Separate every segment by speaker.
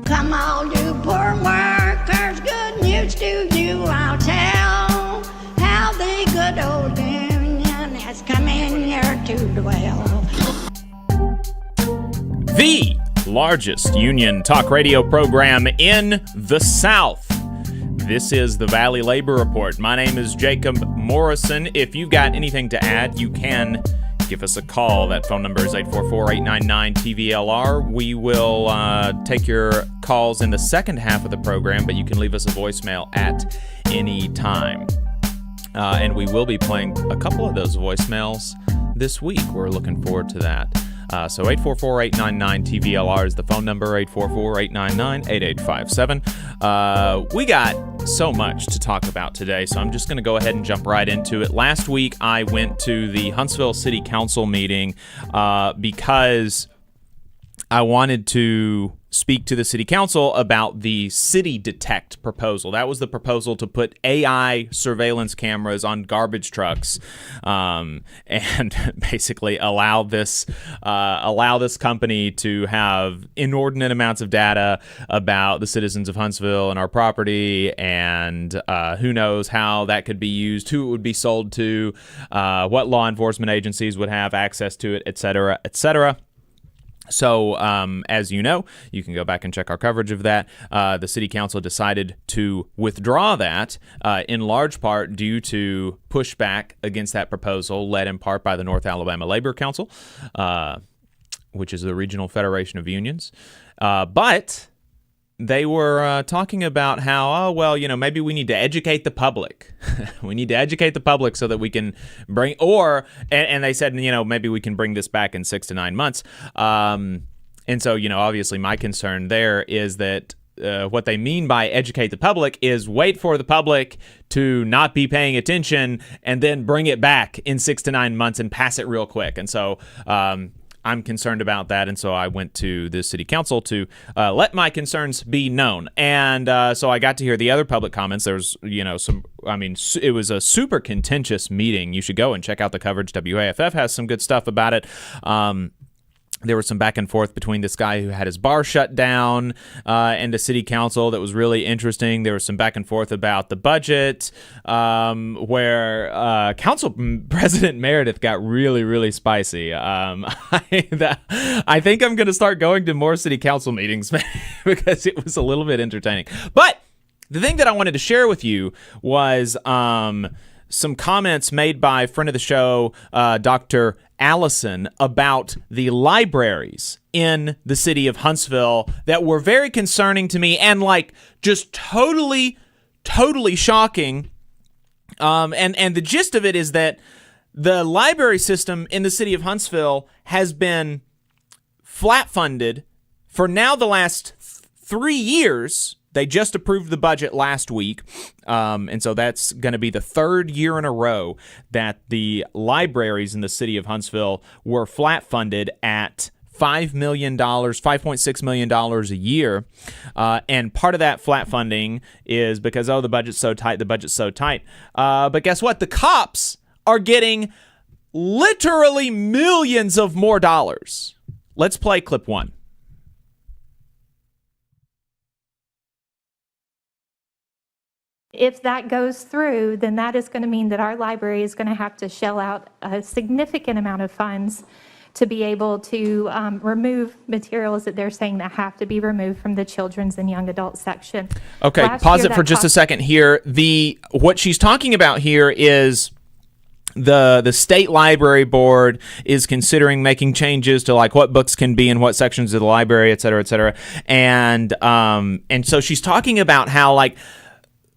Speaker 1: Come all you poor workers, good news to you I'll tell, how the good old Union has come in here to dwell.
Speaker 2: The largest union talk radio program in the South. This is the Valley Labor Report. My name is Jacob Morrison. If you've got anything to add, you can give us a call. That phone number is 844-899-TVLR. We will take your calls in the second half of the program, but you can leave us a voicemail at any time. And we will be playing a couple of those voicemails this week. We're looking forward to that. So 844-899-TVLR is the phone number, 844-899-8857. We got so much to talk about today, so I'm just going to go ahead and jump right into it. Last week, I went to the Huntsville City Council meeting because I wanted to speak to the city council about the City Detect proposal. That was the proposal to put AI surveillance cameras on garbage trucks, and basically allow this company to have inordinate amounts of data about the citizens of Huntsville and our property, and who knows how that could be used, who it would be sold to, what law enforcement agencies would have access to it, et cetera, et cetera. So, as you know, you can go back and check our coverage of that. The city council decided to withdraw that, in large part due to pushback against that proposal, led in part by the North Alabama Labor Council, which is the regional federation of unions. But they were talking about how, maybe we need to educate the public. We need to educate the public so that we can bring, and they said, maybe we can bring this back in 6 to 9 months. And so, obviously my concern there is that what they mean by educate the public is wait for the public to not be paying attention and then bring it back in 6 to 9 months and pass it real quick. And so, I'm concerned about that, and so I went to the city council to let my concerns be known. And so I got to hear the other public comments. There was, it was a super contentious meeting. You should go and check out the coverage. WAFF has some good stuff about it. There was some back and forth between this guy who had his bar shut down and the city council that was really interesting. There was some back and forth about the budget, where Council President Meredith got really, really spicy. I think I'm going to start going to more city council meetings because it was a little bit entertaining. But the thing that I wanted to share with you was some comments made by a friend of the show, Dr. Allison, about the libraries in the city of Huntsville that were very concerning to me and just totally shocking. And the gist of it is that the library system in the city of Huntsville has been flat funded for now the last 3 years. They just approved the budget last week, and so that's going to be the third year in a row that the libraries in the city of Huntsville were flat funded at $5 million, $5.6 million a year, and part of that flat funding is because, the budget's so tight, but guess what? The cops are getting literally millions of more dollars. Let's play clip 1.
Speaker 3: If that goes through, then that is going to mean that our library is going to have to shell out a significant amount of funds to be able to remove materials that they're saying that have to be removed from the children's and young adult section.
Speaker 2: Okay, pause it for just a second here. What she's talking about here is the state library board is considering making changes to what books can be in what sections of the library, et cetera, et cetera. And so she's talking about how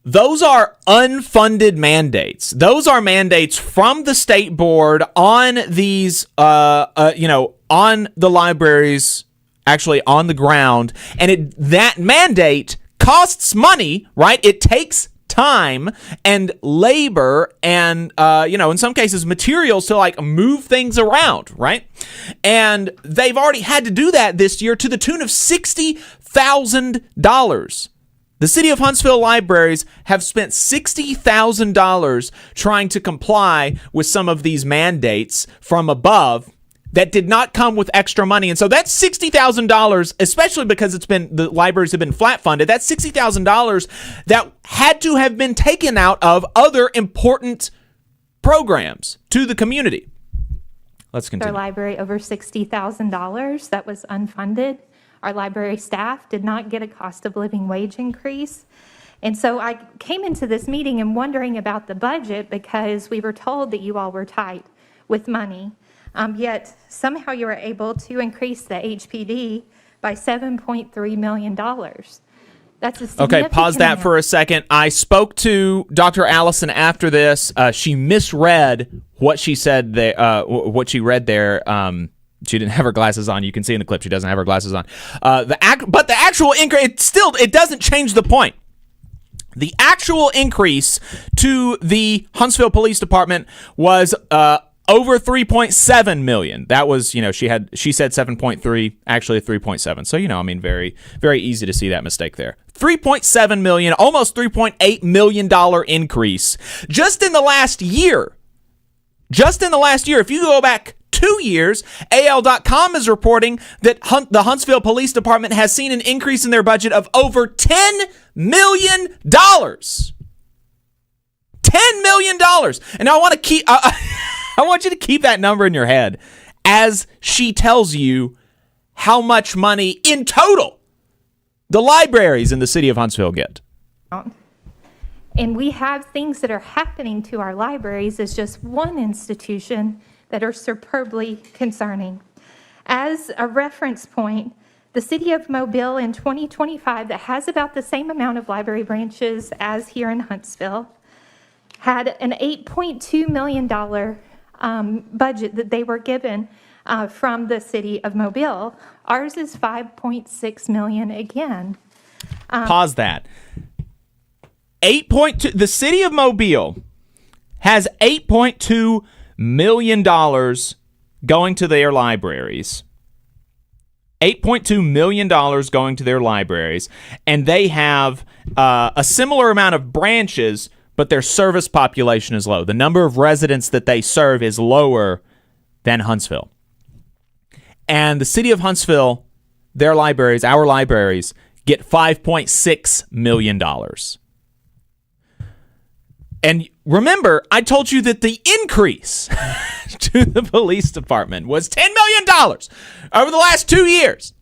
Speaker 2: those are unfunded mandates. Those are mandates from the state board on these, on the libraries, actually on the ground. And that mandate costs money, right? It takes time and labor and, in some cases materials to move things around, right? And they've already had to do that this year to the tune of $60,000. The City of Huntsville libraries have spent $60,000 trying to comply with some of these mandates from above that did not come with extra money. And so that's $60,000, especially because the libraries have been flat funded. That's $60,000 that had to have been taken out of other important programs to the community. Let's
Speaker 3: Our
Speaker 2: continue.
Speaker 3: library over $60,000 that was unfunded. Our library staff did not get a cost of living wage increase. And so I came into this meeting and wondering about the budget because we were told that you all were tight with money. Yet somehow you were able to increase the HPD by $7.3 million. That's a significant
Speaker 2: Okay, pause that
Speaker 3: amount.
Speaker 2: for a second. I spoke to Dr. Allison after this. She misread what she said there, what she read there. She didn't have her glasses on. You can see in the clip she doesn't have her glasses on. But the actual increase, it doesn't change the point. The actual increase to the Huntsville Police Department was over 3.7 million. That was, she said 7.3, actually 3.7. So, very, very easy to see that mistake there. 3.7 million, almost $3.8 million increase just in the last year. Just in the last year. If you go back 2 years, AL.com is reporting that the Huntsville Police Department has seen an increase in their budget of over $10 million. $10 million. And I want to keep... I want you to keep that number in your head as she tells you how much money in total the libraries in the city of Huntsville get.
Speaker 3: And we have things that are happening to our libraries as just one institution that are superbly concerning. As a reference point, the city of Mobile in 2025, that has about the same amount of library branches as here in Huntsville, had an $8.2 million budget that they were given from the city of Mobile. Ours is $5.6 million again.
Speaker 2: Pause that. 8.2. The city of Mobile has $8.2 million going to their libraries. $8.2 million going to their libraries, and they have a similar amount of branches, but their service population is low. The number of residents that they serve is lower than Huntsville. And the city of Huntsville, their libraries, our libraries, get $5.6 million. And remember, I told you that the increase to the police department was $10 million over the last 2 years,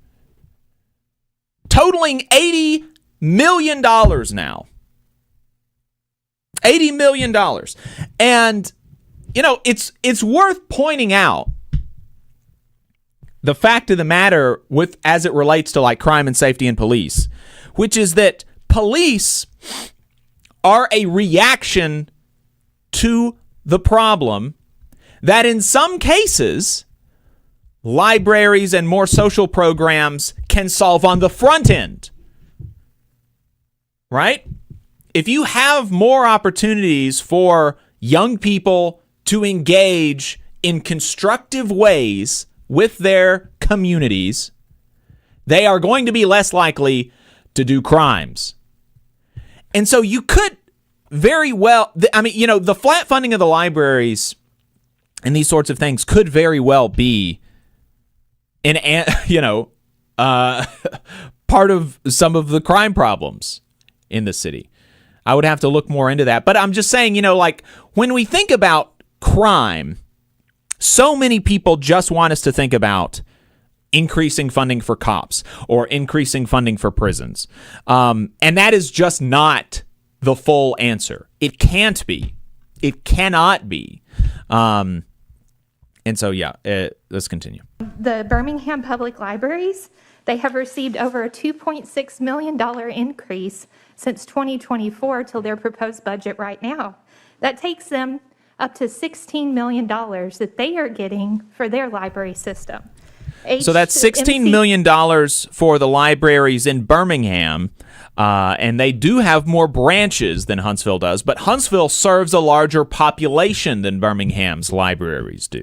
Speaker 2: totaling $80 million now. $80 million. And, it's worth pointing out the fact of the matter as it relates to like crime and safety and police, which is that police are a reaction to the problem that in some cases libraries and more social programs can solve on the front end. Right? If you have more opportunities for young people to engage in constructive ways with their communities, they are going to be less likely to do crimes. And so you could very well, the flat funding of the libraries and these sorts of things could very well be part of some of the crime problems in the city. I would have to look more into that. But I'm just saying, when we think about crime, so many people just want us to think about increasing funding for cops or increasing funding for prisons. And that is just not the full answer. It can't be. It cannot be. And so, let's continue.
Speaker 3: The Birmingham Public Libraries, they have received over a $2.6 million increase since 2024 till their proposed budget right now. That takes them up to $16 million that they are getting for their library system.
Speaker 2: So that's $16 million for the libraries in Birmingham, and they do have more branches than Huntsville does, but Huntsville serves a larger population than Birmingham's libraries do.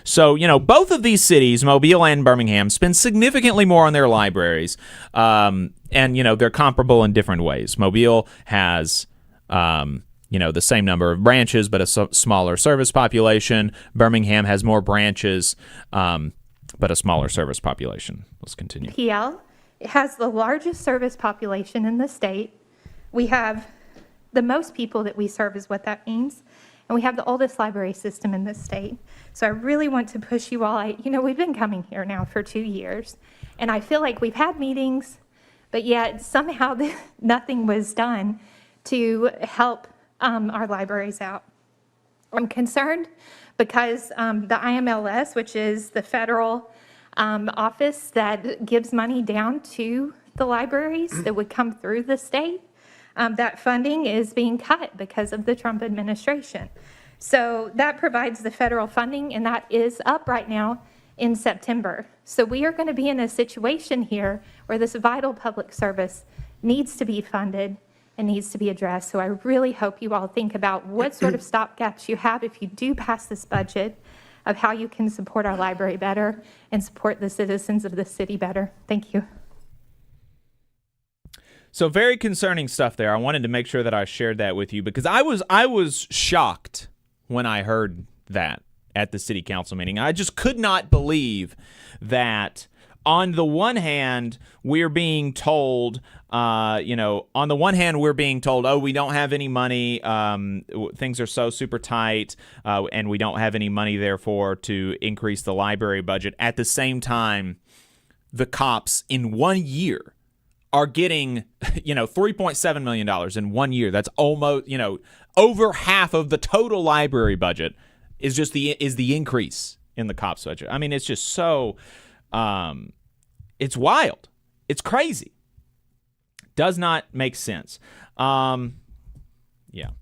Speaker 2: So, both of these cities, Mobile and Birmingham, spend significantly more on their libraries, and, they're comparable in different ways. Mobile has... the same number of branches, but a smaller service population. Birmingham has more branches, but a smaller service population. Let's continue.
Speaker 3: PL, it has the largest service population in the state. We have the most people that we serve is what that means. and we have the oldest library system in the state. So I really want to push you all. We've been coming here now for 2 years, and I feel like we've had meetings, but yet somehow nothing was done to help our libraries out. I'm concerned because the IMLS, which is the federal office that gives money down to the libraries that would come through the state, that funding is being cut because of the Trump administration. So that provides the federal funding, and that is up right now in September. So we are going to be in a situation here where this vital public service needs to be funded and needs to be addressed. So I really hope you all think about what sort of stopgaps you have if you do pass this budget, of how you can support our library better and support the citizens of the city better. Thank you.
Speaker 2: So very concerning stuff there. I wanted to make sure that I shared that with you because I was shocked when I heard that at the city council meeting. I just could not believe that on the one hand, we're being told, oh, we don't have any money. Things are so super tight, and we don't have any money, therefore, to increase the library budget. At the same time, the cops in 1 year are getting, $3.7 million in 1 year. That's almost, over half of the total library budget is just the increase in the cops budget. I mean, it's just so, it's wild. It's crazy. Does not make sense. Yeah.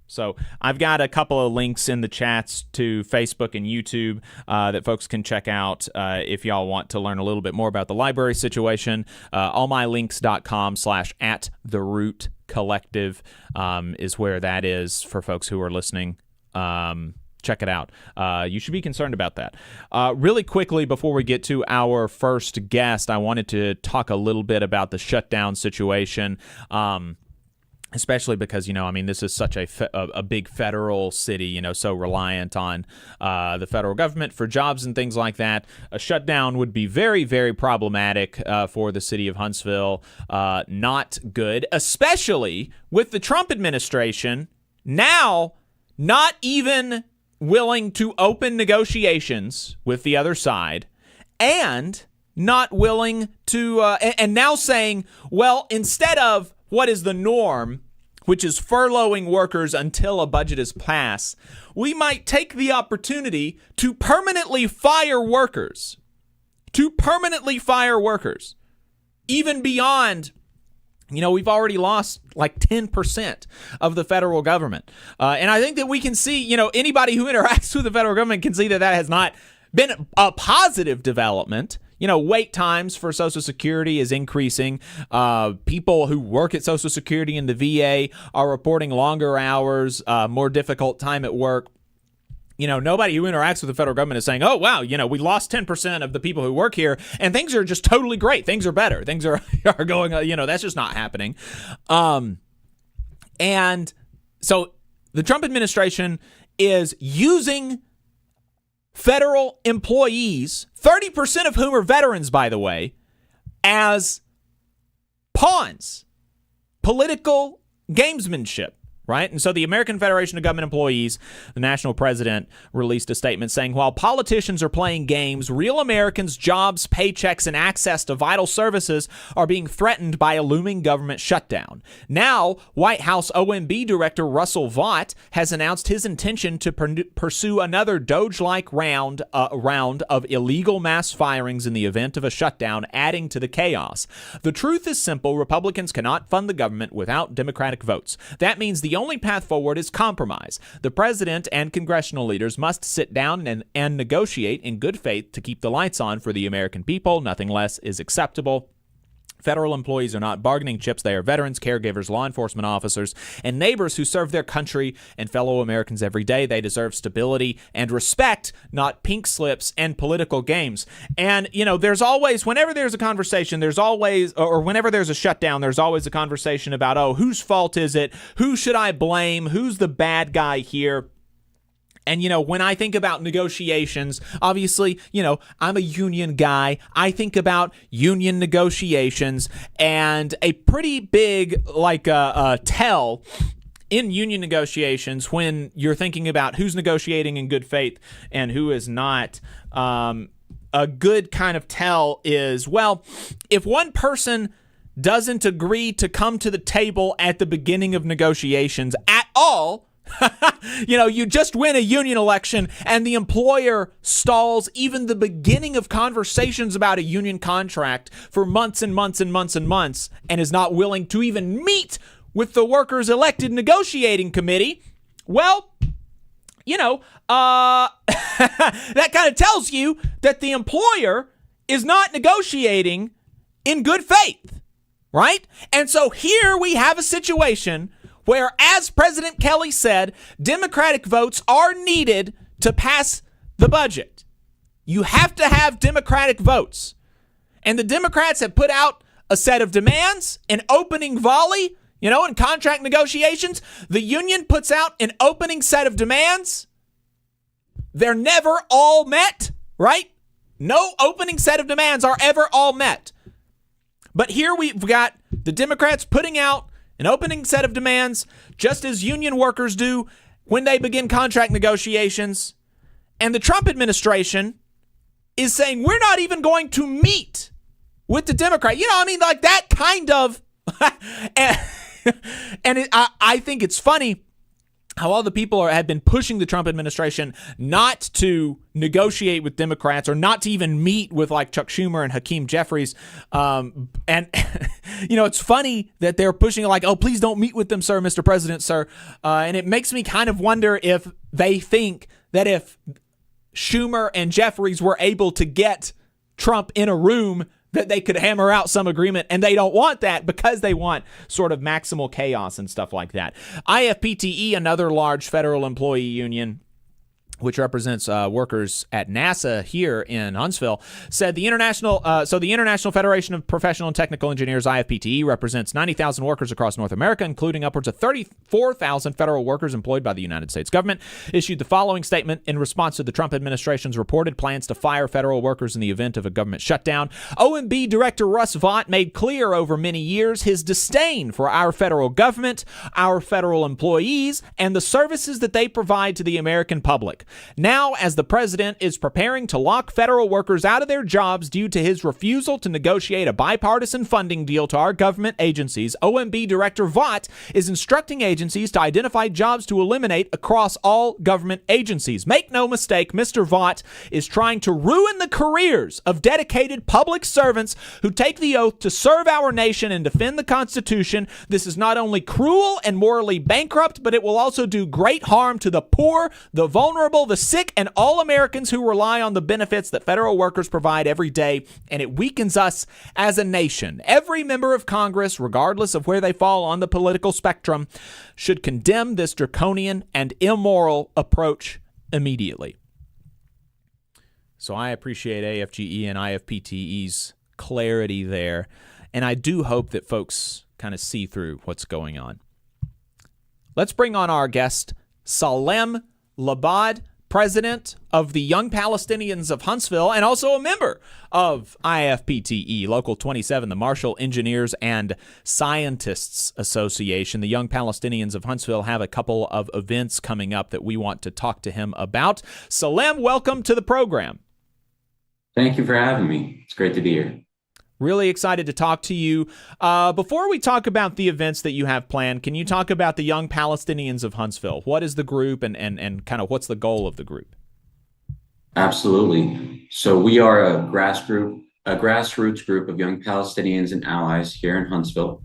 Speaker 2: So I've got a couple of links in the chats to Facebook and YouTube that folks can check out if y'all want to learn a little bit more about the library situation. allmylinks.com/@therootcollective is where that is for folks who are listening. Check it out. You should be concerned about that. Really quickly, before we get to our first guest, I wanted to talk a little bit about the shutdown situation. Especially because, this is such a big federal city, so reliant on the federal government for jobs and things like that. A shutdown would be very, very problematic for the city of Huntsville. Not good, especially with the Trump administration now not even willing to open negotiations with the other side and not willing to, and now saying, well, instead of what is the norm, which is furloughing workers until a budget is passed, we might take the opportunity to permanently fire workers. Even beyond, we've already lost like 10% of the federal government. And I think that we can see, anybody who interacts with the federal government can see that has not been a positive development. Wait times for Social Security is increasing. People who work at Social Security in the VA are reporting longer hours, more difficult time at work. Nobody who interacts with the federal government is saying, oh, wow, we lost 10% of the people who work here, and things are just totally great. Things are better. Things are going, that's just not happening. And so the Trump administration is using federal employees, 30% of whom are veterans, by the way, as pawns, political gamesmanship, right? And so the American Federation of Government Employees, the national president, released a statement saying, while politicians are playing games, real Americans' jobs, paychecks, and access to vital services are being threatened by a looming government shutdown. Now, White House OMB Director Russell Vought has announced his intention to pursue another Doge-like round of illegal mass firings in the event of a shutdown, adding to the chaos. The truth is simple. Republicans cannot fund the government without Democratic votes. That means the only path forward is compromise. The president and congressional leaders must sit down and negotiate in good faith to keep the lights on for the American people. Nothing less is acceptable. Federal employees are not bargaining chips. They are veterans, caregivers, law enforcement officers, and neighbors who serve their country and fellow Americans every day. They deserve stability and respect, not pink slips and political games. And, there's always, whenever there's a conversation, whenever there's a shutdown, there's always a conversation about, oh, whose fault is it? Who should I blame? Who's the bad guy here? And, when I think about negotiations, obviously, I'm a union guy. I think about union negotiations, and a pretty big, tell in union negotiations, when you're thinking about who's negotiating in good faith and who is not, a good kind of tell is, well, if one person doesn't agree to come to the table at the beginning of negotiations at all, you just win a union election and the employer stalls even the beginning of conversations about a union contract for months and months and months and months and is not willing to even meet with the workers' elected negotiating committee, well, that kind of tells you that the employer is not negotiating in good faith, right? And so here we have a situation where, as President Kelly said, Democratic votes are needed to pass the budget. You have to have Democratic votes. And the Democrats have put out a set of demands, an opening volley, in contract negotiations. The union puts out an opening set of demands. They're never all met, right? No opening set of demands are ever all met. But here we've got the Democrats putting out an opening set of demands, just as union workers do when they begin contract negotiations. And the Trump administration is saying, we're not even going to meet with the Democrat. Like that kind of. I think it's funny how all the people have been pushing the Trump administration not to negotiate with Democrats or not to even meet with like Chuck Schumer and Hakeem Jeffries. It's funny that they're pushing like, oh, please don't meet with them, sir, Mr. President, sir. And it makes me kind of wonder if they think that if Schumer and Jeffries were able to get Trump in a room, that they could hammer out some agreement, and they don't want that because they want sort of maximal chaos and stuff like that. IFPTE, another large federal employee union, which represents workers at NASA here in Huntsville, said the International Federation of Professional and Technical Engineers, IFPTE, represents 90,000 workers across North America, including upwards of 34,000 federal workers employed by the United States government, issued the following statement in response to the Trump administration's reported plans to fire federal workers in the event of a government shutdown. OMB Director Russ Vought made clear over many years his disdain for our federal government, our federal employees, and the services that they provide to the American public. Now, as the president is preparing to lock federal workers out of their jobs due to his refusal to negotiate a bipartisan funding deal to our government agencies, OMB Director Vought is instructing agencies to identify jobs to eliminate across all government agencies. Make no mistake, Mr. Vought is trying to ruin the careers of dedicated public servants who take the oath to serve our nation and defend the Constitution. This is not only cruel and morally bankrupt, but it will also do great harm to the poor, the vulnerable, the sick, and all Americans who rely on the benefits that federal workers provide every day, and it weakens us as a nation. Every member of Congress, regardless of where they fall on the political spectrum, should condemn this draconian and immoral approach immediately. So I appreciate AFGE and IFPTE's clarity there, and I do hope that folks kind of see through what's going on. Let's bring on our guest, Salem Labad, president of the Young Palestinians of Huntsville and also a member of IFPTE, Local 27, the Marshall Engineers and Scientists Association. The Young Palestinians of Huntsville have a couple of events coming up that we want to talk to him about. Salem, welcome to the program.
Speaker 4: Thank you for having me. It's great to be here.
Speaker 2: Really excited to talk to you. Before we talk about the events that you have planned, can you talk about the Young Palestinians of Huntsville? What is the group and kind of what's the goal of the group?
Speaker 4: Absolutely. So we are a grassroots group of young Palestinians and allies here in Huntsville.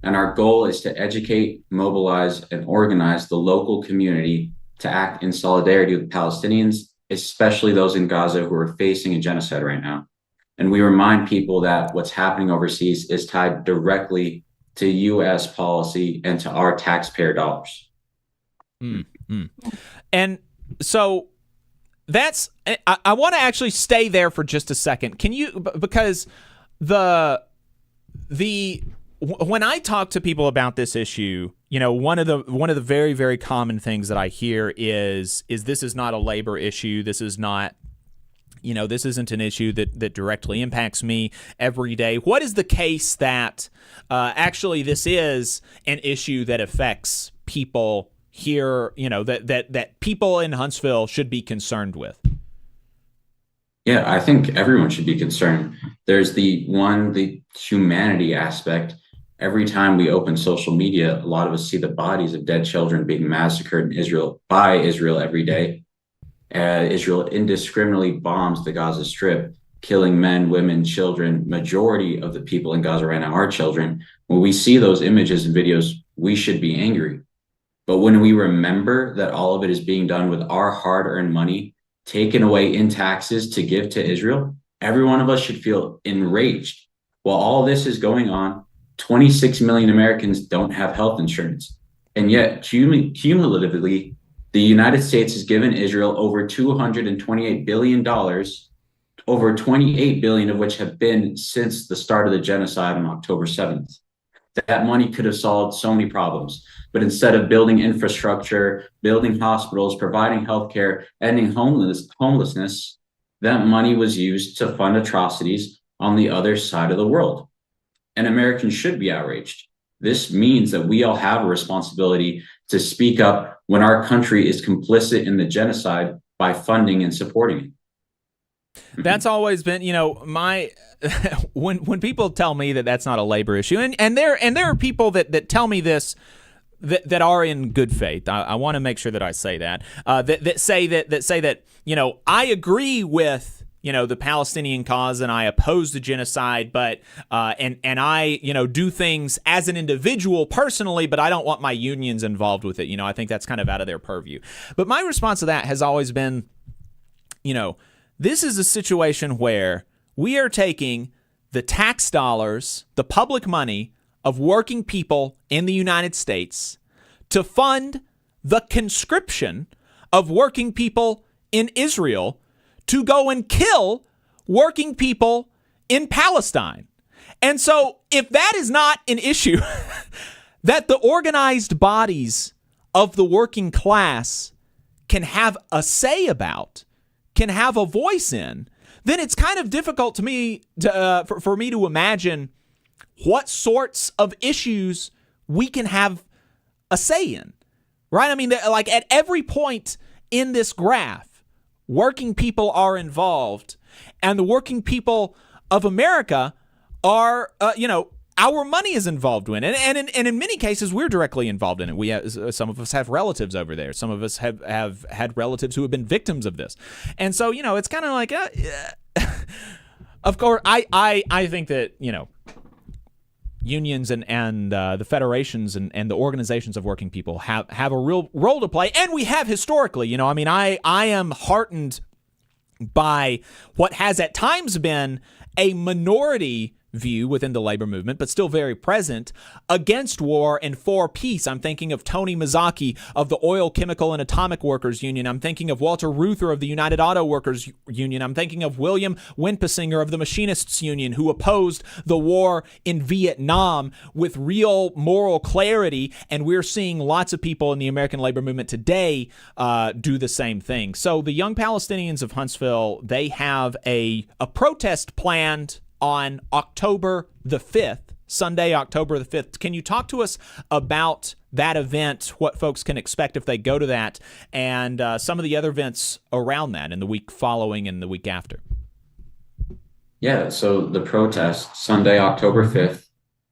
Speaker 4: And our goal is to educate, mobilize, and organize the local community to act in solidarity with Palestinians, especially those in Gaza who are facing a genocide right now. And we remind people that what's happening overseas is tied directly to U.S. policy and to our taxpayer dollars.
Speaker 2: Mm-hmm. And so that's, I want to actually stay there for just a second. Can you, because when I talk to people about this issue, one of the very, very common things that I hear is this is not a labor issue. This is not, this isn't an issue that directly impacts me every day. What is the case that actually this is an issue that affects people here, that people in Huntsville should be concerned with?
Speaker 4: Yeah, I think everyone should be concerned. There's the humanity aspect. Every time we open social media, a lot of us see the bodies of dead children being massacred in Israel by Israel every day. Israel indiscriminately bombs the Gaza Strip, killing men, women, children. Majority of the people in Gaza right now are children. When we see those images and videos, we should be angry. But when we remember that all of it is being done with our hard-earned money, taken away in taxes to give to Israel, every one of us should feel enraged. While all this is going on, 26 million Americans don't have health insurance. And yet, cumulatively, the United States has given Israel over $228 billion, over 28 billion of which have been since the start of the genocide on October 7th. That money could have solved so many problems. But instead of building infrastructure, building hospitals, providing healthcare, ending homelessness, that money was used to fund atrocities on the other side of the world. And Americans should be outraged. This means that we all have a responsibility to speak up when our country is complicit in the genocide by funding and supporting it.
Speaker 2: That's always been, my when people tell me that that's not a labor issue, and there are people that tell me this that are in good faith. I want to make sure that I say that that say that I agree with the Palestinian cause and I oppose the genocide, but and I do things as an individual personally, but I don't want my unions involved with it. I think that's kind of out of their purview. But my response to that has always been, this is a situation where we are taking the tax dollars, the public money of working people in the United States to fund the conscription of working people in Israel to go and kill working people in Palestine. And so if that is not an issue that the organized bodies of the working class can have a say about, can have a voice in, then it's kind of difficult to me for me to imagine what sorts of issues we can have a say in, right? I mean, like at every point in this graph, working people are involved, and the working people of America are, our money is involved in it, and in many cases we're directly involved in it. We have, some of us have relatives over there. Some of us have had relatives who have been victims of this, and so it's kind of like, of course, I think that unions and the federations and the organizations of working people have a real role to play, and we have historically. I am heartened by what has at times been a minority view within the labor movement, but still very present, against war and for peace. I'm thinking of Tony Mazzocchi of the Oil, Chemical, and Atomic Workers Union. I'm thinking of Walter Reuther of the United Auto Workers Union. I'm thinking of William Wimpesinger of the Machinists Union, who opposed the war in Vietnam with real moral clarity, and we're seeing lots of people in the American labor movement today do the same thing. So the Young Palestinians of Huntsville, they have a protest planned on October the 5th, Sunday, October the 5th. Can you talk to us about that event, what folks can expect if they go to that, and some of the other events around that in the week following and the week after?
Speaker 4: Yeah, so the protest, Sunday, October 5th,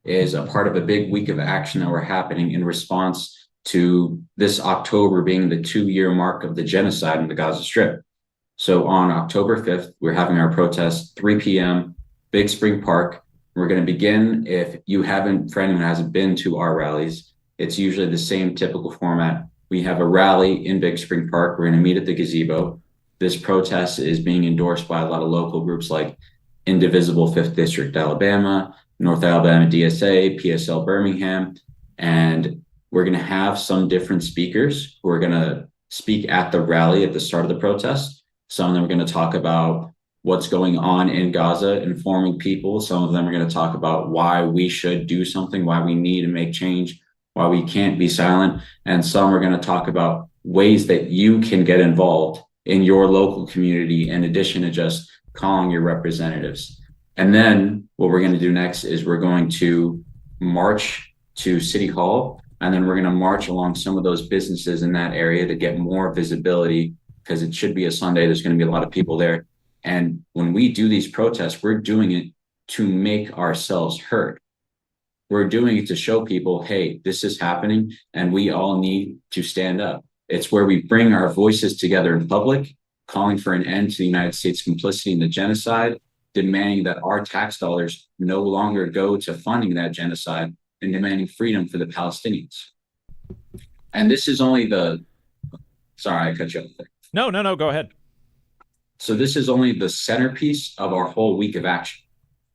Speaker 4: is a part of a big week of action that we're happening in response to this October being the 2-year mark of the genocide in the Gaza Strip. So on October 5th, we're having our protest, 3 p.m., Big Spring Park. We're going to begin, for anyone who hasn't been to our rallies, it's usually the same typical format. We have a rally in Big Spring Park. We're going to meet at the gazebo. This protest is being endorsed by a lot of local groups like Indivisible 5th District Alabama, North Alabama DSA, PSL Birmingham, and we're going to have some different speakers who are going to speak at the rally at the start of the protest. Some of them are going to talk about what's going on in Gaza, informing people. Some of them are going to talk about why we should do something, why we need to make change, why we can't be silent. And some are going to talk about ways that you can get involved in your local community in addition to just calling your representatives. And then what we're going to do next is we're going to march to City Hall And then we're going to march along some of those businesses in that area to get more visibility, because it should be a Sunday. There's going to be a lot of people there. And when we do these protests, we're doing it to make ourselves heard. We're doing it to show people, hey, this is happening and we all need to stand up. It's where we bring our voices together in public, calling for an end to the United States complicity in the genocide, demanding that our tax dollars no longer go to funding that genocide, and demanding freedom for the Palestinians. And this is only sorry, I cut you off there.
Speaker 2: No, go ahead.
Speaker 4: So this is only the centerpiece of our whole week of action.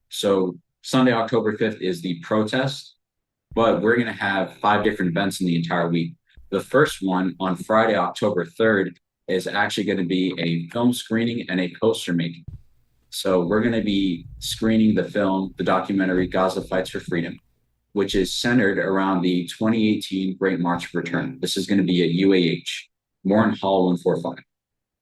Speaker 4: So Sunday, October 5th is the protest, but we're going to have 5 different events in the entire week. The first one on Friday, October 3rd, is actually going to be a film screening and a poster making. So we're going to be screening the documentary Gaza Fights for Freedom, which is centered around the 2018 Great March of Return. This is going to be at UAH, Morton Hall 145.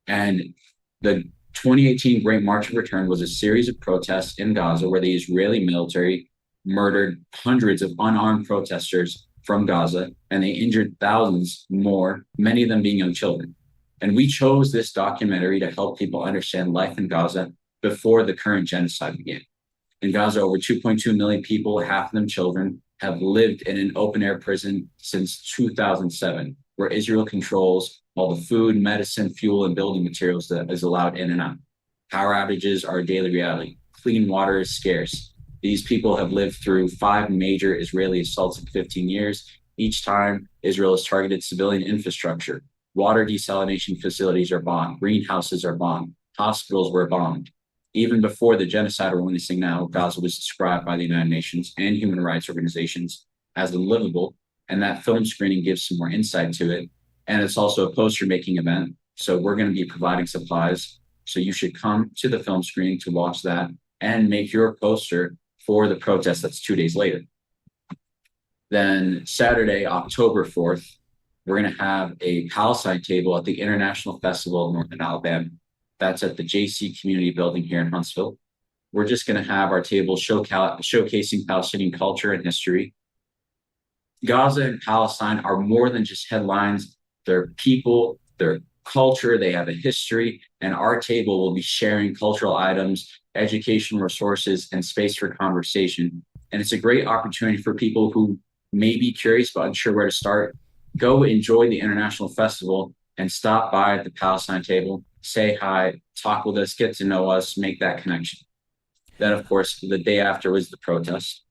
Speaker 4: And the 2018 Great March of Return was a series of protests in Gaza where the Israeli military murdered hundreds of unarmed protesters from Gaza, and they injured thousands more, many of them being young children. And we chose this documentary to help people understand life in Gaza before the current genocide began. In Gaza, over 2.2 million people, half of them children, have lived in an open-air prison since 2007, where Israel controls all the food, medicine, fuel, and building materials that is allowed in and out. Power outages are a daily reality. Clean water is scarce. These people have lived through 5 major Israeli assaults in 15 years. Each time, Israel has targeted civilian infrastructure. Water desalination facilities are bombed. Greenhouses are bombed. Hospitals were bombed. Even before the genocide we're witnessing now, Gaza was described by the United Nations and human rights organizations as unlivable, and that film screening gives some more insight to it. And it's also a poster-making event, so we're going to be providing supplies. So you should come to the film screening to watch that and make your poster for the protest that's 2 days later. Then Saturday, October 4th, we're going to have a Palestine table at the International Festival of Northern Alabama. That's at the JC Community Building here in Huntsville. We're just going to have our table showcasing Palestinian culture and history. Gaza and Palestine are more than just headlines. They're people, they're culture, they have a history, and our table will be sharing cultural items, educational resources, and space for conversation. And it's a great opportunity for people who may be curious but unsure where to start. Go enjoy the International Festival and stop by at the Palestine table, say hi, talk with us, get to know us, make that connection. Then, of course, the day after was the protest.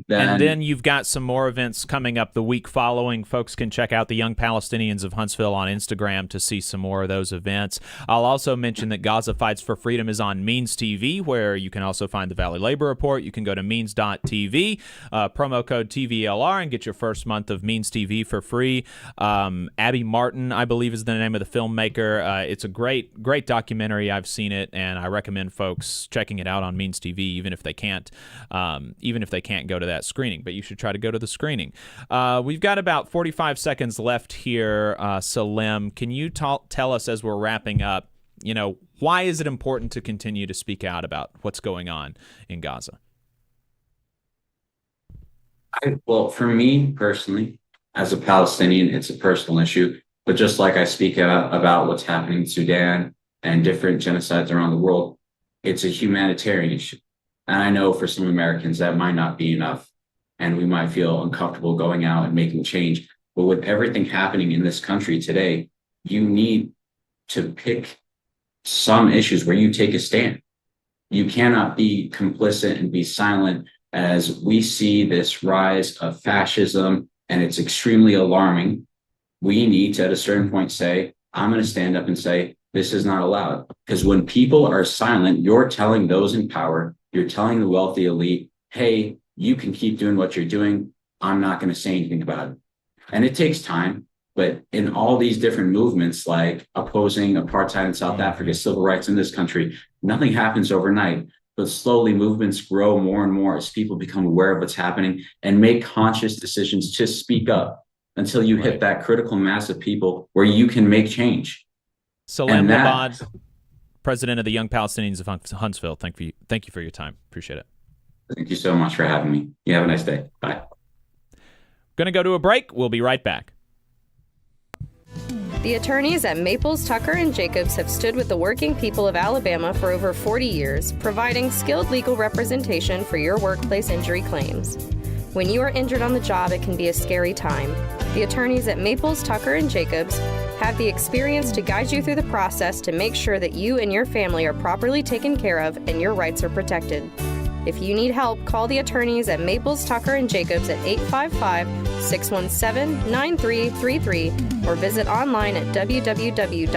Speaker 2: And then you've got some more events coming up the week following. Folks can check out the Young Palestinians of Huntsville on Instagram to see some more of those events. I'll also mention that Gaza Fights for Freedom is on Means TV, where you can also find the Valley Labor Report. You can go to means.tv, promo code TVLR, and get your first month of Means TV for free. Abby Martin, I believe, is the name of the filmmaker. It's a great documentary. I've seen it, and I recommend folks checking it out on Means TV, even if they can't go to that screening, but you should try to go to the screening. We've got about 45 seconds left here. Salem, can you tell us as we're wrapping up, why is it important to continue to speak out about what's going on in Gaza?
Speaker 4: Well, for me personally, as a Palestinian, it's a personal issue, but just like I speak out about what's happening in Sudan and different genocides around the world, it's a humanitarian issue. And I know for some Americans that might not be enough, and we might feel uncomfortable going out and making change. But with everything happening in this country today, you need to pick some issues where you take a stand. You cannot be complicit and be silent as we see this rise of fascism, and it's extremely alarming. We need to, at a certain point, say, I'm going to stand up and say, this is not allowed. Because when people are silent, you're telling those in power, you're telling the wealthy elite, hey, you can keep doing what you're doing. I'm not going to say anything about it. And it takes time. But in all these different movements, like opposing apartheid in South Africa, civil rights in this country, nothing happens overnight. But slowly movements grow more and more as people become aware of what's happening and make conscious decisions to speak up until you hit that critical mass of people where you can make change.
Speaker 2: Salem Labad, president of the Young Palestinians of Huntsville, thank you for your time. Appreciate it.
Speaker 4: Thank you so much for having me. You have a nice day. Bye.
Speaker 2: Going to go to a break. We'll be right back.
Speaker 5: The attorneys at Maples, Tucker, and Jacobs have stood with the working people of Alabama for over 40 years, providing skilled legal representation for your workplace injury claims. When you are injured on the job, it can be a scary time. The attorneys at Maples, Tucker, and Jacobs have the experience to guide you through the process to make sure that you and your family are properly taken care of and your rights are protected. If you need help, call the attorneys at Maples, Tucker, and Jacobs at 855-617-9333 or visit online at www.mtnj.com.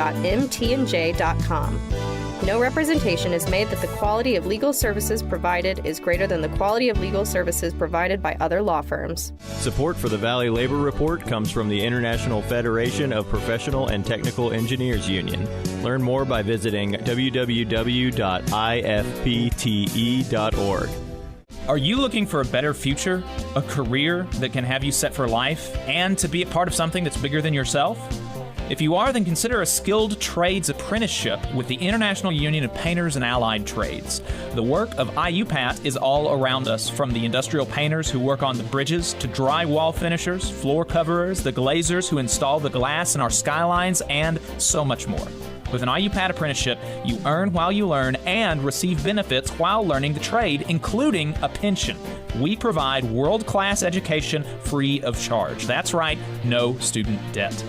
Speaker 5: No representation is made that the quality of legal services provided is greater than the quality of legal services provided by other law firms.
Speaker 6: Support for the Valley Labor Report comes from the International Federation of Professional and Technical Engineers Union. Learn more by visiting www.ifpte.org.
Speaker 2: Are you looking for a better future, a career that can have you set for life, and to be a part of something that's bigger than yourself? If you are, then consider a skilled trades apprenticeship with the International Union of Painters and Allied Trades. The work of IUPAT is all around us, from the industrial painters who work on the bridges to drywall finishers, floor coverers, the glazers who install the glass in our skylines, and so much more. With an IUPAT apprenticeship, you earn while you learn and receive benefits while learning the trade, including a pension. We provide world-class education free of charge. That's right, no student debt.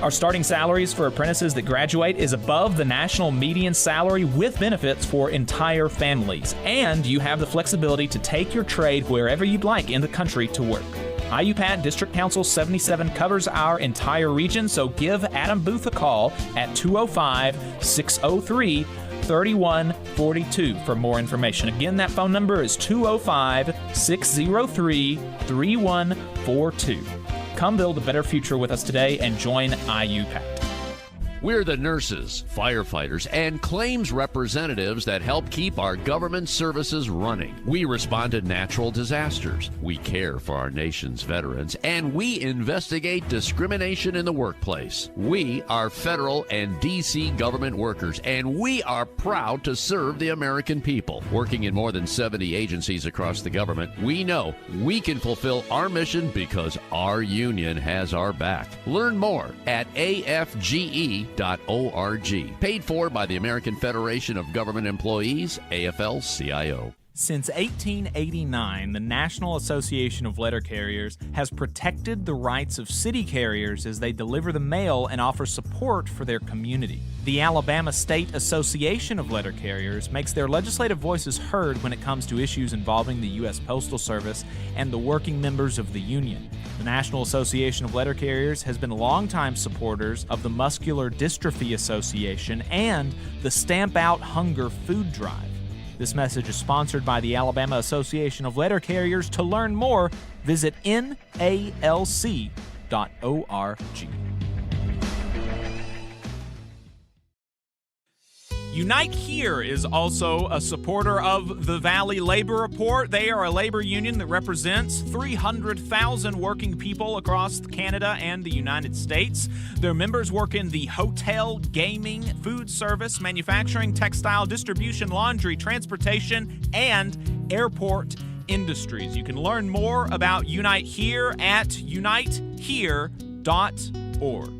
Speaker 2: Our starting salaries for apprentices that graduate is above the national median salary with benefits for entire families. And you have the flexibility to take your trade wherever you'd like in the country to work. IUPAT District Council 77 covers our entire region, so give Adam Booth a call at 205-603-3142 for more information. Again, that phone number is 205-603-3142. Come build a better future with us today and join IUPAT.
Speaker 7: We're the nurses, firefighters, and claims representatives that help keep our government services running. We respond to natural disasters. We care for our nation's veterans, and we investigate discrimination in the workplace. We are federal and D.C. government workers, and we are proud to serve the American people. Working in more than 70 agencies across the government, we know we can fulfill our mission because our union has our back. Learn more at afge.org. Paid for by the American Federation of Government Employees, AFL-CIO.
Speaker 2: Since 1889, the National Association of Letter Carriers has protected the rights of city carriers as they deliver the mail and offer support for their community. The Alabama State Association of Letter Carriers makes their legislative voices heard when it comes to issues involving the U.S. Postal Service and the working members of the union. The National Association of Letter Carriers has been longtime supporters of the Muscular Dystrophy Association and the Stamp Out Hunger food drive. This message is sponsored by the Alabama Association of Letter Carriers. To learn more, visit NALC.org. Unite Here is also a supporter of the Valley Labor Report. They are a labor union that represents 300,000 working people across Canada and the United States. Their members work in the hotel, gaming, food service, manufacturing, textile, distribution, laundry, transportation, and airport industries. You can learn more about Unite Here at unitehere.org.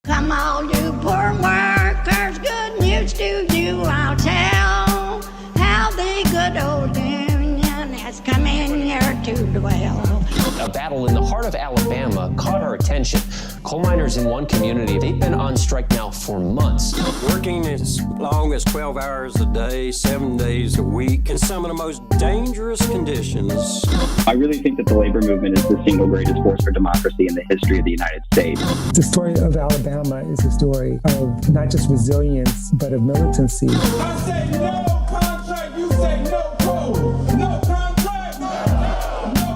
Speaker 1: Come all you poor workers, good news to you I'll tell, how the good old Union has come in here to dwell.
Speaker 8: A battle in the heart of Alabama caught our attention. Coal miners in one community, they've been on strike now for months.
Speaker 9: Working as long as 12 hours a day, 7 days a week, in some of the most dangerous conditions.
Speaker 10: I really think that the labor movement is the single greatest force for democracy in the history of the United States.
Speaker 11: The story of Alabama is a story of not just resilience, but of militancy.
Speaker 12: I say no contract, you say no code. No contract, no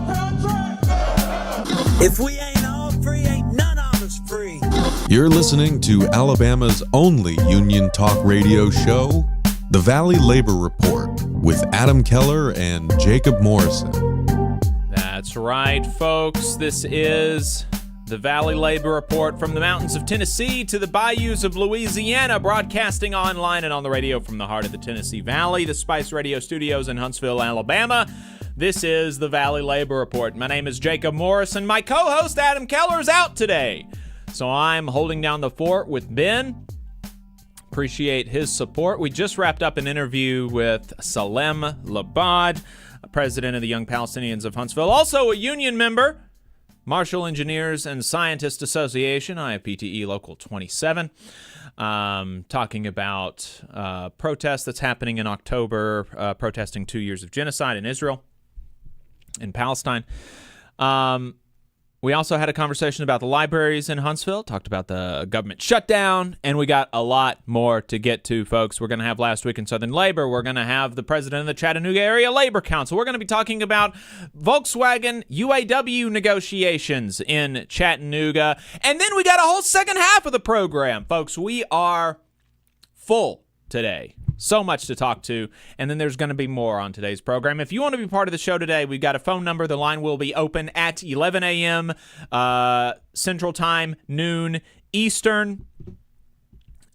Speaker 12: contract.
Speaker 13: If we ain't all free, ain't none of us free.
Speaker 14: You're listening to Alabama's only union talk radio show, The Valley Labor Report, with Adam Keller and Jacob Morrison.
Speaker 2: That's right, folks. This is the Valley Labor Report, from the mountains of Tennessee to the bayous of Louisiana, broadcasting online and on the radio from the heart of the Tennessee Valley, the Spice Radio Studios in Huntsville, Alabama. This is the Valley Labor Report. My name is Jacob Morris, and my co-host Adam Keller is out today. So I'm holding down the fort with Ben. Appreciate his support. We just wrapped up an interview with Salem Labad, president of the Young Palestinians of Huntsville, also a union member, Marshall Engineers and Scientists Association, IFPTE Local 27, talking about protests that's happening in October, protesting 2 years of genocide in Israel, in Palestine. We also had a conversation about the libraries in Huntsville, talked about the government shutdown, and we got a lot more to get to, folks. We're going to have Last Week in Southern Labor. We're going to have the president of the Chattanooga Area Labor Council. We're going to be talking about Volkswagen UAW negotiations in Chattanooga. And then we got a whole second half of the program, folks. We are full today. So much to talk to, and then there's going to be more on today's program. If you want to be part of the show today, we've got a phone number. The line will be open at 11 a.m. Central Time, noon Eastern.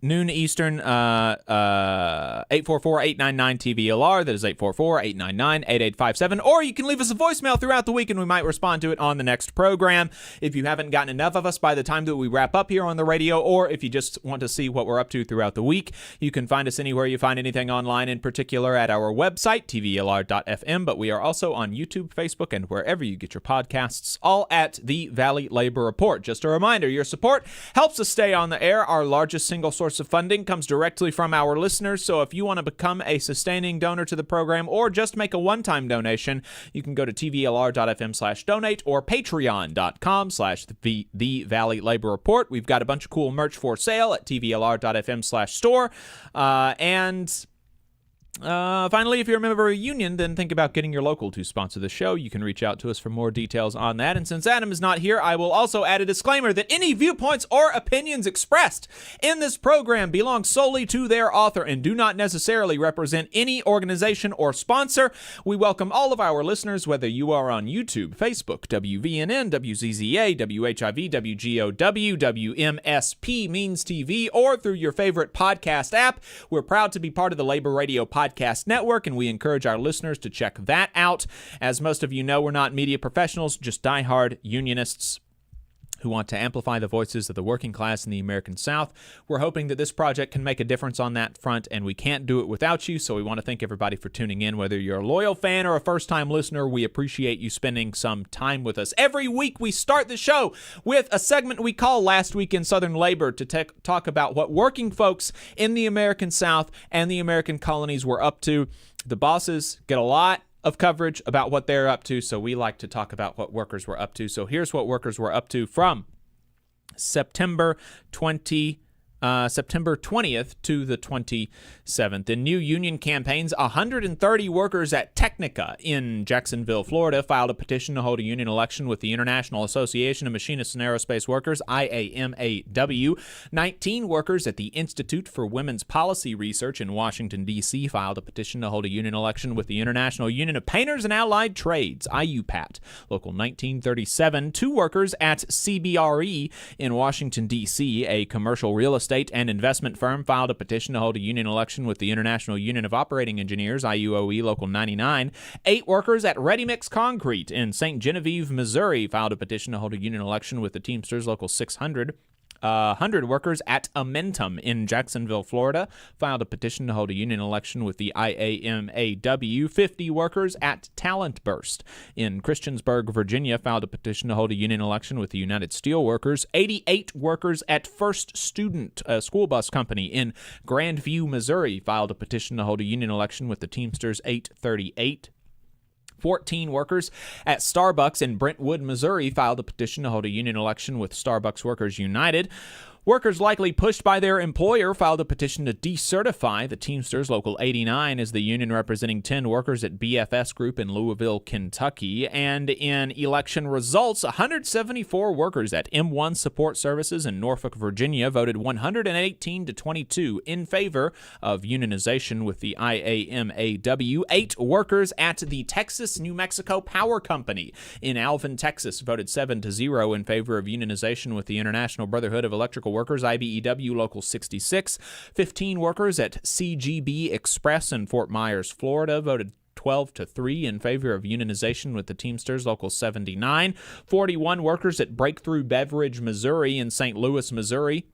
Speaker 2: 844-899-TVLR. That is 844-899-8857. Or you can leave us a voicemail throughout the week, and we might respond to it on the next program. If you haven't gotten enough of us by the time that we wrap up here on the radio, or if you just want to see what we're up to throughout the week, you can find us anywhere you find anything online, in particular at our website, tvlr.fm. But we are also on YouTube, Facebook, and wherever you get your podcasts, all at the Valley Labor Report. Just a reminder, your support helps us stay on the air. Our largest single source of funding comes directly from our listeners, so if you want to become a sustaining donor to the program or just make a one-time donation, you can go to tvlr.fm/donate or patreon.com/the Valley Labor Report. We've got a bunch of cool merch for sale at tvlr.fm/store. Finally, if you're a member of a union, then think about getting your local to sponsor the show. You can reach out to us for more details on that. And since Adam is not here, I will also add a disclaimer that any viewpoints or opinions expressed in this program belong solely to their author and do not necessarily represent any organization or sponsor. We welcome all of our listeners, whether you are on YouTube, Facebook, WVNN, WZZA, WHIV, WGOW, WMSP, Means TV, or through your favorite podcast app. We're proud to be part of the Labor Radio Podcast Network, and we encourage our listeners to check that out. As most of you know, we're not media professionals, just diehard unionists who want to amplify the voices of the working class in the American South. We're hoping that this project can make a difference on that front, and we can't do it without you, so we want to thank everybody for tuning in. Whether you're a loyal fan or a first-time listener, we appreciate you spending some time with us. Every week, we start the show with a segment we call Last Week in Southern Labor to talk about what working folks in the American South and the American colonies were up to. The bosses get a lot of coverage about what they're up to, so we like to talk about what workers were up to. So here's what workers were up to from September 20th to the 27th. In new union campaigns, 130 workers at Technica in Jacksonville, Florida, filed a petition to hold a union election with the International Association of Machinists and Aerospace Workers, IAMAW. 19 workers at the Institute for Women's Policy Research in Washington, D.C., filed a petition to hold a union election with the International Union of Painters and Allied Trades, IUPAT, Local 1937. 2 workers at CBRE in Washington, D.C., a commercial real estate and investment firm, filed a petition to hold a union election with the International Union of Operating Engineers, IUOE, Local 99. 8 workers at Ready Mix Concrete in St. Genevieve, Missouri, filed a petition to hold a union election with the Teamsters, Local 600. 100 workers at Amentum in Jacksonville, Florida, filed a petition to hold a union election with the IAMAW. 50 workers at Talent Burst in Christiansburg, Virginia, filed a petition to hold a union election with the United Steelworkers. 88 workers at First Student, a school bus company in Grandview, Missouri, filed a petition to hold a union election with the Teamsters 838. 14 workers at Starbucks in Brentwood, Missouri, filed a petition to hold a union election with Starbucks Workers United. Workers likely pushed by their employer filed a petition to decertify the Teamsters Local 89 as the union representing 10 workers at BFS Group in Louisville, Kentucky. And in election results, 174 workers at M1 Support Services in Norfolk, Virginia voted 118 to 22 in favor of unionization with the IAMAW. 8 workers at the Texas New Mexico Power Company in Alvin, Texas voted 7-0 in favor of unionization with the International Brotherhood of Electrical Workers, IBEW, Local 66. 15 workers at CGB Express in Fort Myers, Florida voted 12-3 in favor of unionization with the Teamsters Local 79. 41 workers at Breakthrough Beverage, Missouri in St. Louis, Missouri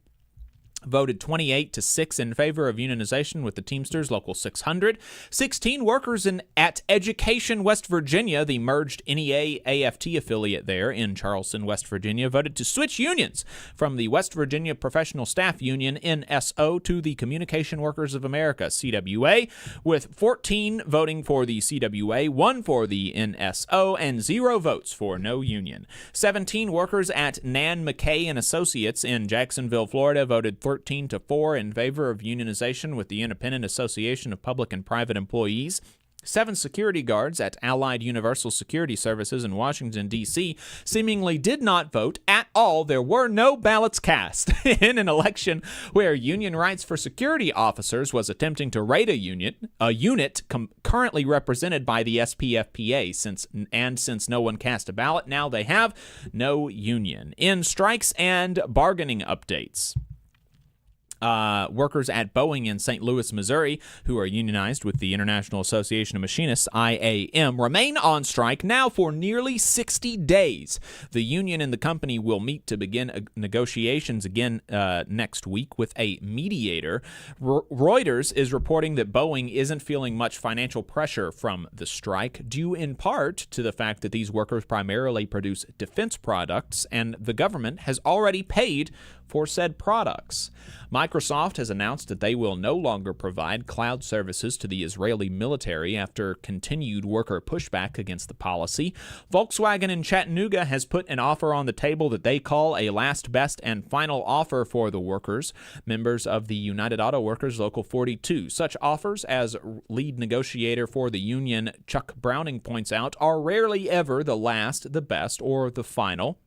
Speaker 2: voted 28-6 in favor of unionization with the Teamsters Local 600. 16 workers at Education West Virginia, the merged NEA-AFT affiliate there in Charleston, West Virginia, voted to switch unions from the West Virginia Professional Staff Union, NSO, to the Communication Workers of America, CWA, with 14 voting for the CWA, 1 for the NSO, and 0 votes for no union. 17 workers at Nan McKay and Associates in Jacksonville, Florida, voted 13-4 in favor of unionization with the Independent Association of Public and Private Employees. 7 security guards at Allied Universal Security Services in Washington, D.C. seemingly did not vote at all. There were no ballots cast in an election where union rights for security officers was attempting to raid a unit currently represented by the SPFPA. Since no one cast a ballot, now they have no union. In strikes and bargaining updates, workers at Boeing in St. Louis, Missouri, who are unionized with the International Association of Machinists, IAM, remain on strike now for nearly 60 days. The union and the company will meet to begin negotiations again next week with a mediator. Reuters is reporting that Boeing isn't feeling much financial pressure from the strike, due in part to the fact that these workers primarily produce defense products, and the government has already paid for said products. Microsoft has announced that they will no longer provide cloud services to the Israeli military after continued worker pushback against the policy. Volkswagen in Chattanooga has put an offer on the table that they call a last best and final offer for the workers, members of the United Auto Workers Local 42. Such offers, as lead negotiator for the union Chuck Browning points out, are rarely ever the last, the best, or the final.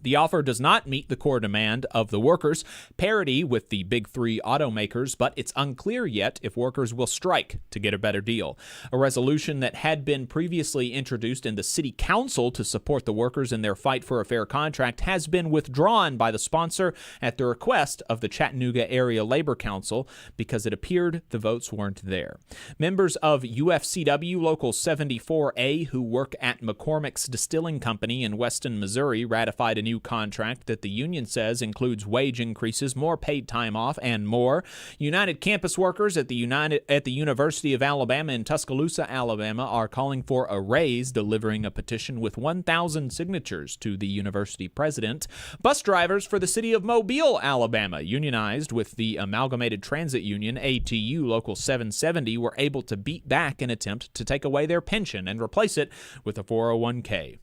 Speaker 2: The offer does not meet the core demand of the workers, parity with the big three automakers, but it's unclear yet if workers will strike to get a better deal. A resolution that had been previously introduced in the city council to support the workers in their fight for a fair contract has been withdrawn by the sponsor at the request of the Chattanooga Area Labor Council because it appeared the votes weren't there. Members of UFCW Local 74A who work at McCormick's Distilling Company in Weston, Missouri, ratified a new contract that the union says includes wage increases, more paid time off, and more. United Campus workers at the University of Alabama in Tuscaloosa, Alabama, are calling for a raise, delivering a petition with 1,000 signatures to the university president. Bus drivers for the city of Mobile, Alabama, unionized with the Amalgamated Transit Union, ATU Local 770, were able to beat back an attempt to take away their pension and replace it with a 401k.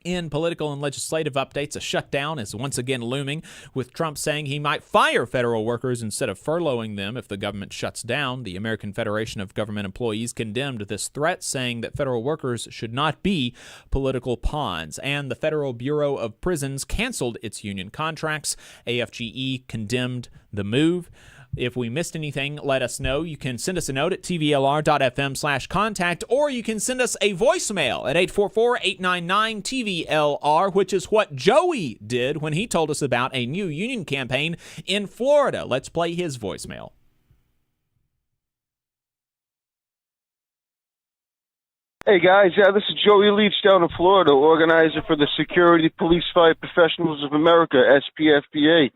Speaker 2: In political and legislative updates, a shutdown is once again looming, with Trump saying he might fire federal workers instead of furloughing them if the government shuts down. The American Federation of Government Employees condemned this threat, saying that federal workers should not be political pawns. And the Federal Bureau of Prisons canceled its union contracts. AFGE condemned the move. If we missed anything, let us know. You can send us a note at tvlr.fm/contact, or you can send us a voicemail at 844-899-TVLR, which is what Joey did when he told us about a new union campaign in Florida. Let's play his voicemail.
Speaker 15: Hey guys, this is Joey Leach down in Florida, organizer for the Security Police Fire Professionals of America, SPFPA.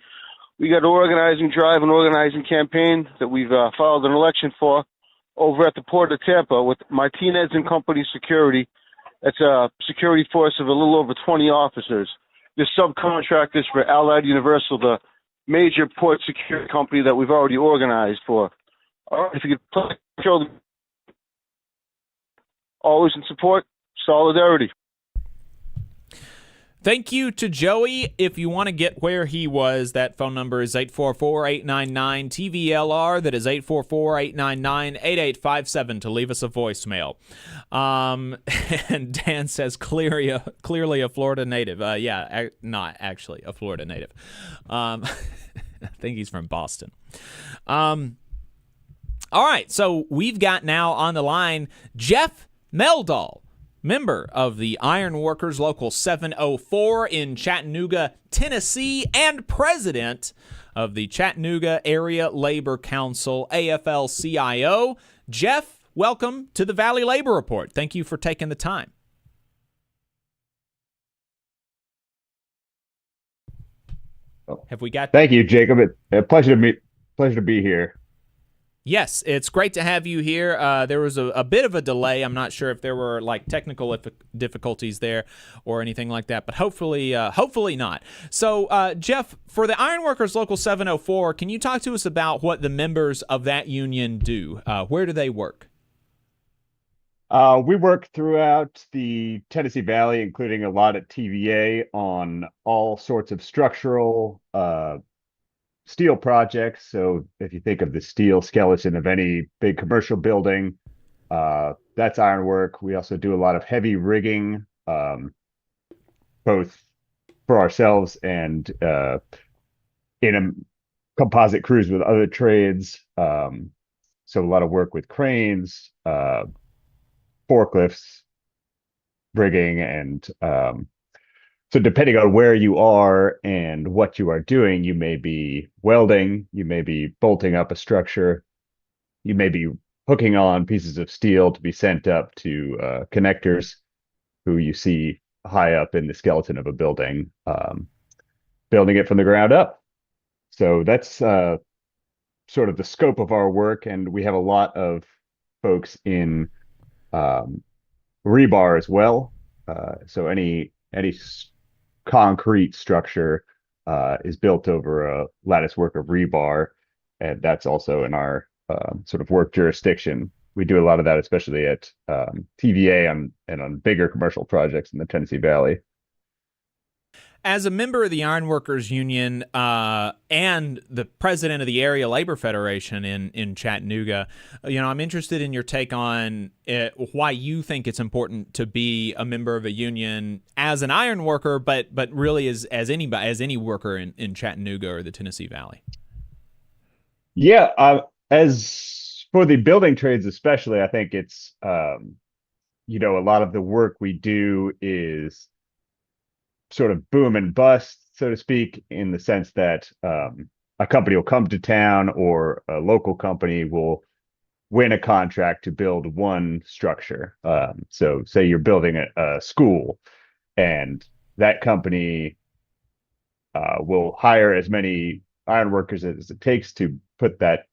Speaker 15: We got an organizing drive and organizing campaign that we've filed an election for over at the Port of Tampa with Martinez and Company Security. That's a security force of a little over 20 officers. They're subcontractors for Allied Universal, the major port security company that we've already organized for. All right, if you could show them, always in support, solidarity.
Speaker 2: Thank you to Joey. If you want to get where he was, that phone number is 844-899-TVLR. That is 844-899-8857 to leave us a voicemail. And Dan says, clearly a Florida native. Not actually a Florida native. I think he's from Boston. All right, so we've got now on the line Jeff Meldall, member of the Ironworkers Local 704 in Chattanooga, Tennessee, and president of the Chattanooga Area Labor Council, AFL-CIO. Jeff, welcome to the Valley Labor Report. Thank you for taking the time. Have we got?
Speaker 16: Thank you, Jacob. It's a pleasure to be here.
Speaker 2: Yes, it's great to have you here. There was a bit of a delay. I'm not sure if there were like technical difficulties there or anything like that, but hopefully not. So, Jeff, for the Ironworkers Local 704, can you talk to us about what the members of that union do? Where do they work?
Speaker 16: We work throughout the Tennessee Valley, including a lot at TVA, on all sorts of structural steel projects. So if you think of the steel skeleton of any big commercial building, that's ironwork. We also do a lot of heavy rigging, both for ourselves and in a composite crews with other trades. So a lot of work with cranes, forklifts, rigging, and so depending on where you are and what you are doing, you may be welding, you may be bolting up a structure, you may be hooking on pieces of steel to be sent up to connectors who you see high up in the skeleton of a building, building it from the ground up. So that's sort of the scope of our work, and we have a lot of folks in rebar as well. So any concrete structure is built over a lattice work of rebar, and that's also in our sort of work jurisdiction. We do a lot of that, especially at TVA and on bigger commercial projects in the Tennessee Valley.
Speaker 2: As a member of the Ironworkers Union and the president of the Area Labor Federation in Chattanooga, I'm interested in your take on why you think it's important to be a member of a union as an iron worker, but really as any worker in Chattanooga or the Tennessee Valley.
Speaker 16: Yeah, as for the building trades especially, I think it's a lot of the work we do is sort of boom and bust, so to speak, in the sense that a company will come to town or a local company will win a contract to build one structure. So say you're building a school, and that company will hire as many iron workers as it takes to put that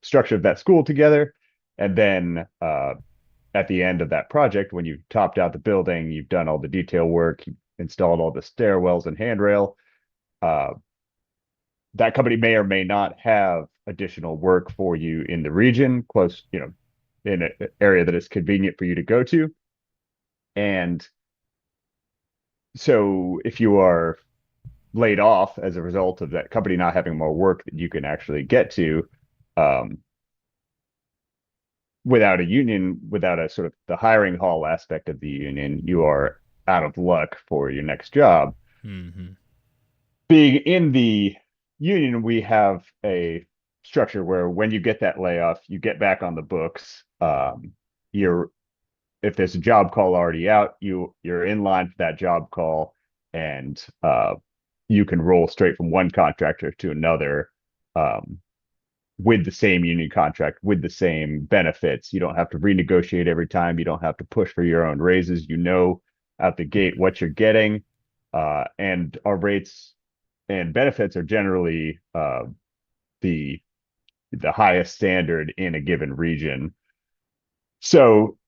Speaker 16: structure of that school together. And then at the end of that project, when you've topped out the building, you've done all the detail work, installed all the stairwells and handrail, that company may or may not have additional work for you in the region, close, in an area that is convenient for you to go to. And so if you are laid off as a result of that company not having more work that you can actually get to, without a union, without a sort of the hiring hall aspect of the union, you are out of luck for your next job.
Speaker 2: Mm-hmm.
Speaker 16: Being in the union, we have a structure where when you get that layoff, you get back on the books. If there's a job call already out, you're in line for that job call, and you can roll straight from one contractor to another with the same union contract, with the same benefits. You don't have to renegotiate every time. You don't have to push for your own raises. Out the gate what you're getting, and our rates and benefits are generally the highest standard in a given region. So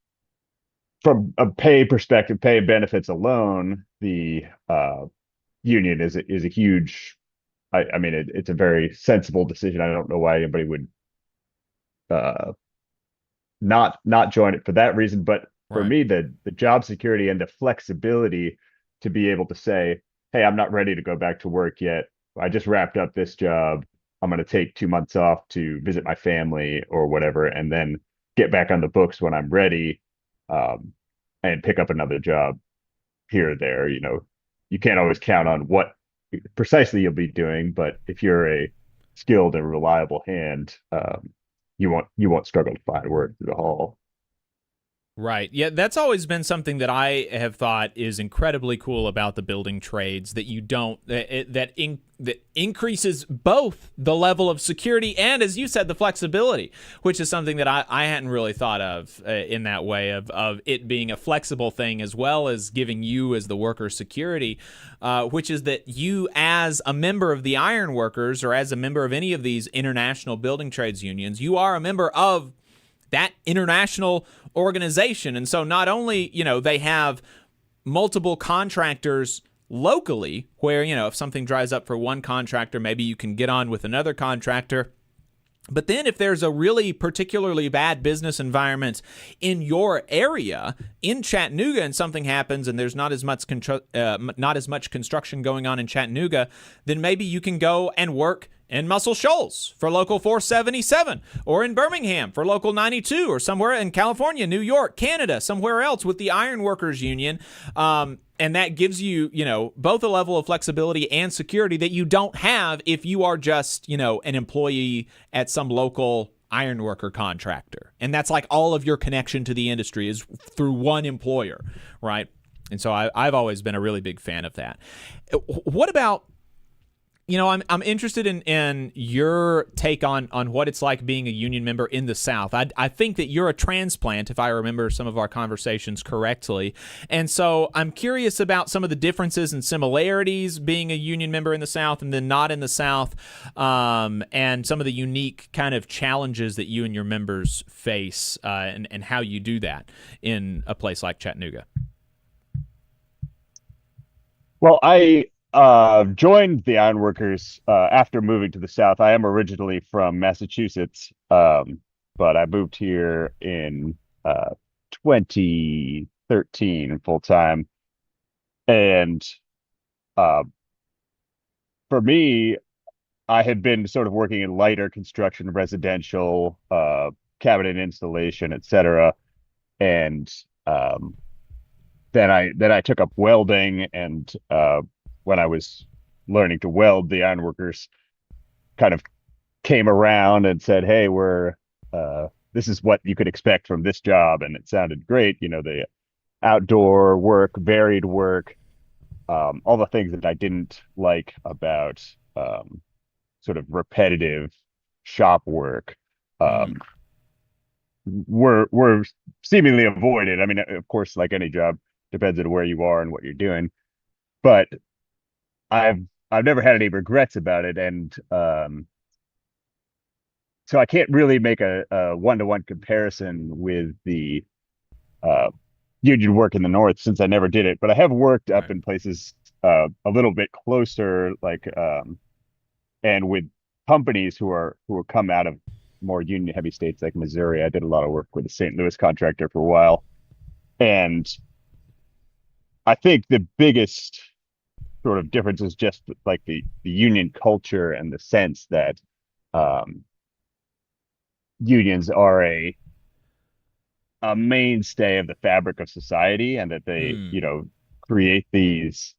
Speaker 16: from a pay perspective, pay and benefits alone, the union is a huge, I mean, it's a very sensible decision. I don't know why anybody would not join it for that reason, but for me, the job security and the flexibility to be able to say, hey, I'm not ready to go back to work yet. I just wrapped up this job. I'm going to take 2 months off to visit my family or whatever, and then get back on the books when I'm ready, and pick up another job here or there. You can't always count on what precisely you'll be doing, but if you're a skilled and reliable hand, you won't struggle to find work through the hall.
Speaker 2: Right. Yeah, that's always been something that I have thought is incredibly cool about the building trades, that you don't that increases both the level of security and, as you said, the flexibility, which is something that I hadn't really thought of in that way of it being a flexible thing, as well as giving you as the worker security, which is that you, as a member of the Ironworkers or as a member of any of these international building trades unions, you are a member of that international organization. And so not only, they have multiple contractors locally where, if something dries up for one contractor, maybe you can get on with another contractor. But then if there's a really particularly bad business environment in your area, in Chattanooga, and something happens and there's not as much construction going on in Chattanooga, then maybe you can go and work in Muscle Shoals for Local 477, or in Birmingham for Local 92, or somewhere in California, New York, Canada, somewhere else with the Ironworkers Union. And that gives you, both a level of flexibility and security that you don't have if you are just, an employee at some local ironworker contractor. And that's like all of your connection to the industry is through one employer, right? And so I've always been a really big fan of that. What about, I'm interested in your take on what it's like being a union member in the South. I think that you're a transplant, if I remember some of our conversations correctly. And so I'm curious about some of the differences and similarities being a union member in the South and then not in the South, and some of the unique kind of challenges that you and your members face, and how you do that in a place like Chattanooga.
Speaker 16: Well, I joined the Ironworkers after moving to the South. I am originally from Massachusetts, but I moved here in 2013 full time. And for me, I had been sort of working in lighter construction, residential, cabinet installation, etc. And then I took up welding, and when I was learning to weld, the Ironworkers kind of came around and said, "Hey, this is what you could expect from this job," and it sounded great. The outdoor work, varied work, all the things that I didn't like about sort of repetitive shop work were seemingly avoided. I mean, of course, like any job, depends on where you are and what you're doing, but I've never had any regrets about it, and so I can't really make a one-to-one comparison with the union work in the North, since I never did it. But I have worked up in places a little bit closer, like and with companies who come out of more union-heavy states like Missouri. I did a lot of work with a St. Louis contractor for a while, and I think the biggest sort of difference is just like the union culture, and the sense that unions are a mainstay of the fabric of society, and that they create these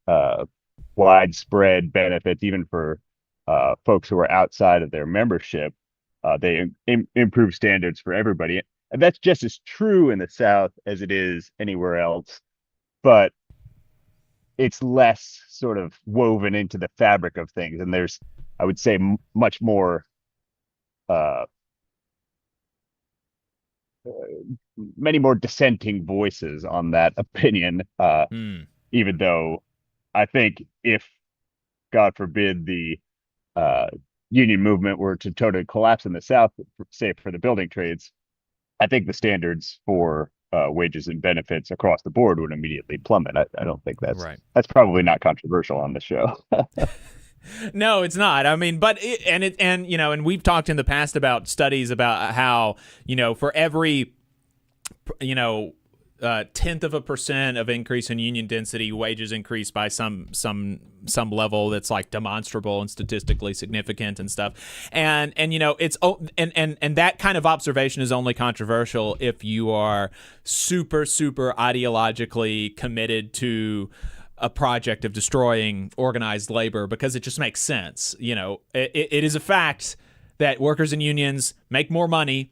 Speaker 16: widespread benefits even for folks who are outside of their membership. They improve standards for everybody, and that's just as true in the South as it is anywhere else, but it's less sort of woven into the fabric of things. And there's, I would say, much more, many more dissenting voices on that opinion. Even though I think if, God forbid, the union movement were to totally collapse in the South, say for the building trades, I think the standards for wages and benefits across the board would immediately plummet. I don't think that's right. That's probably not controversial on the show.
Speaker 2: No, it's not. I mean, but and we've talked in the past about studies about how, for every, 0.1% of increase in union density, wages increase by some level that's like demonstrable and statistically significant and stuff. And it's and that kind of observation is only controversial if you are super ideologically committed to a project of destroying organized labor, because it just makes sense. It is a fact that workers and unions make more money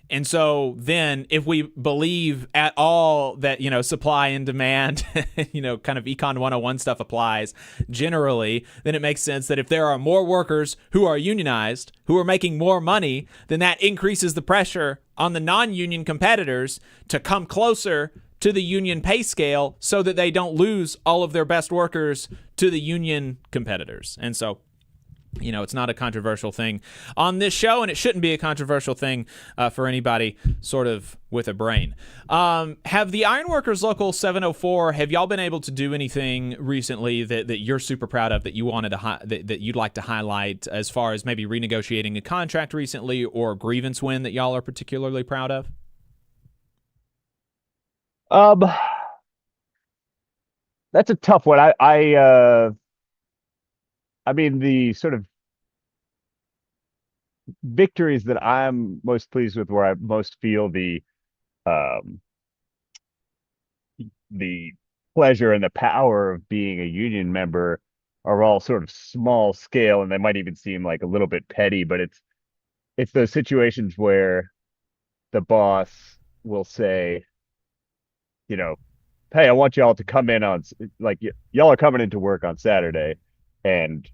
Speaker 2: And so then if we believe at all that, supply and demand, kind of Econ 101 stuff applies generally, then it makes sense that if there are more workers who are unionized, who are making more money, then that increases the pressure on the non-union competitors to come closer to the union pay scale so that they don't lose all of their best workers to the union competitors. And so, it's not a controversial thing on this show, and it shouldn't be a controversial thing for anybody sort of with a brain. Have the Ironworkers Local 704, have y'all been able to do anything recently that you're super proud of, that you wanted to that you'd like to highlight, as far as maybe renegotiating a contract recently or a grievance win that y'all are particularly proud of?
Speaker 16: That's a tough one. I mean, the sort of victories that I'm most pleased with, where I most feel the pleasure and the power of being a union member, are all sort of small scale, and they might even seem like a little bit petty, but it's those situations where the boss will say, hey, I want y'all to come in on, like, y'all are coming into work on Saturday, and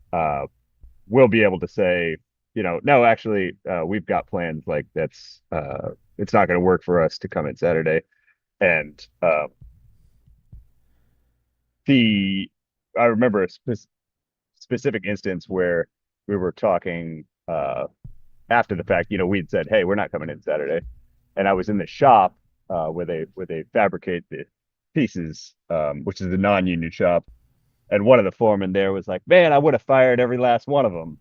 Speaker 16: we'll be able to say, no, actually, we've got plans, like, that's it's not going to work for us to come in Saturday. And I remember a specific instance where we were talking after the fact. We'd said, hey, we're not coming in Saturday, and I was in the shop where they fabricate the pieces, which is a non-union shop. And one of the foremen there was like, man, I would have fired every last one of them.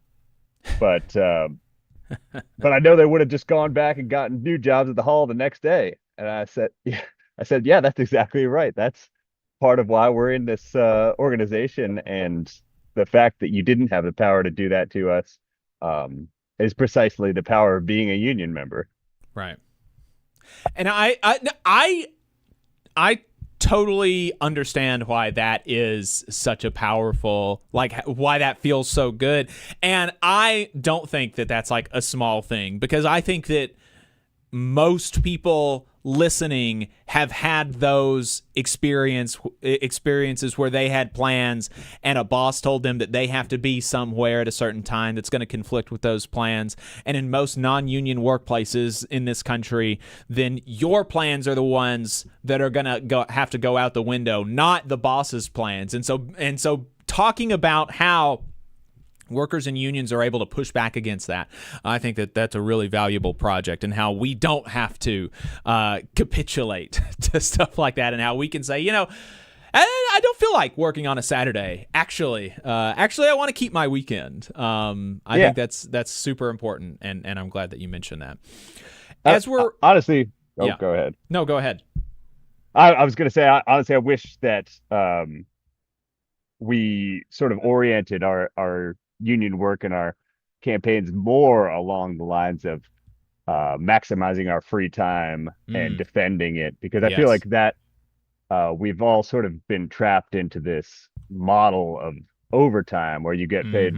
Speaker 16: But I know they would have just gone back and gotten new jobs at the hall the next day. And I said, yeah, that's exactly right. That's part of why we're in this organization. And the fact that you didn't have the power to do that to us is precisely the power of being a union member.
Speaker 2: Right. And I totally understand why that is such a powerful, like, why that feels so good. And I don't think that that's like a small thing, because I think that most people listening have had those experiences where they had plans and a boss told them that they have to be somewhere at a certain time that's going to conflict with those plans. And in most non-union workplaces in this country, then your plans are the ones that are going to have to go out the window, not the boss's plans. And so talking about how workers and unions are able to push back against that, I think that that's a really valuable project, and how we don't have to capitulate to stuff like that, and how we can say, I don't feel like working on a Saturday. Actually, I want to keep my weekend. I think that's super important, and I'm glad that you mentioned that. As we're
Speaker 16: honestly,
Speaker 2: yeah.
Speaker 16: Go ahead.
Speaker 2: No, go ahead.
Speaker 16: I was going to say, honestly, I wish that we sort of oriented our union work and our campaigns more along the lines of maximizing our free time and defending it, because I feel like that we've all sort of been trapped into this model of overtime where you get paid,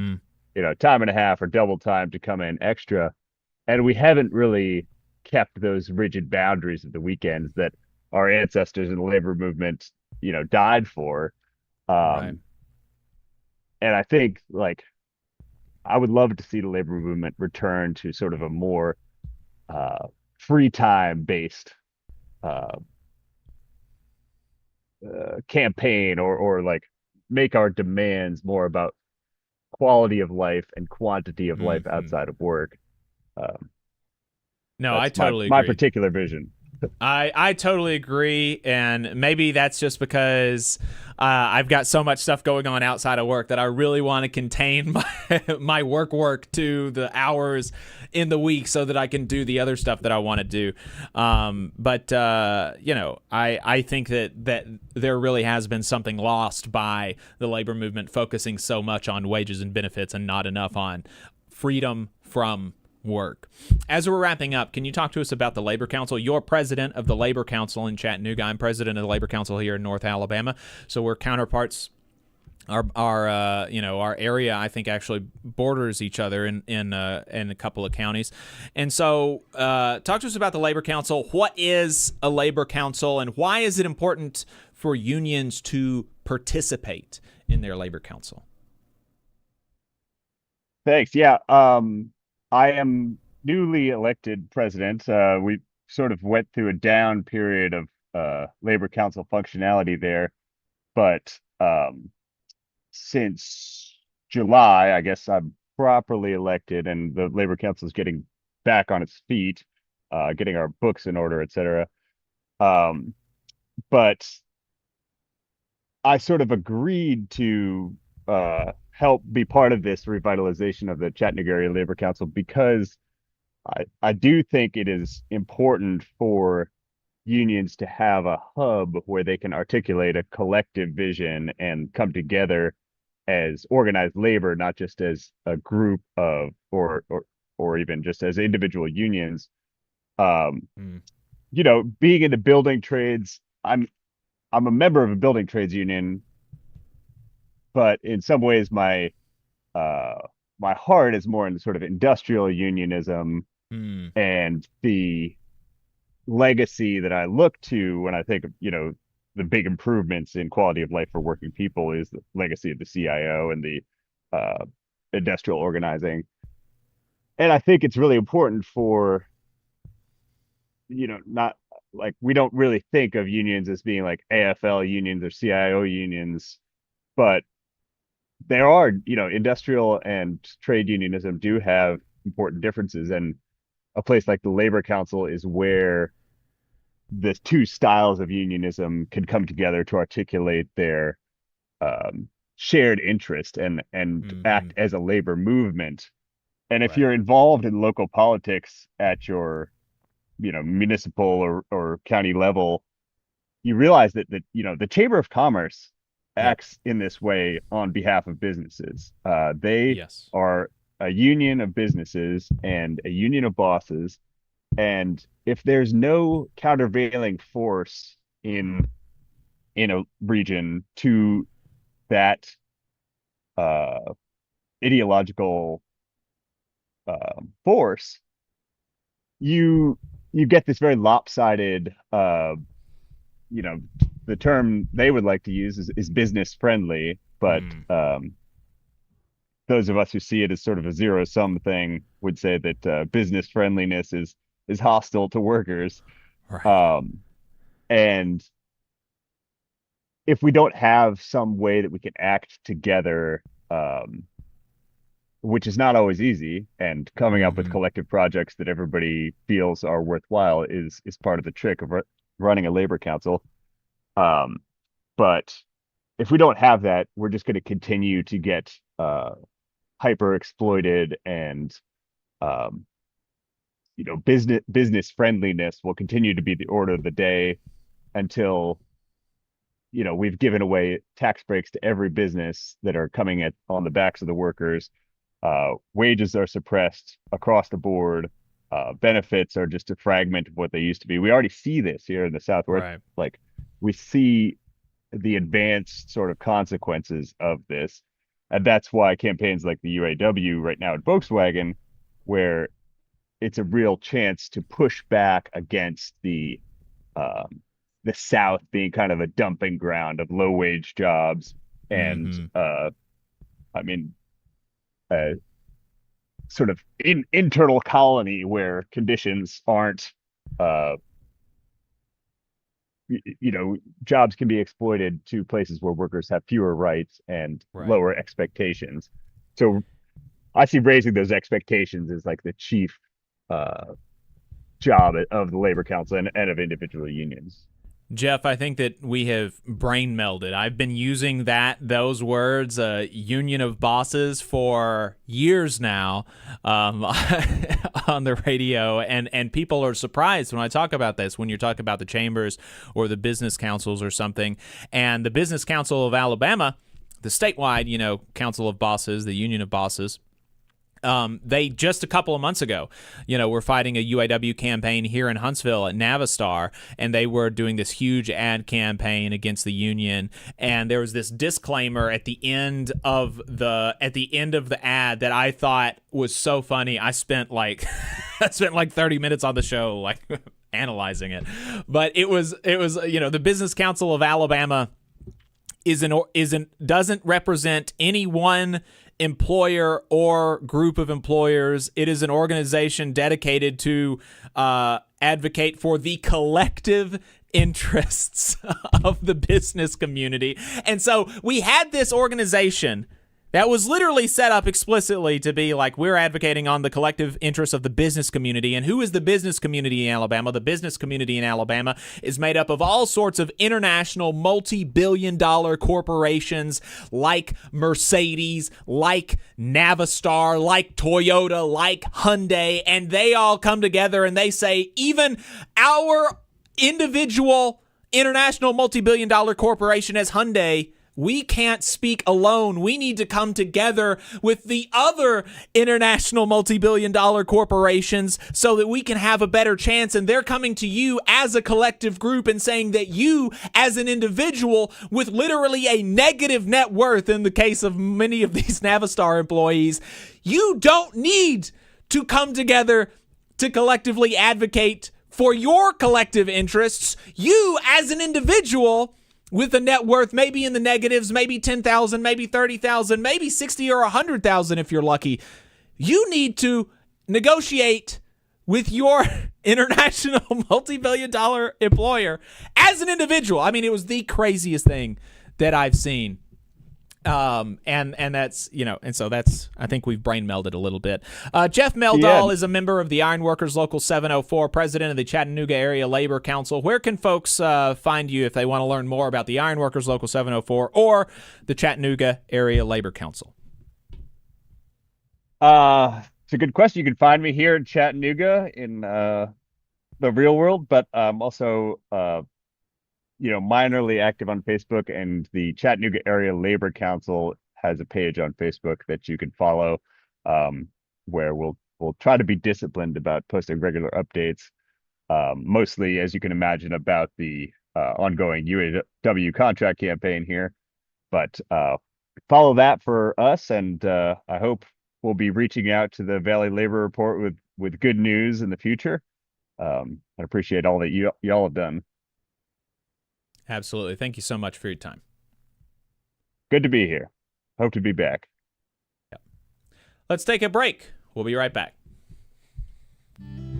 Speaker 16: time and a half or double time to come in extra, and we haven't really kept those rigid boundaries of the weekends that our ancestors in the labor movement, died for. Right. And I think, like, I would love to see the labor movement return to sort of a more free time based campaign, or like make our demands more about quality of life and quantity of life outside of work.
Speaker 2: No, I totally
Speaker 16: my
Speaker 2: agree.
Speaker 16: particular vision.
Speaker 2: I totally agree, and maybe that's just because I've got so much stuff going on outside of work that I really want to contain my work to the hours in the week so that I can do the other stuff that I want to do. But I think that there really has been something lost by the labor movement focusing so much on wages and benefits and not enough on freedom from work. As we're wrapping up, can you talk to us about the Labor Council? You're president of the Labor Council in Chattanooga. I'm president of the Labor Council here in North Alabama. So we're counterparts our area, I think, actually borders each other in a couple of counties. And so talk to us about the Labor Council. What is a Labor Council, and why is it important for unions to participate in their Labor Council?
Speaker 16: Thanks. Yeah. I am newly elected president. We sort of went through a down period of Labor Council functionality there, but since July, I guess I'm properly elected, and the Labor Council is getting back on its feet, getting our books in order, et cetera. But I sort of agreed to help be part of this revitalization of the Chattanooga Area Labor Council because I do think it is important for unions to have a hub where they can articulate a collective vision and come together as organized labor, not just as a group of or even just as individual unions. Being in the building trades, I'm a member of a building trades union, but in some ways my heart is more in the sort of industrial unionism and the legacy that I look to when I think of, the big improvements in quality of life for working people is the legacy of the CIO and the industrial organizing. And I think it's really important for, not like we don't really think of unions as being like AFL unions or CIO unions, but there are, industrial and trade unionism do have important differences. And a place like the Labor Council is where the two styles of unionism can come together to articulate their shared interest and act as a labor movement. And if you're involved in local politics at your, municipal or county level, you realize that the Chamber of Commerce acts in this way on behalf of businesses. They are a union of businesses and a union of bosses. And if there's no countervailing force in a region to that ideological force, you get this very lopsided, the term they would like to use is business friendly, but those of us who see it as sort of a zero-sum thing would say that business friendliness is hostile to workers. Right. And if we don't have some way that we can act together, which is not always easy, and coming up with collective projects that everybody feels are worthwhile is part of the trick of running a labor council. But if we don't have that, we're just going to continue to get hyper exploited, and business friendliness will continue to be the order of the day until we've given away tax breaks to every business that are coming on the backs of the workers. Wages are suppressed across the board. Benefits are just a fragment of what they used to be. We already see this here in the South, where we see the advanced sort of consequences of this. And that's why campaigns like the UAW right now at Volkswagen, where it's a real chance to push back against the South being kind of a dumping ground of low wage jobs and sort of internal colony where conditions aren't jobs can be exploited to places where workers have fewer rights and lower expectations. So I see raising those expectations as like the chief job of the Labor Council and of individual unions.
Speaker 2: Jeff, I think that we have brain melded. I've been using those words, union of bosses, for years now on the radio, and people are surprised when I talk about this, when you're talking about the chambers or the business councils or something. And the Business Council of Alabama, the statewide, council of bosses, the union of bosses, They just a couple of months ago, were fighting a UAW campaign here in Huntsville at Navistar, and they were doing this huge ad campaign against the union. And there was this disclaimer at the end of the ad that I thought was so funny. I spent like 30 minutes on the show like analyzing it, but it was the Business Council of Alabama doesn't represent any one employer or group of employers. It is an organization dedicated to advocate for the collective interests of the business community. And so we had this organization that was literally set up explicitly to be like, we're advocating on the collective interests of the business community. And who is the business community in Alabama? The business community in Alabama is made up of all sorts of international multi-billion-dollar corporations like Mercedes, like Navistar, like Toyota, like Hyundai. And they all come together and they say, even our individual international multi-billion-dollar corporation as Hyundai, we can't speak alone. We need to come together with the other international multi-billion-dollar corporations so that we can have a better chance. And they're coming to you as a collective group and saying that you, as an individual with literally a negative net worth, in the case of many of these Navistar employees, you don't need to come together to collectively advocate for your collective interests. You, as an individual with a net worth maybe in the negatives, maybe 10,000, maybe 30,000, maybe 60 or 100,000 if you're lucky, you need to negotiate with your international multi-billion-dollar employer as an individual. I mean, it was the craziest thing that I've seen. And that's, and so that's, I think we've brain melded a little bit. Jeff Meldall is a member of the Ironworkers Local 704, president of the Chattanooga Area Labor Council. Where can folks find you if they want to learn more about the Ironworkers Local 704 or the Chattanooga Area Labor Council?
Speaker 16: It's a good question. You can find me here in Chattanooga in the real world, but also minorly active on Facebook, and the Chattanooga Area Labor Council has a page on Facebook that you can follow, where we'll try to be disciplined about posting regular updates, mostly, as you can imagine, about the ongoing UAW contract campaign here. But follow that for us, and I hope we'll be reaching out to the Valley Labor Report with good news in the future. I appreciate all that y'all have done.
Speaker 2: Absolutely. Thank you so much for your time.
Speaker 16: Good to be here. Hope to be back.
Speaker 2: Yep. Let's take a break. We'll be right back.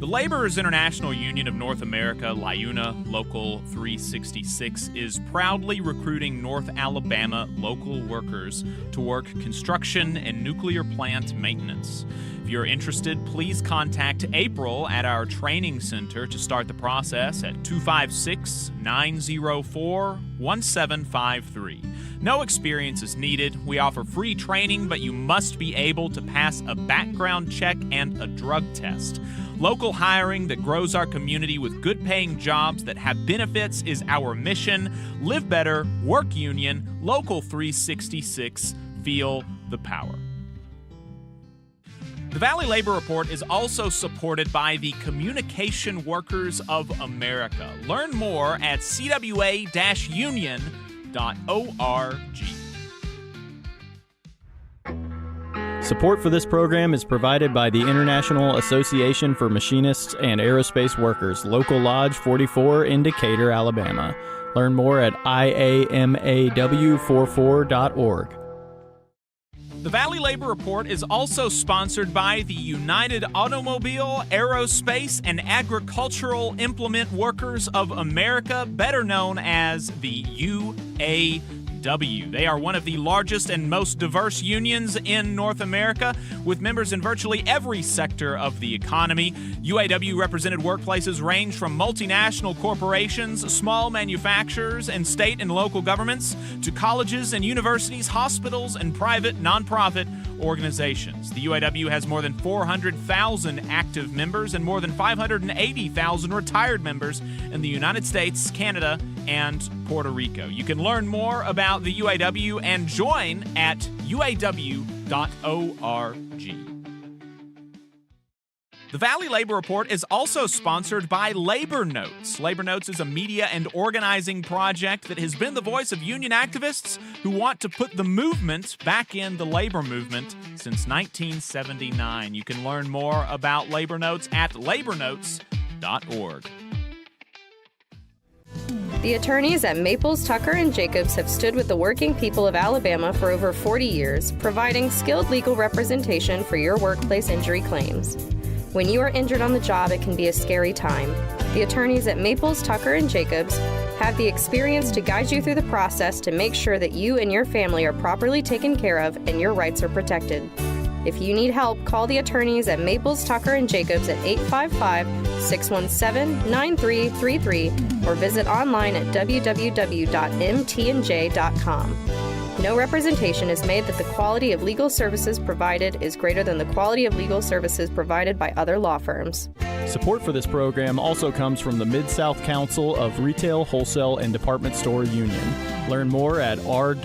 Speaker 2: The Laborers International Union of North America, LIUNA Local 366, is proudly recruiting North Alabama local workers to work construction and nuclear plant maintenance. If you're interested, please contact April at our training center to start the process at 256-904-1753. No experience is needed. We offer free training, but you must be able to pass a background check and a drug test. Local hiring that grows our community with good-paying jobs that have benefits is our mission. Live better, work union, Local 366, feel the power. The Valley Labor Report is also supported by the Communication Workers of America. Learn more at cwa-union.org.
Speaker 6: Support for this program is provided by the International Association for Machinists and Aerospace Workers, Local Lodge 44 in Decatur, Alabama. Learn more at iamaw44.org.
Speaker 2: The Valley Labor Report is also sponsored by the United Automobile, Aerospace, and Agricultural Implement Workers of America, better known as the UAW. They are one of the largest and most diverse unions in North America, with members in virtually every sector of the economy. UAW-represented workplaces range from multinational corporations, small manufacturers, and state and local governments, to colleges and universities, hospitals, and private nonprofit organizations. The UAW has more than 400,000 active members and more than 580,000 retired members in the United States, Canada, and Puerto Rico. You can learn more about the UAW and join at uaw.org. The Valley Labor Report is also sponsored by Labor Notes. Labor Notes is a media and organizing project that has been the voice of union activists who want to put the movement back in the labor movement since 1979. You can learn more about Labor Notes at labornotes.org.
Speaker 5: The attorneys at Maples, Tucker, and Jacobs have stood with the working people of Alabama for over 40 years, providing skilled legal representation for your workplace injury claims. When you are injured on the job, it can be a scary time. The attorneys at Maples, Tucker, and Jacobs have the experience to guide you through the process to make sure that you and your family are properly taken care of and your rights are protected. If you need help, call the attorneys at Maples, Tucker, and Jacobs at 855-617-9333 or visit online at www.mtnj.com. No representation is made that the quality of legal services provided is greater than the quality of legal services provided by other law firms.
Speaker 6: Support for this program also comes from the Mid-South Council of Retail, Wholesale, and Department Store Union. Learn more at rwdsu.info.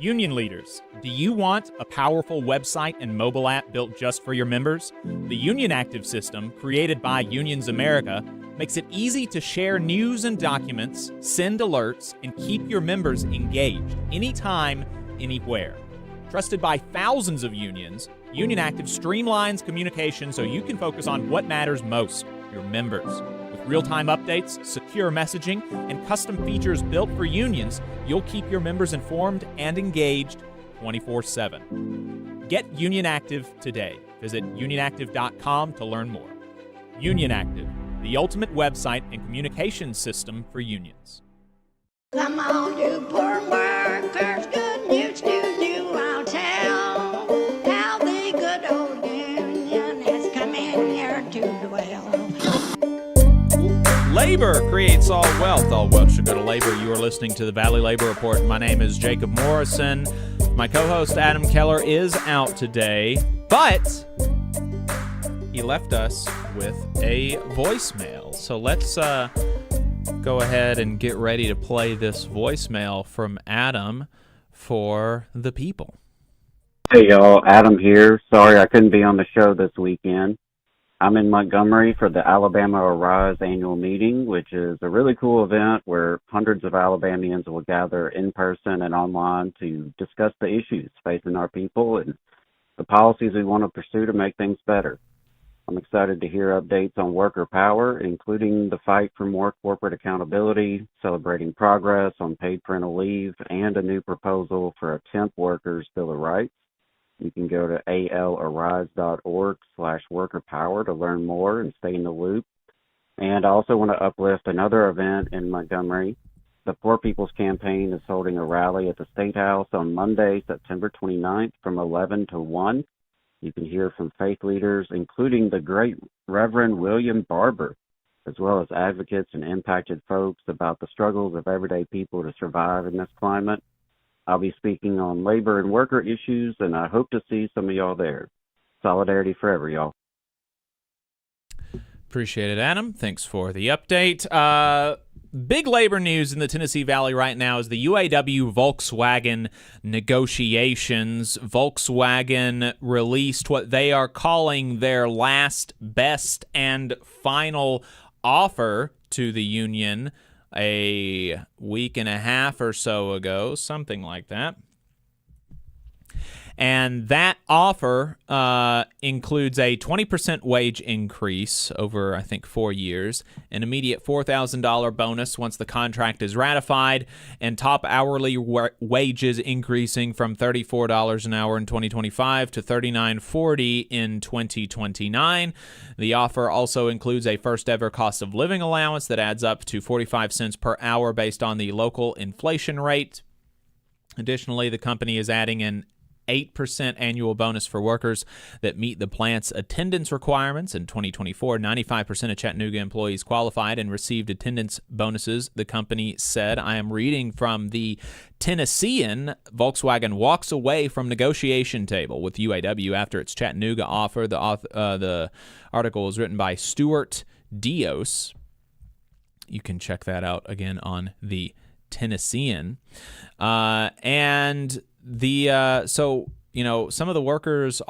Speaker 2: Union leaders, do you want a powerful website and mobile app built just for your members? The Union Active system, created by Unions America, makes it easy to share news and documents, send alerts, and keep your members engaged anytime, anywhere. Trusted by thousands of unions, Union Active streamlines communication so you can focus on what matters most, your members. With real-time updates, secure messaging, and custom features built for unions, you'll keep your members informed and engaged 24/7. Get Union Active today. Visit unionactive.com to learn more. Union Active, the ultimate website and communication system for unions.
Speaker 1: Come on, you poor workers, good news to you I'll tell, how the good old union has come in here to dwell.
Speaker 2: Labor creates all wealth. All wealth should go to labor. You are listening to the Valley Labor Report. My name is Jacob Morrison. My co-host Adam Keller is out today, but he left us with a voicemail. So let's go ahead and get ready to play this voicemail from Adam for the people.
Speaker 17: Hey y'all, Adam here. Sorry I couldn't be on the show this weekend. I'm in Montgomery for the Alabama Arise annual meeting, which is a really cool event where hundreds of Alabamians will gather in person and online to discuss the issues facing our people and the policies we want to pursue to make things better. I'm excited to hear updates on worker power, including the fight for more corporate accountability, celebrating progress on paid parental leave, and a new proposal for a temp workers' Bill of Rights. You can go to alarise.org/workerpower to learn more and stay in the loop. And I also want to uplift another event in Montgomery. The Poor People's Campaign is holding a rally at the State House on Monday, September 29th from 11 to 1. You can hear from faith leaders, including the great Reverend William Barber, as well as advocates and impacted folks about the struggles of everyday people to survive in this climate. I'll be speaking on labor and worker issues, and I hope to see some of y'all there. Solidarity forever, y'all.
Speaker 2: Appreciate it, Adam. Thanks for the update. Big labor news in the Tennessee Valley right now is the UAW Volkswagen negotiations. Volkswagen released what they are calling their last, best, and final offer to the union a week and a half or so ago, something like that. And that offer includes a 20% wage increase over, I think, 4 years, an immediate $4,000 bonus once the contract is ratified, and top hourly wages increasing from $34 an hour in 2025 to $39.40 in 2029. The offer also includes a first-ever cost of living allowance that adds up to 45 cents per hour based on the local inflation rate. Additionally, the company is adding an 8% annual bonus for workers that meet the plant's attendance requirements. In 2024, 95% of Chattanooga employees qualified and received attendance bonuses, the company said. I am reading from the Tennessean. Volkswagen walks away from negotiation table with UAW after its Chattanooga offer. The article was written by Stuart Dios. You can check that out again on the Tennessean. So some of the workers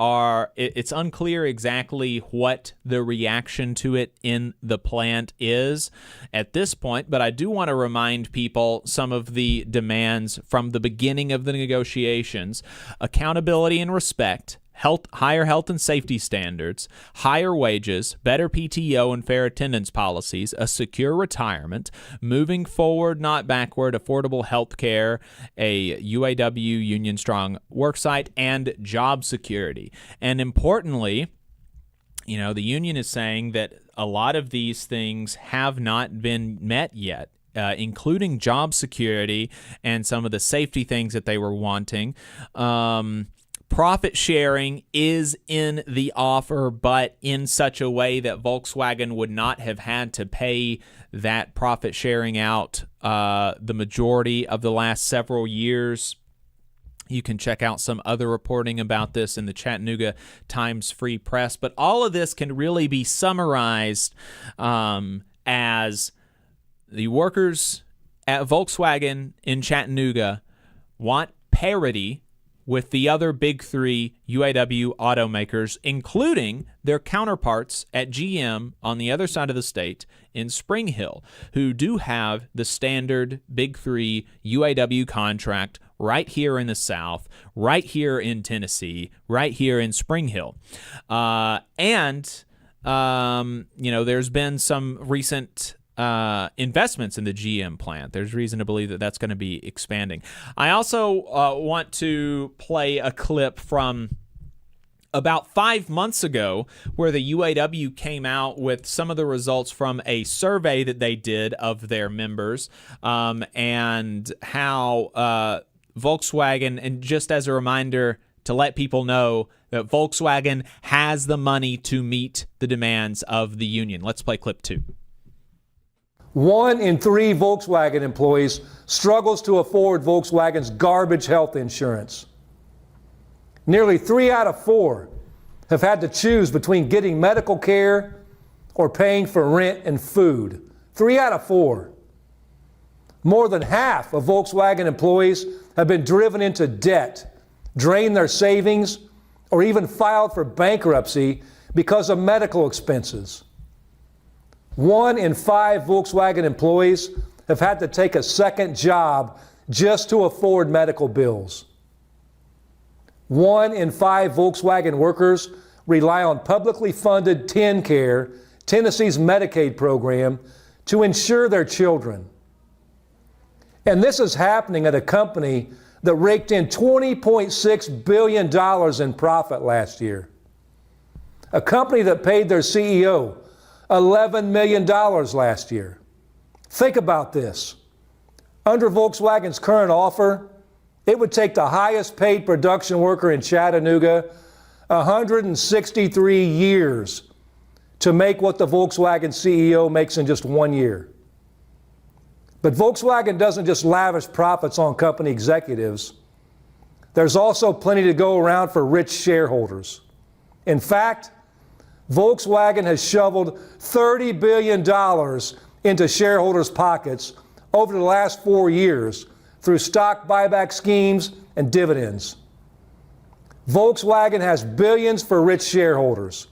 Speaker 2: it's unclear exactly what the reaction to it in the plant is at this point, but I do want to remind people some of the demands from the beginning of the negotiations: accountability and respect, higher health and safety standards, higher wages, better PTO and fair attendance policies, a secure retirement, moving forward, not backward, affordable health care, a UAW union strong worksite, and job security. And importantly, the union is saying that a lot of these things have not been met yet, including job security and some of the safety things that they were wanting. Profit sharing is in the offer, but in such a way that Volkswagen would not have had to pay that profit sharing out the majority of the last several years. You can check out some other reporting about this in the Chattanooga Times Free Press. But all of this can really be summarized as the workers at Volkswagen in Chattanooga want parity with the other big three UAW automakers, including their counterparts at GM on the other side of the state in Spring Hill, who do have the standard big three UAW contract right here in the South, right here in Tennessee, right here in Spring Hill. There's been some recent investments in the GM plant. There's reason to believe that that's going to be expanding. I also want to play a clip from about 5 months ago where the UAW came out with some of the results from a survey that they did of their members, and how Volkswagen, and just as a reminder to let people know that Volkswagen has the money to meet the demands of the union. Let's play clip 2.
Speaker 18: 1 in 3 Volkswagen employees struggles to afford Volkswagen's garbage health insurance. Nearly 3 out of 4 have had to choose between getting medical care or paying for rent and food. 3 out of 4. More than half of Volkswagen employees have been driven into debt, drained their savings, or even filed for bankruptcy because of medical expenses. 1 in 5 Volkswagen employees have had to take a second job just to afford medical bills. 1 in 5 Volkswagen workers rely on publicly funded TennCare, Tennessee's Medicaid program, to insure their children. And this is happening at a company that raked in $20.6 billion in profit last year. A company that paid their CEO $11 million last year. Think about this. Under Volkswagen's current offer, it would take the highest paid production worker in Chattanooga 163 years to make what the Volkswagen CEO makes in just 1 year. But Volkswagen doesn't just lavish profits on company executives. There's also plenty to go around for rich shareholders. In fact, Volkswagen has shoveled $30 billion into shareholders' pockets over the last 4 years through stock buyback schemes and dividends. Volkswagen has billions for rich shareholders.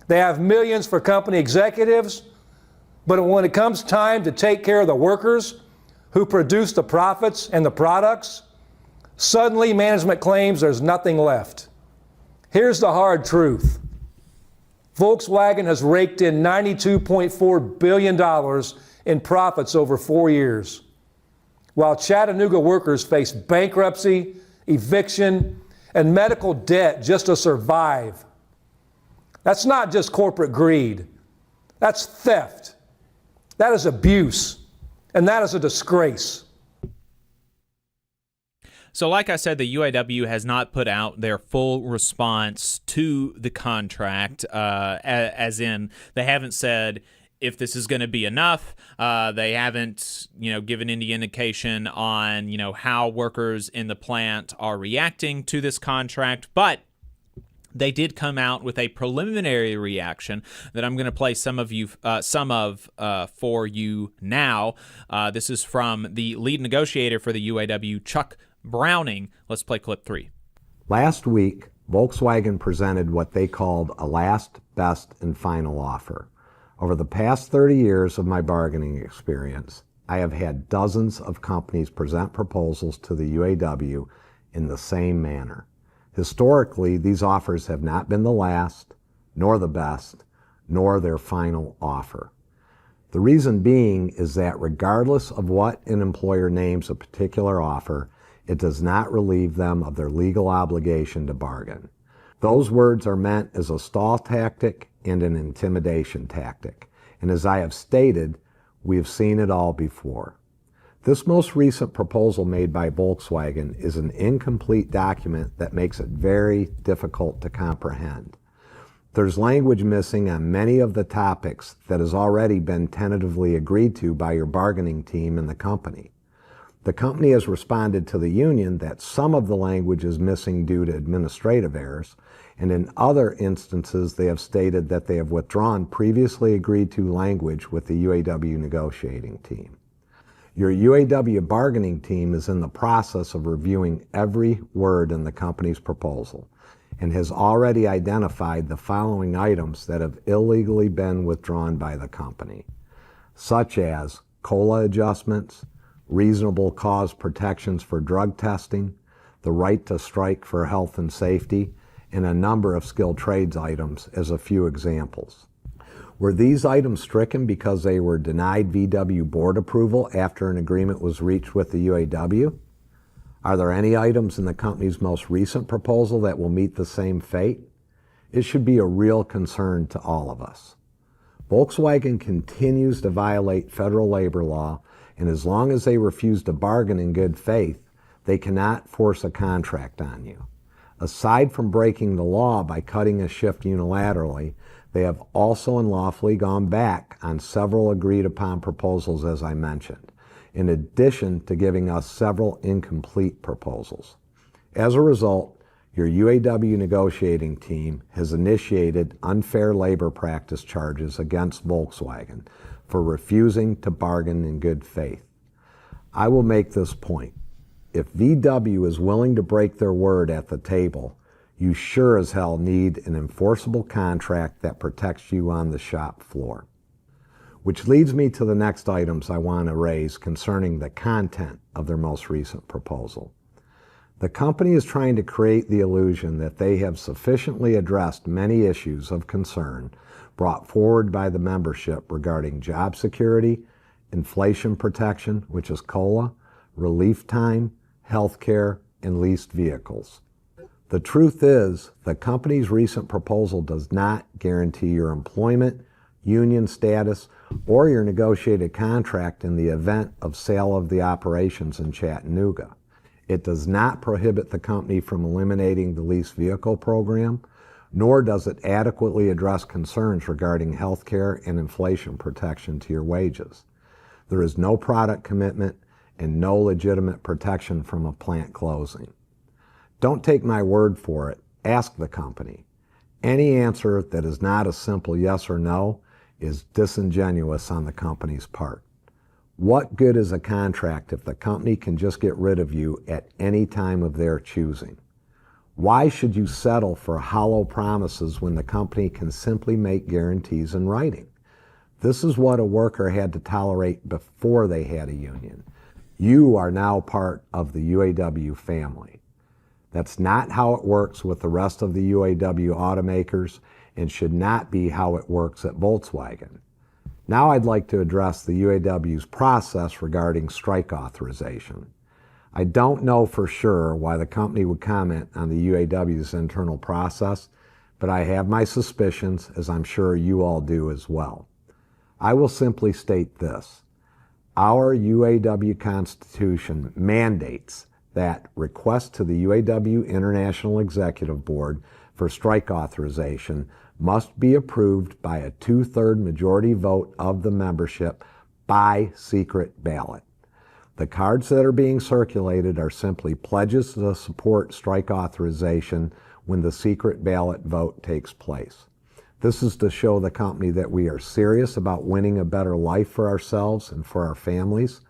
Speaker 18: They have millions for company executives, but when it comes time to take care of the workers who produce the profits and the products, suddenly management claims there's nothing left. Here's the hard truth. Volkswagen has raked in $92.4 billion in profits over 4 years, while Chattanooga workers face bankruptcy, eviction, and medical debt just to survive. That's not just corporate greed. That's theft. That is abuse. And that is a disgrace.
Speaker 2: So like I said, the UAW has not put out their full response to the contract, as in they haven't said if this is going to be enough. They haven't, given any indication on, how workers in the plant are reacting to this contract. But they did come out with a preliminary reaction that I'm going to play some of for you now. This is from the lead negotiator for the UAW, Chuck Browning. Let's play clip 3.
Speaker 19: Last week, Volkswagen presented what they called a last, best, and final offer. Over the past 30 years of my bargaining experience, I have had dozens of companies present proposals to the UAW in the same manner. Historically, these offers have not been the last, nor the best, nor their final offer. The reason being is that regardless of what an employer names a particular offer, it does not relieve them of their legal obligation to bargain. Those words are meant as a stall tactic and an intimidation tactic. And as I have stated, we have seen it all before. This most recent proposal made by Volkswagen is an incomplete document that makes it very difficult to comprehend. There's language missing on many of the topics that has already been tentatively agreed to by your bargaining team in the company. The company has responded to the union that some of the language is missing due to administrative errors, and in other instances they have stated that they have withdrawn previously agreed to language with the UAW negotiating team. Your UAW bargaining team is in the process of reviewing every word in the company's proposal and has already identified the following items that have illegally been withdrawn by the company, such as COLA adjustments, reasonable cause protections for drug testing, the right to strike for health and safety, and a number of skilled trades items as a few examples. Were these items stricken because they were denied VW board approval after an agreement was reached with the UAW? Are there any items in the company's most recent proposal that will meet the same fate? It should be a real concern to all of us. Volkswagen continues to violate federal labor law, and as long as they refuse to bargain in good faith, they cannot force a contract on you. Aside from breaking the law by cutting a shift unilaterally, they have also unlawfully gone back on several agreed upon proposals, as I mentioned, in addition to giving us several incomplete proposals. As a result, your UAW negotiating team has initiated unfair labor practice charges against Volkswagen for refusing to bargain in good faith. I will make this point. If VW is willing to break their word at the table, you sure as hell need an enforceable contract that protects you on the shop floor. Which leads me to the next items I want to raise concerning the content of their most recent proposal. The company is trying to create the illusion that they have sufficiently addressed many issues of concern brought forward by the membership regarding job security, inflation protection, which is COLA, relief time, health care, and leased vehicles. The truth is, the company's recent proposal does not guarantee your employment, union status, or your negotiated contract in the event of sale of the operations in Chattanooga. It does not prohibit the company from eliminating the leased vehicle program, nor does it adequately address concerns regarding health care and inflation protection to your wages. There is no product commitment and no legitimate protection from a plant closing. Don't take my word for it. Ask the company. Any answer that is not a simple yes or no is disingenuous on the company's part. What good is a contract if the company can just get rid of you at any time of their choosing? Why should you settle for hollow promises when the company can simply make guarantees in writing? This is what a worker had to tolerate before they had a union. You are now part of the UAW family. That's not how it works with the rest of the UAW automakers and should not be how it works at Volkswagen. Now I'd like to address the UAW's process regarding strike authorization. I don't know for sure why the company would comment on the UAW's internal process, but I have my suspicions, as I'm sure you all do as well. I will simply state this. Our UAW Constitution mandates that requests to the UAW International Executive Board for strike authorization must be approved by a 2/3 majority vote of the membership by secret ballot. The cards that are being circulated are simply pledges to support strike authorization when the secret ballot vote takes place. This is to show the company that we are serious about winning a better life for ourselves and for our families.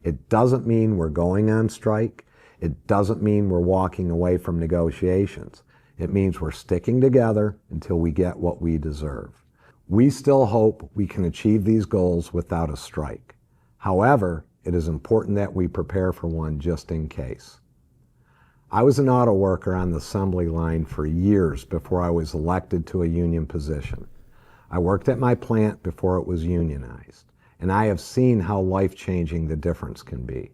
Speaker 19: It doesn't mean we're going on strike. It doesn't mean we're walking away from negotiations. It means we're sticking together until we get what we deserve. We still hope we can achieve these goals without a strike. However, it is important that we prepare for one just in case. I was an auto worker on the assembly line for years before I was elected to a union position. I worked at my plant before it was unionized, and I have seen how life-changing the difference can be.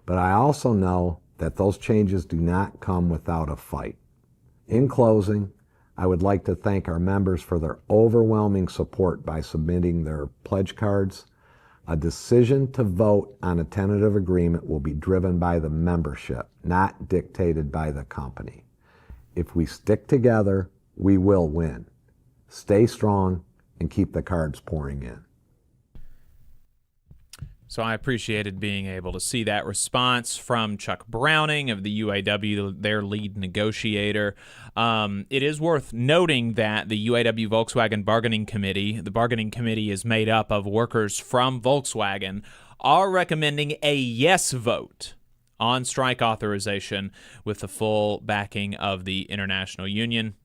Speaker 19: But I also know that those changes do not come without a fight. In closing, I would like to thank our members for their overwhelming support by submitting their pledge cards. A decision to vote on a tentative agreement will be driven by the membership, not dictated by the company. If we stick together, we will win. Stay strong and keep the cards pouring in.
Speaker 2: So I appreciated being able to see that response from Chuck Browning of the UAW, their lead negotiator. It is worth noting that the UAW Volkswagen Bargaining Committee, the bargaining committee is made up of workers from Volkswagen, are recommending a yes vote on strike authorization with the full backing of the International Union.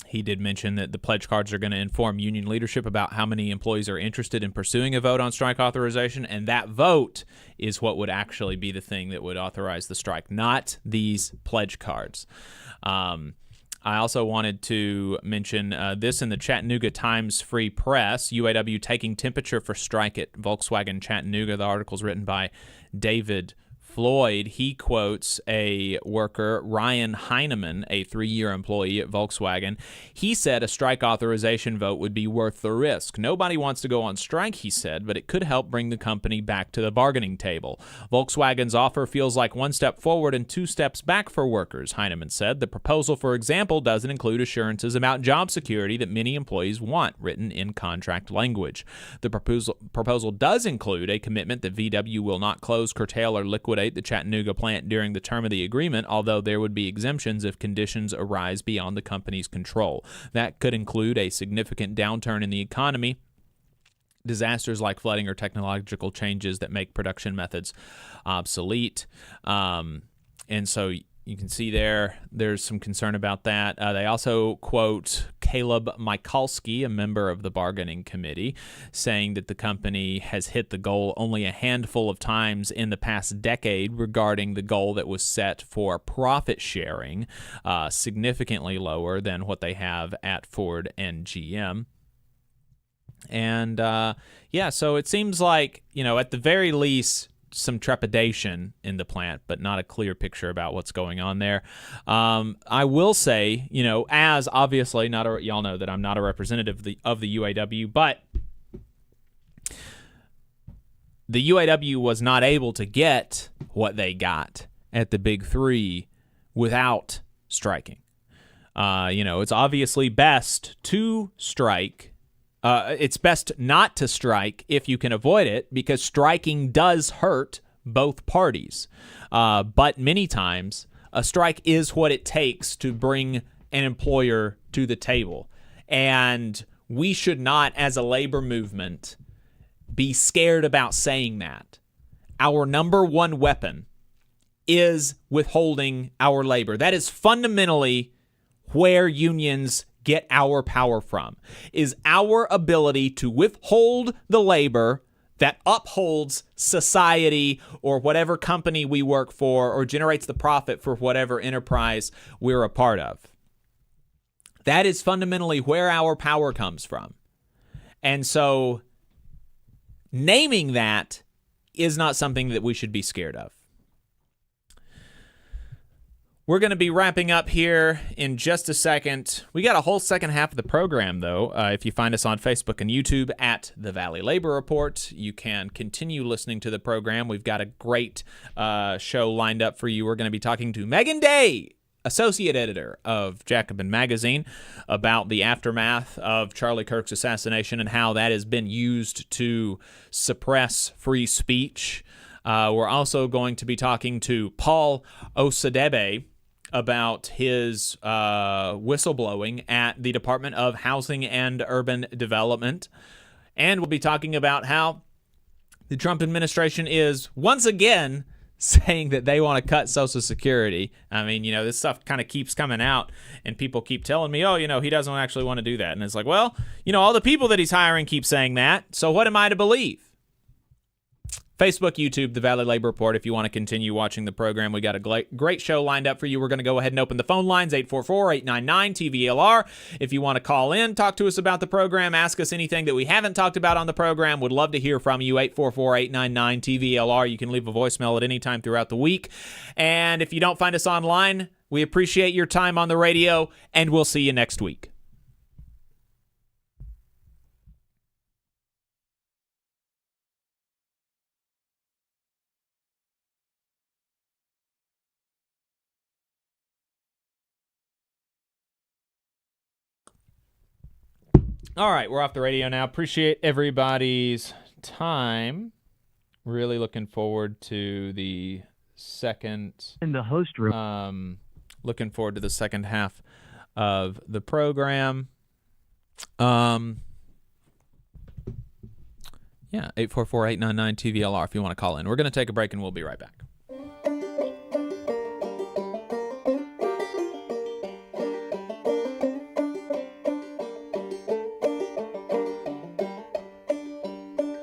Speaker 2: He did mention that the pledge cards are going to inform union leadership about how many employees are interested in pursuing a vote on strike authorization, and that vote is what would actually be the thing that would authorize the strike, not these pledge cards. I also wanted to mention this in the Chattanooga Times Free Press, UAW taking temperature for strike at Volkswagen Chattanooga. The article is written by David Floyd. He quotes a worker, Ryan Heineman, a 3-year employee at Volkswagen. He said a strike authorization vote would be worth the risk. Nobody wants to go on strike, he said, but it could help bring the company back to the bargaining table. Volkswagen's offer feels like 1 step forward and 2 steps back for workers, Heineman said. The proposal, for example, doesn't include assurances about job security that many employees want, written in contract language. The proposal does include a commitment that VW will not close, curtail, or liquidate the Chattanooga plant during the term of the agreement, although there would be exemptions if conditions arise beyond the company's control. That could include a significant downturn in the economy, disasters like flooding, or technological changes that make production methods obsolete. And so you can see there's some concern about that. They also quote Caleb Michalski, a member of the bargaining committee, saying that the company has hit the goal only a handful of times in the past decade regarding the goal that was set for profit sharing, significantly lower than what they have at Ford and GM. And so it seems like, at the very least, some trepidation in the plant, but not a clear picture about what's going on there. I will say, as obviously y'all know that I'm not a representative of the UAW, but the UAW was not able to get what they got at the Big Three without striking. It's obviously best to strike. It's best not to strike if you can avoid it, because striking does hurt both parties. But many times, a strike is what it takes to bring an employer to the table. And we should not, as a labor movement, be scared about saying that. Our number one weapon is withholding our labor. That is fundamentally where unions get our power from, is our ability to withhold the labor that upholds society or whatever company we work for, or generates the profit for whatever enterprise we're a part of. That is fundamentally where our power comes from. And so naming that is not something that we should be scared of. We're going to be wrapping up here in just a second. We got a whole second half of the program, though. If you find us on Facebook and YouTube at The Valley Labor Report, you can continue listening to the program. We've got a great show lined up for you. We're going to be talking to Meagan Day, associate editor of Jacobin Magazine, about the aftermath of Charlie Kirk's assassination and how that has been used to suppress free speech. We're also going to be talking to Paul Osadebe about his whistleblowing at the Department of Housing and Urban Development. And we'll be talking about how the Trump administration is once again saying that they want to cut Social Security. I mean, this stuff kind of keeps coming out, and people keep telling me, oh, he doesn't actually want to do that. And it's like, well, all the people that he's hiring keep saying that, so what am I to believe? Facebook, YouTube, The Valley Labor Report. If you want to continue watching the program, we got a great show lined up for you. We're going to go ahead and open the phone lines, 844-899-TVLR. If you want to call in, talk to us about the program, ask us anything that we haven't talked about on the program, would love to hear from you, 844-899-TVLR. You can leave a voicemail at any time throughout the week. And if you don't find us online, we appreciate your time on the radio, and we'll see you next week. All right, we're off the radio now. Appreciate everybody's time. Really looking forward to the second in the host room. Looking forward to the second half of the program. Yeah, 844-899-TVLR if you want to call in. We're going to take a break and we'll be right back.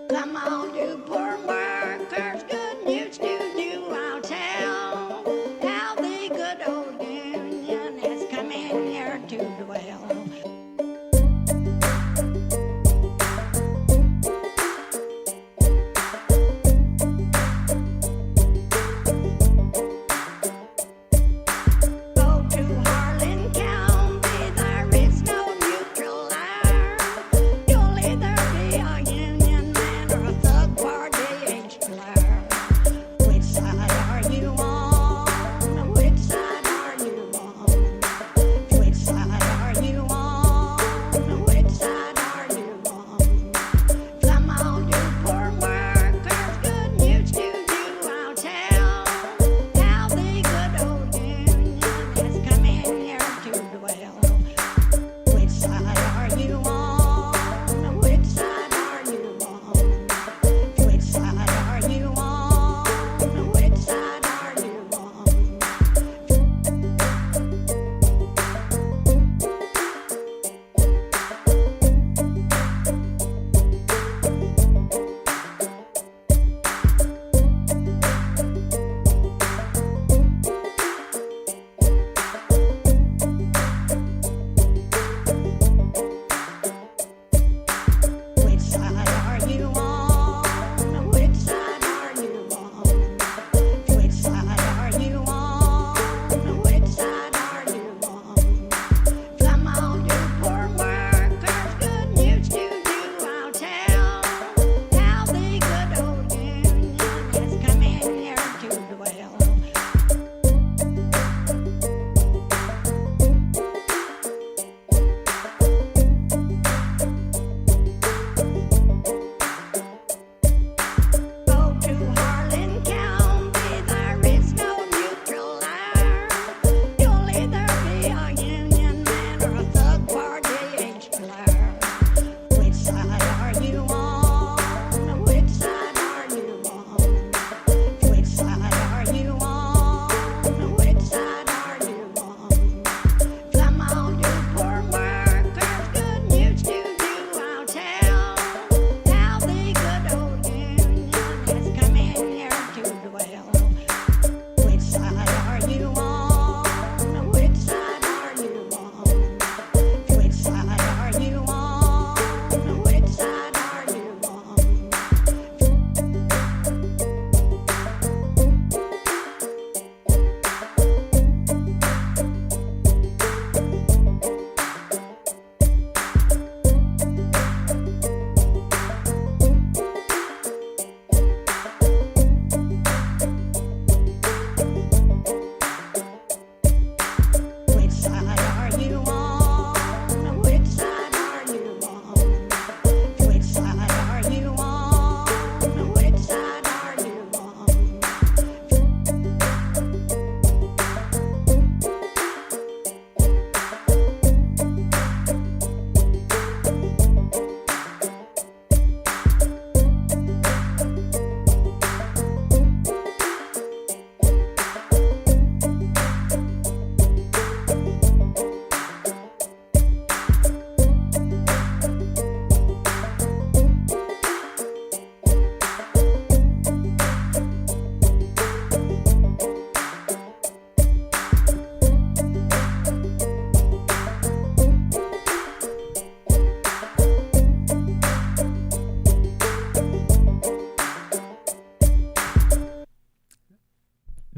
Speaker 1: Come on, you poor workers, good news to you I'll tell. How the good old Union has come in here to dwell. Go to Harlan County, there is no neutral there. You'll either be a Union man or a thug party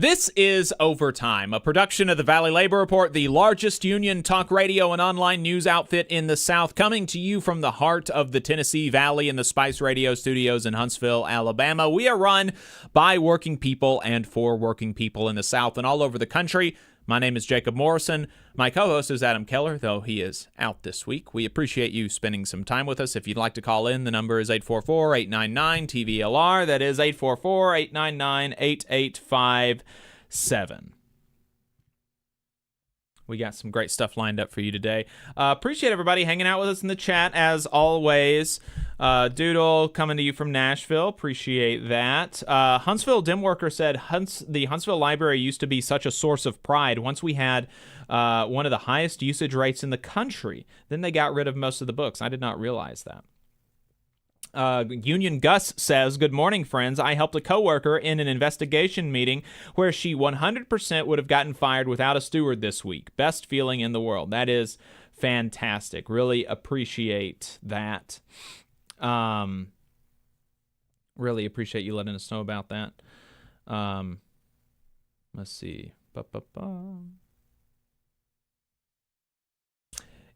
Speaker 2: This is Overtime, a production of the Valley Labor Report, the largest union talk radio and online news outfit in the South, coming to you from the heart of the Tennessee Valley in the Spice Radio Studios in Huntsville, Alabama. We are run by working people and for working people in the South and all over the country. My name is Jacob Morrison. My co-host is Adam Keller, though he is out this week. We appreciate you spending some time with us. If you'd like to call in, the number is 844-899-TVLR. That is 844-899-8857. We got some great stuff lined up for you today. Appreciate everybody hanging out with us in the chat, as always. Doodle coming to you from Nashville. Appreciate that. Huntsville Dimworker said, the Huntsville Library used to be such a source of pride. Once we had one of the highest usage rates in the country. Then they got rid of most of the books. I did not realize that. Union Gus says, good morning, friends. I helped a coworker in an investigation meeting where she 100% would have gotten fired without a steward this week. Best feeling in the world. That is fantastic. Really appreciate that. Really appreciate you letting us know about that. Let's see.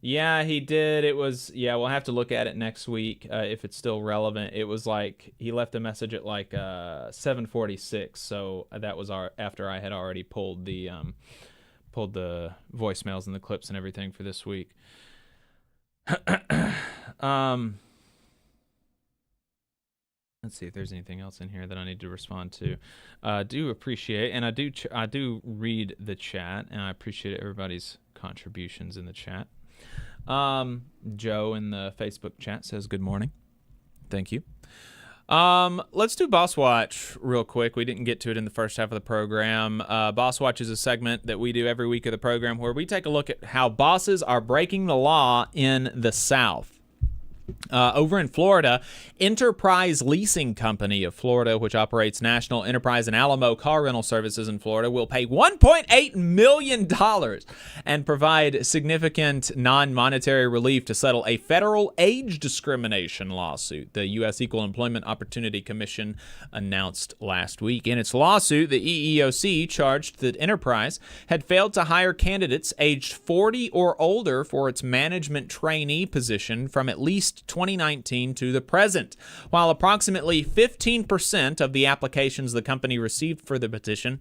Speaker 2: Yeah, he did. It was, we'll have to look at it next week if it's still relevant. It was like, he left a message at like 7:46, so that was after I had already pulled the voicemails and the clips and everything for this week. Let's see if there's anything else in here that I need to respond to. Do appreciate, and I do read the chat, and I appreciate everybody's contributions in the chat. Joe in the Facebook chat says good morning. Thank you. Let's do Boss Watch real quick. We didn't get to it in the first half of the program. Boss Watch is a segment that we do every week of the program where we take a look at how bosses are breaking the law in the South. Over in Florida, Enterprise Leasing Company of Florida, which operates National Enterprise and Alamo car rental services in Florida, will pay $1.8 million and provide significant non-monetary relief to settle a federal age discrimination lawsuit, the U.S. Equal Employment Opportunity Commission announced last week. In its lawsuit, the EEOC charged that Enterprise had failed to hire candidates aged 40 or older for its management trainee position from at least 2019 to the present. While approximately 15% of the applications the company received for the position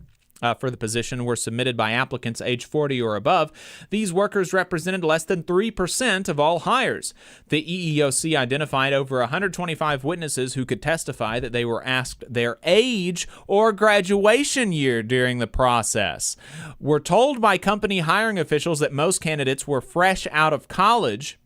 Speaker 2: were submitted by applicants age 40 or above, these workers represented less than 3% of all hires. The EEOC identified over 125 witnesses who could testify that they were asked their age or graduation year during the process. We're told by company hiring officials that most candidates were fresh out of college,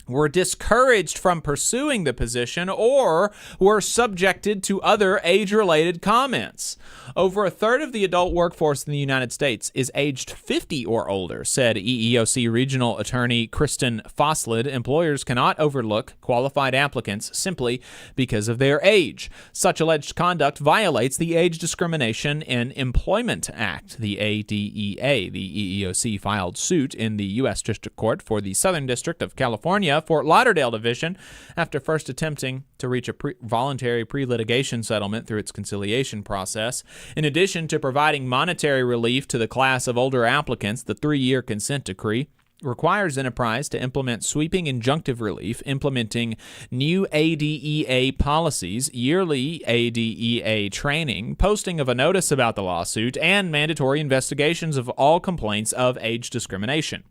Speaker 2: were discouraged from pursuing the position, or were subjected to other age-related comments. Over a third of the adult workforce in the United States is aged 50 or older, said EEOC Regional Attorney Kristen Foslid. Employers cannot overlook qualified applicants simply because of their age. Such alleged conduct violates the Age Discrimination in Employment Act, the ADEA. The EEOC filed suit in the U.S. District Court for the Southern District of California, Fort Lauderdale Division, after first attempting to reach a voluntary pre-litigation settlement through its conciliation process. In addition to providing monetary relief to the class of older applicants, the 3-year consent decree requires Enterprise to implement sweeping injunctive relief, implementing new ADEA policies, yearly ADEA training, posting of a notice about the lawsuit, and mandatory investigations of all complaints of age discrimination.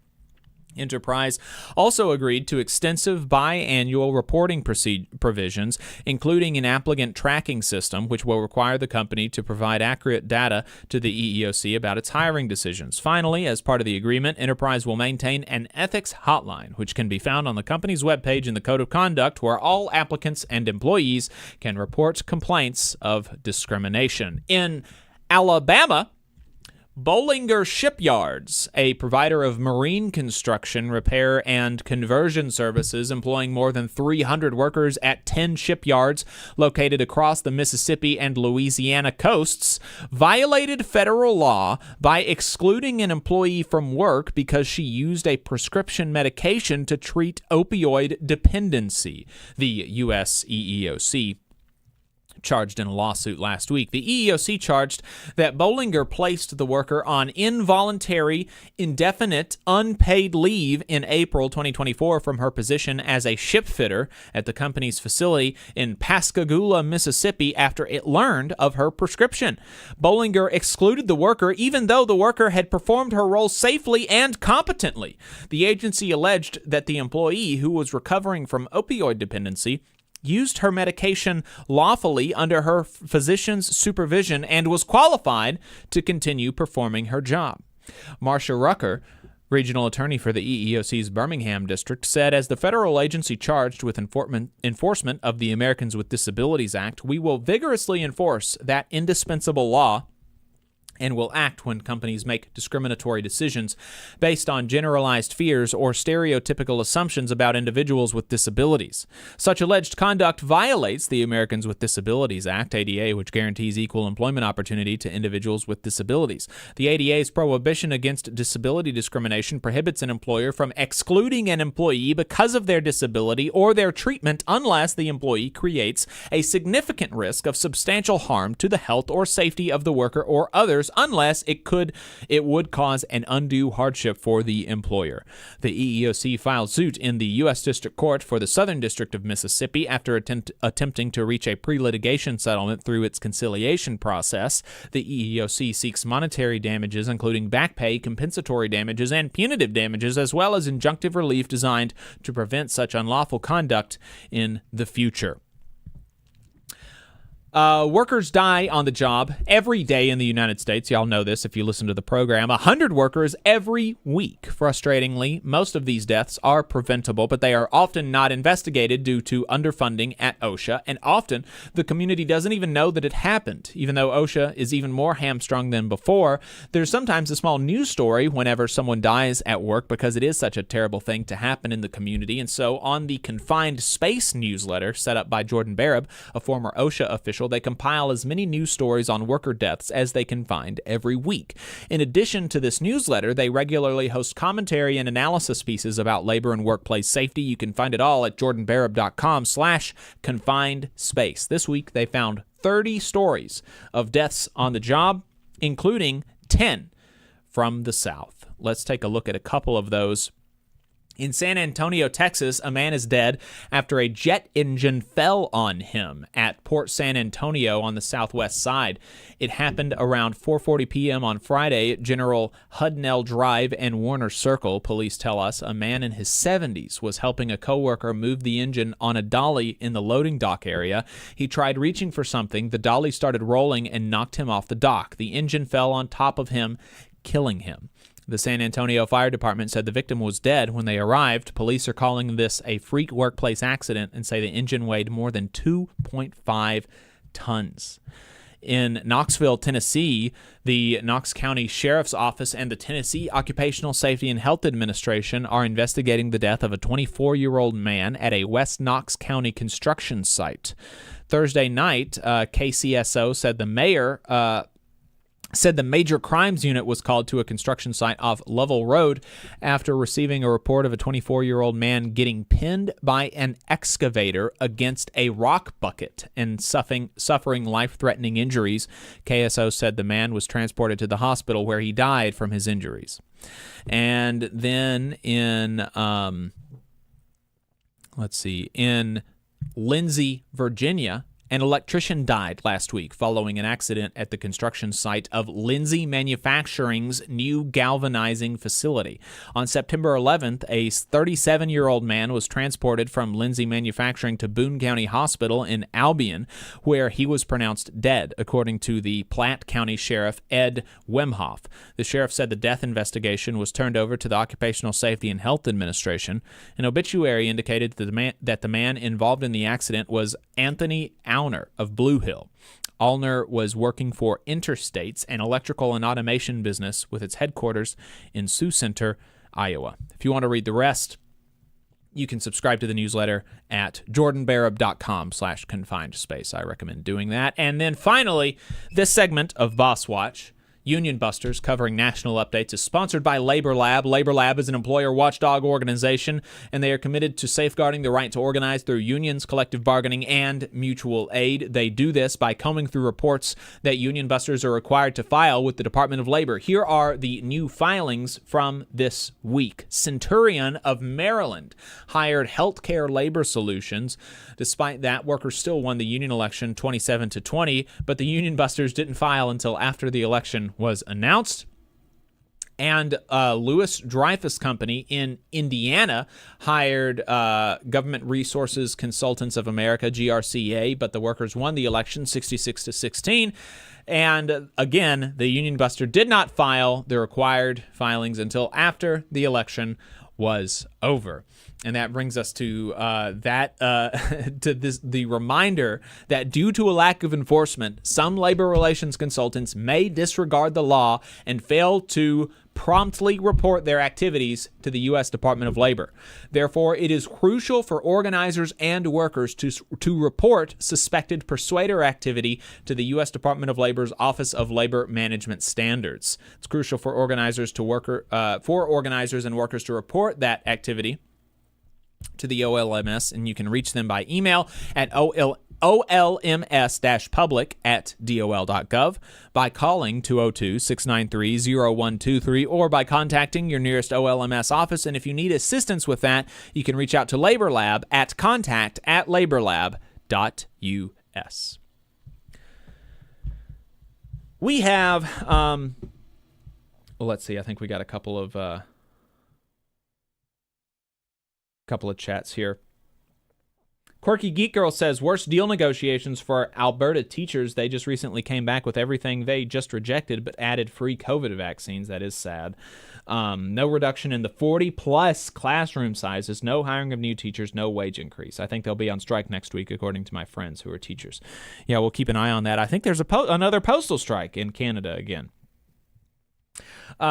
Speaker 2: Enterprise also agreed to extensive biannual reporting provisions, including an applicant tracking system, which will require the company to provide accurate data to the EEOC about its hiring decisions. Finally, as part of the agreement, Enterprise will maintain an ethics hotline, which can be found on the company's webpage in the Code of Conduct, where all applicants and employees can report complaints of discrimination. In Alabama, Bollinger Shipyards, a provider of marine construction, repair, and conversion services employing more than 300 workers at 10 shipyards located across the Mississippi and Louisiana coasts, violated federal law by excluding an employee from work because she used a prescription medication to treat opioid dependency, the U.S. EEOC charged in a lawsuit last week. The EEOC charged that Bollinger placed the worker on involuntary, indefinite, unpaid leave in April 2024 from her position as a ship fitter at the company's facility in Pascagoula, Mississippi, after it learned of her prescription. Bollinger excluded the worker even though the worker had performed her role safely and competently. The agency alleged that the employee, who was recovering from opioid dependency, used her medication lawfully under her physician's supervision and was qualified to continue performing her job. Marcia Rucker, regional attorney for the EEOC's Birmingham district, said, as the federal agency charged with enforcement of the Americans with Disabilities Act, we will vigorously enforce that indispensable law and will act when companies make discriminatory decisions based on generalized fears or stereotypical assumptions about individuals with disabilities. Such alleged conduct violates the Americans with Disabilities Act, ADA, which guarantees equal employment opportunity to individuals with disabilities. The ADA's prohibition against disability discrimination prohibits an employer from excluding an employee because of their disability or their treatment unless the employee creates a significant risk of substantial harm to the health or safety of the worker or others, unless it would cause an undue hardship for the employer. The EEOC filed suit in the U.S. District Court for the Southern District of Mississippi after attempting to reach a pre-litigation settlement through its conciliation process. The EEOC seeks monetary damages, including back pay, compensatory damages, and punitive damages, as well as injunctive relief designed to prevent such unlawful conduct in the future. Workers die on the job every day in the United States. Y'all know this if you listen to the program. 100 workers every week. Frustratingly, most of these deaths are preventable, but they are often not investigated due to underfunding at OSHA, and often the community doesn't even know that it happened. Even though OSHA is even more hamstrung than before, there's sometimes a small news story whenever someone dies at work because it is such a terrible thing to happen in the community. And so on the Confined Space newsletter set up by Jordan Barab, a former OSHA official, they compile as many news stories on worker deaths as they can find every week. In addition to this newsletter, they regularly host commentary and analysis pieces about labor and workplace safety. You can find it all at jordanbarab.com/confined space. This week, they found 30 stories of deaths on the job, including 10 from the South. Let's take a look at a couple of those. In San Antonio, Texas, a man is dead after a jet engine fell on him at Port San Antonio on the southwest side. It happened around 4:40 p.m. on Friday at General Hudnell Drive and Warner Circle. Police tell us a man in his 70s was helping a coworker move the engine on a dolly in the loading dock area. He tried reaching for something. The dolly started rolling and knocked him off the dock. The engine fell on top of him, killing him. The San Antonio Fire Department said the victim was dead when they arrived. Police are calling this a freak workplace accident and say the engine weighed more than 2.5 tons. In Knoxville, Tennessee, the Knox County Sheriff's Office and the Tennessee Occupational Safety and Health Administration are investigating the death of a 24-year-old man at a West Knox County construction site. Thursday night, KCSO said the major crimes unit was called to a construction site off Lovell Road after receiving a report of a 24-year-old man getting pinned by an excavator against a rock bucket and suffering life-threatening injuries. KSO said the man was transported to the hospital where he died from his injuries. And then in Lindsay, Virginia, an electrician died last week following an accident at the construction site of Lindsay Manufacturing's new galvanizing facility. On September 11th, a 37-year-old man was transported from Lindsay Manufacturing to Boone County Hospital in Albion, where he was pronounced dead, according to the Platte County Sheriff Ed Wemhoff. The sheriff said the death investigation was turned over to the Occupational Safety and Health Administration. An obituary indicated that the man involved in the accident was Anthony Allner of Blue Hill. Allner was working for Interstates, an electrical and automation business with its headquarters in Sioux Center, Iowa. If you want to read the rest, you can subscribe to the newsletter at jordanbarab.com/confined space. I recommend doing that. And then finally, this segment of Boss Watch, Union Busters, covering national updates, is sponsored by Labor Lab. Labor Lab is an employer watchdog organization, and they are committed to safeguarding the right to organize through unions, collective bargaining, and mutual aid. They do this by combing through reports that Union Busters are required to file with the Department of Labor. Here are the new filings from this week. Centurion of Maryland hired Healthcare Labor Solutions. Despite that, workers still won the union election 27-20, but the Union Busters didn't file until after the election was announced. And Lewis Dreyfus Company in Indiana hired Government Resources Consultants of America, GRCA, but the workers won the election 66-16. And again, the Union Buster did not file the required filings until after the election was over. And that brings us to the reminder that due to a lack of enforcement, some labor relations consultants may disregard the law and fail to promptly report their activities to the U.S. Department of Labor. Therefore, it is crucial for organizers and workers to report suspected persuader activity to the U.S. Department of Labor's Office of Labor Management Standards. It's crucial for organizers and workers to report that activity to the OLMS, and you can reach them by email at olms-public@dol.gov, by calling 202-693-0123, or by contacting your nearest OLMS office. And if you need assistance with that, you can reach out to Labor Lab at contact@laborlab.us. We have, well, let's see, I think we got a couple of chats here. Quirky Geek Girl says, worst deal negotiations for Alberta teachers. They just recently came back with everything they just rejected, but added free COVID vaccines. That is sad. No reduction in the 40-plus classroom sizes, no hiring of new teachers, no wage increase. I think they'll be on strike next week, according to my friends who are teachers. Yeah, we'll keep an eye on that. I think there's another postal strike in Canada again.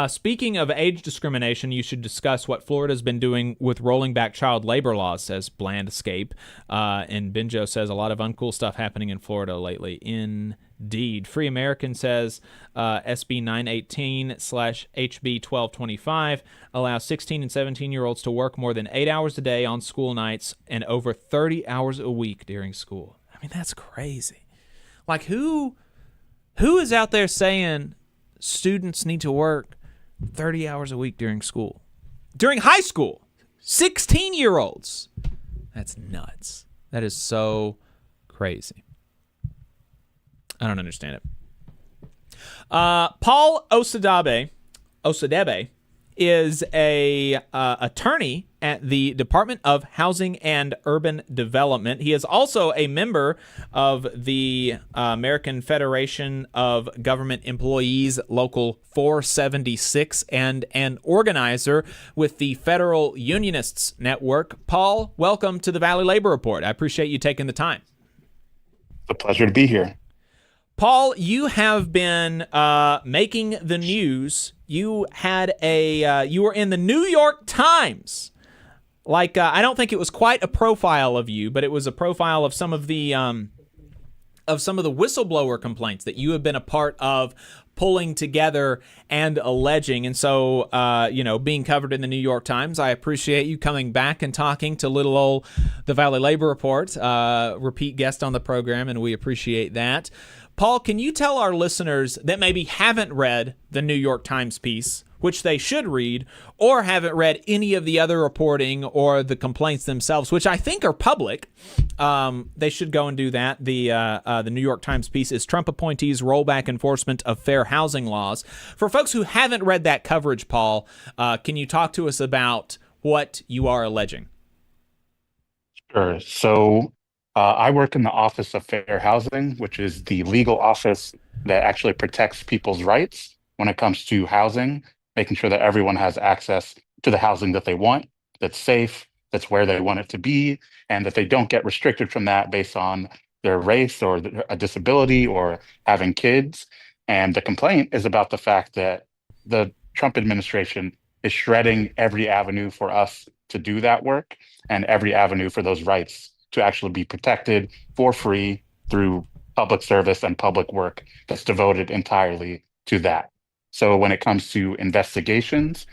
Speaker 2: Speaking of age discrimination, you should discuss what Florida's been doing with rolling back child labor laws, says Bland Escape. And Benjo says a lot of uncool stuff happening in Florida lately. Indeed. Free American says SB 918/HB 1225 allows 16 and 17-year-olds to work more than 8 hours a day on school nights and over 30 hours a week during school. I mean, that's crazy. Like, who is out there saying students need to work 30 hours a week during school? During high school, 16-year-olds. That's nuts. That is so crazy. I don't understand it. Paul Osadebe is a attorney at the Department of Housing and Urban Development. He is also a member of the American Federation of Government Employees Local 476 and an organizer with the Federal Unionists Network. Paul, welcome to the Valley Labor Report. I appreciate you taking the time.
Speaker 20: It's a pleasure to be here.
Speaker 2: Paul, you have been making the news. You had you were in the New York Times. Like, I don't think it was quite a profile of you, but it was a profile of some of the whistleblower complaints that you have been a part of pulling together and alleging. And so, being covered in the New York Times, I appreciate you coming back and talking to little old the Valley Labor Report, repeat guest on the program, and we appreciate that. Paul, can you tell our listeners that maybe haven't read the New York Times piece, which they should read, or haven't read any of the other reporting or the complaints themselves, which I think are public, they should go and do that. The New York Times piece is Trump appointees roll back enforcement of fair housing laws. For folks who haven't read that coverage, Paul, can you talk to us about what you are alleging?
Speaker 20: Sure. So I work in the Office of Fair Housing, which is the legal office that actually protects people's rights when it comes to housing, making sure that everyone has access to the housing that they want, that's safe, that's where they want it to be, and that they don't get restricted from that based on their race or a disability or having kids. And the complaint is about the fact that the Trump administration is shredding every avenue for us to do that work and every avenue for those rights to actually be protected for free through public service and public work that's devoted entirely to that. So when it comes to investigations,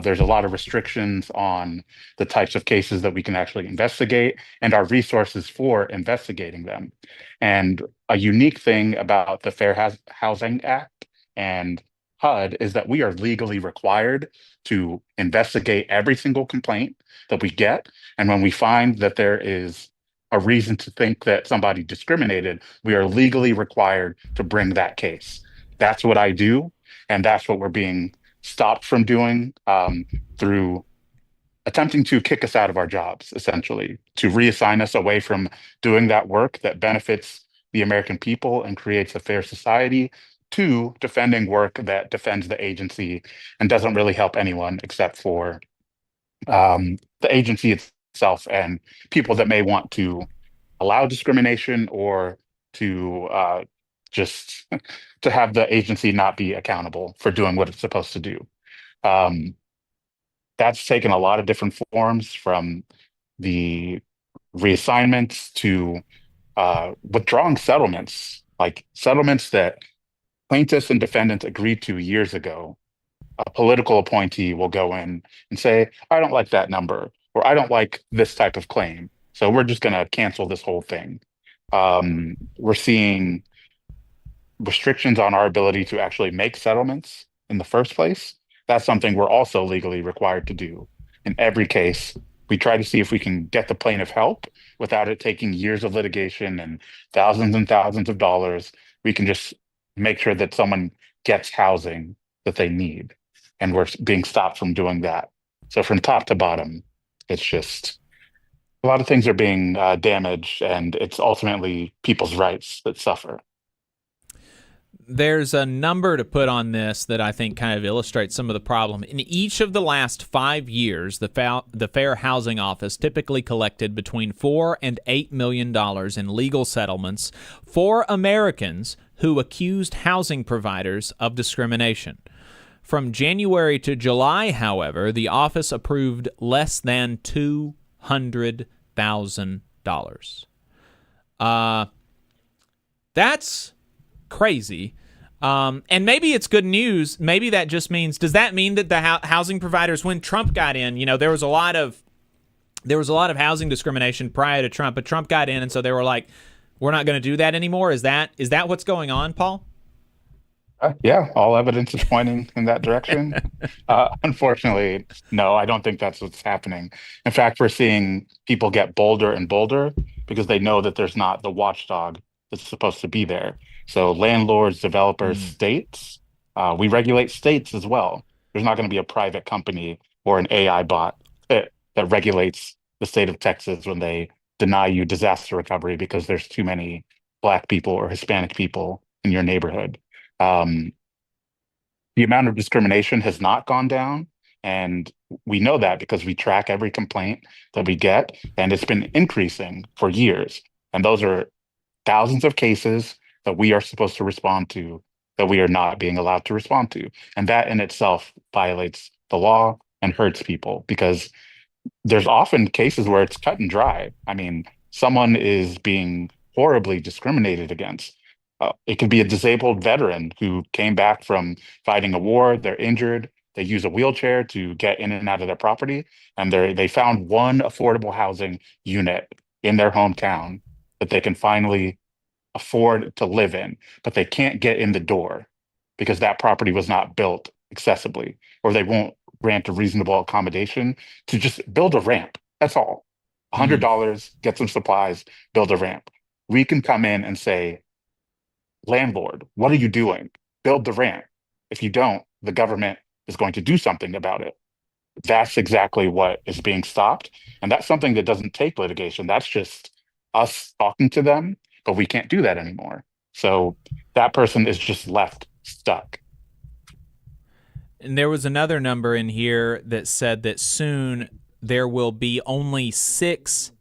Speaker 20: there's a lot of restrictions on the types of cases that we can actually investigate and our resources for investigating them. And a unique thing about the Housing Act and HUD is that we are legally required to investigate every single complaint that we get. And when we find that there is a reason to think that somebody discriminated, we are legally required to bring that case. That's what I do. And that's what we're being stopped from doing through attempting to kick us out of our jobs, essentially, to reassign us away from doing that work that benefits the American people and creates a fair society to defending work that defends the agency and doesn't really help anyone except for the agency itself and people that may want to allow discrimination or to just to have the agency not be accountable for doing what it's supposed to do. That's taken a lot of different forms, from the reassignments to withdrawing settlements, like settlements that plaintiffs and defendants agreed to years ago. A political appointee will go in and say, I don't like that number, or I don't like this type of claim, so we're just going to cancel this whole thing. We're seeing restrictions on our ability to actually make settlements in the first place. That's something we're also legally required to do. In every case, we try to see if we can get the plaintiff help without it taking years of litigation and thousands of dollars. We can just make sure that someone gets housing that they need. And we're being stopped from doing that. So from top to bottom, it's just a lot of things are being damaged, and it's ultimately people's rights that suffer.
Speaker 2: There's a number to put on this that I think kind of illustrates some of the problem. In each of the last 5 years, the Fair Housing Office typically collected between $4 and $8 million in legal settlements for Americans who accused housing providers of discrimination. From January to July, however, the office approved less than $200,000. That's crazy. And maybe it's good news. Maybe that just means, does that mean that the housing providers, when Trump got in, there was a lot of housing discrimination prior to Trump, but Trump got in, and so they were like, we're not going to do that anymore. Is that what's going on, Paul?
Speaker 20: Yeah, all evidence is pointing in that direction. Unfortunately, no, I don't think that's what's happening. In fact, we're seeing people get bolder and bolder because they know that there's not the watchdog that's supposed to be there. So landlords, developers, states, we regulate states as well. There's not going to be a private company or an AI bot that regulates the state of Texas when they deny you disaster recovery because there's too many Black people or Hispanic people in your neighborhood. The amount of discrimination has not gone down, and we know that because we track every complaint that we get, and it's been increasing for years. And those are thousands of cases that we are supposed to respond to that we are not being allowed to respond to. And that in itself violates the law and hurts people, because there's often cases where it's cut and dry. I mean, someone is being horribly discriminated against. It could be a disabled veteran who came back from fighting a war. They're injured. They use a wheelchair to get in and out of their property. And they found one affordable housing unit in their hometown that they can finally afford to live in, but they can't get in the door because that property was not built accessibly, or they won't grant a reasonable accommodation to just build a ramp. That's all. $100, get some supplies, build a ramp. We can come in and say, landlord, what are you doing? Build the ramp. If you don't, the government is going to do something about it. That's exactly what is being stopped. And that's something that doesn't take litigation. That's just us talking to them, but we can't do that anymore. So that person is just left stuck.
Speaker 2: And there was another number in here that said that soon there will be only 6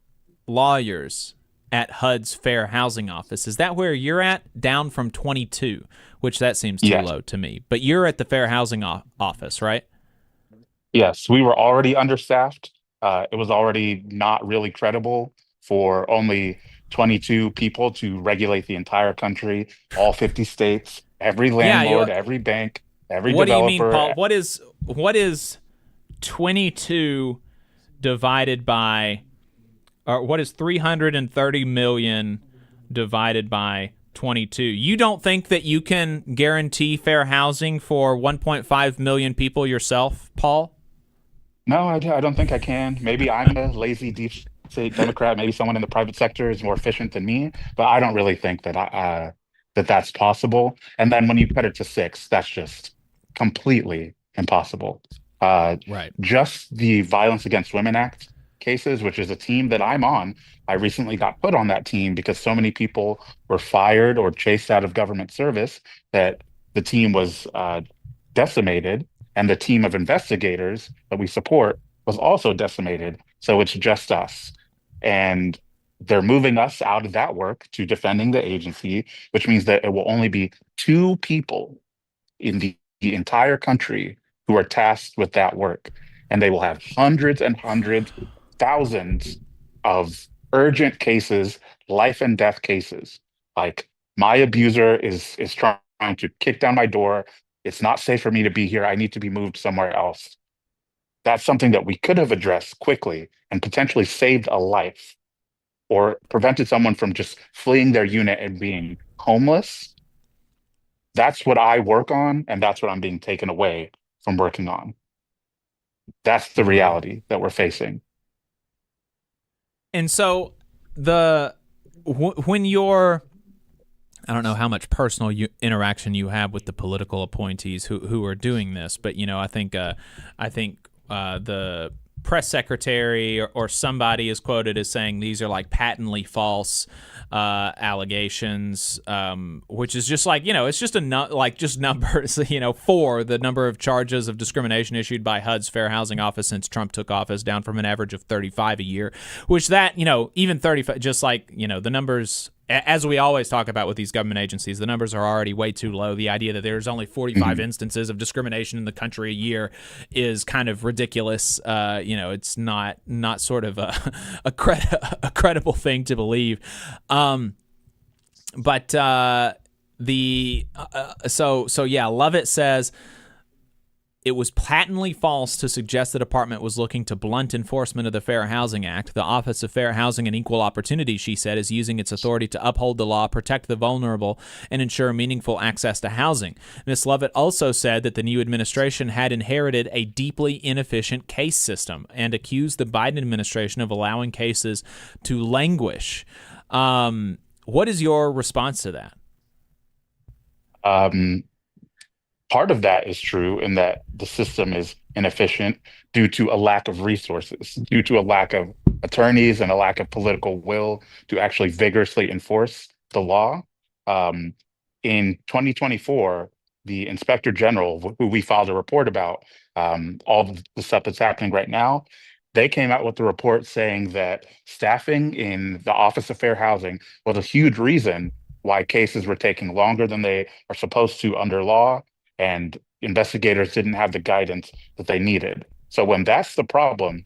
Speaker 2: lawyers at HUD's Fair Housing Office. Is that where you're at? Down from 22, which that seems too low to me. But you're at the Fair Housing Office, right?
Speaker 20: Yes, we were already understaffed. It was already not really credible for only 22 people to regulate the entire country, all 50 states, every landlord, every bank. Every
Speaker 2: What do you mean,
Speaker 20: developer.
Speaker 2: Paul? What is 22 divided by, or what is 330 million divided by 22? You don't think that you can guarantee fair housing for 1.5 million people yourself, Paul?
Speaker 20: No, I don't think I can. Maybe I'm a lazy deep state Democrat. Maybe someone in the private sector is more efficient than me, but I don't really think that that's possible. And then when you cut it to 6, that's just completely impossible.
Speaker 2: Right.
Speaker 20: Just the Violence Against Women Act cases, which is a team that I'm on. I recently got put on that team because so many people were fired or chased out of government service that the team was decimated, and the team of investigators that we support was also decimated. So it's just us. And they're moving us out of that work to defending the agency, which means that it will only be 2 people in the entire country who are tasked with that work. And they will have hundreds and hundreds, thousands of urgent cases, life and death cases. Like, my abuser is trying to kick down my door. It's not safe for me to be here. I need to be moved somewhere else. That's something that we could have addressed quickly and potentially saved a life or prevented someone from just fleeing their unit and being homeless. That's what I work on, and that's what I'm being taken away from working on. That's the reality that we're facing.
Speaker 2: And so when you're, I don't know how much personal interaction you have with the political appointees who are doing this, but I think the press secretary or somebody is quoted as saying these are like patently false allegations, which is just like, it's just just numbers, for the number of charges of discrimination issued by HUD's Fair Housing Office since Trump took office, down from an average of 35 a year, which that, even 35, just like, the numbers, as we always talk about with these government agencies, the numbers are already way too low. The idea that there's only 45 instances of discrimination in the country a year is kind of ridiculous. It's not sort of a credible thing to believe. Lovett says it was patently false to suggest the department was looking to blunt enforcement of the Fair Housing Act. The Office of Fair Housing and Equal Opportunity, she said, is using its authority to uphold the law, protect the vulnerable, and ensure meaningful access to housing. Ms. Lovett also said that the new administration had inherited a deeply inefficient case system and accused the Biden administration of allowing cases to languish. What is your response to that?
Speaker 20: Part of that is true in that the system is inefficient due to a lack of resources, due to a lack of attorneys and a lack of political will to actually vigorously enforce the law. In 2024, the Inspector General, who we filed a report about, all the stuff that's happening right now, they came out with the report saying that staffing in the Office of Fair Housing was a huge reason why cases were taking longer than they are supposed to under law, and investigators didn't have the guidance that they needed. So when that's the problem,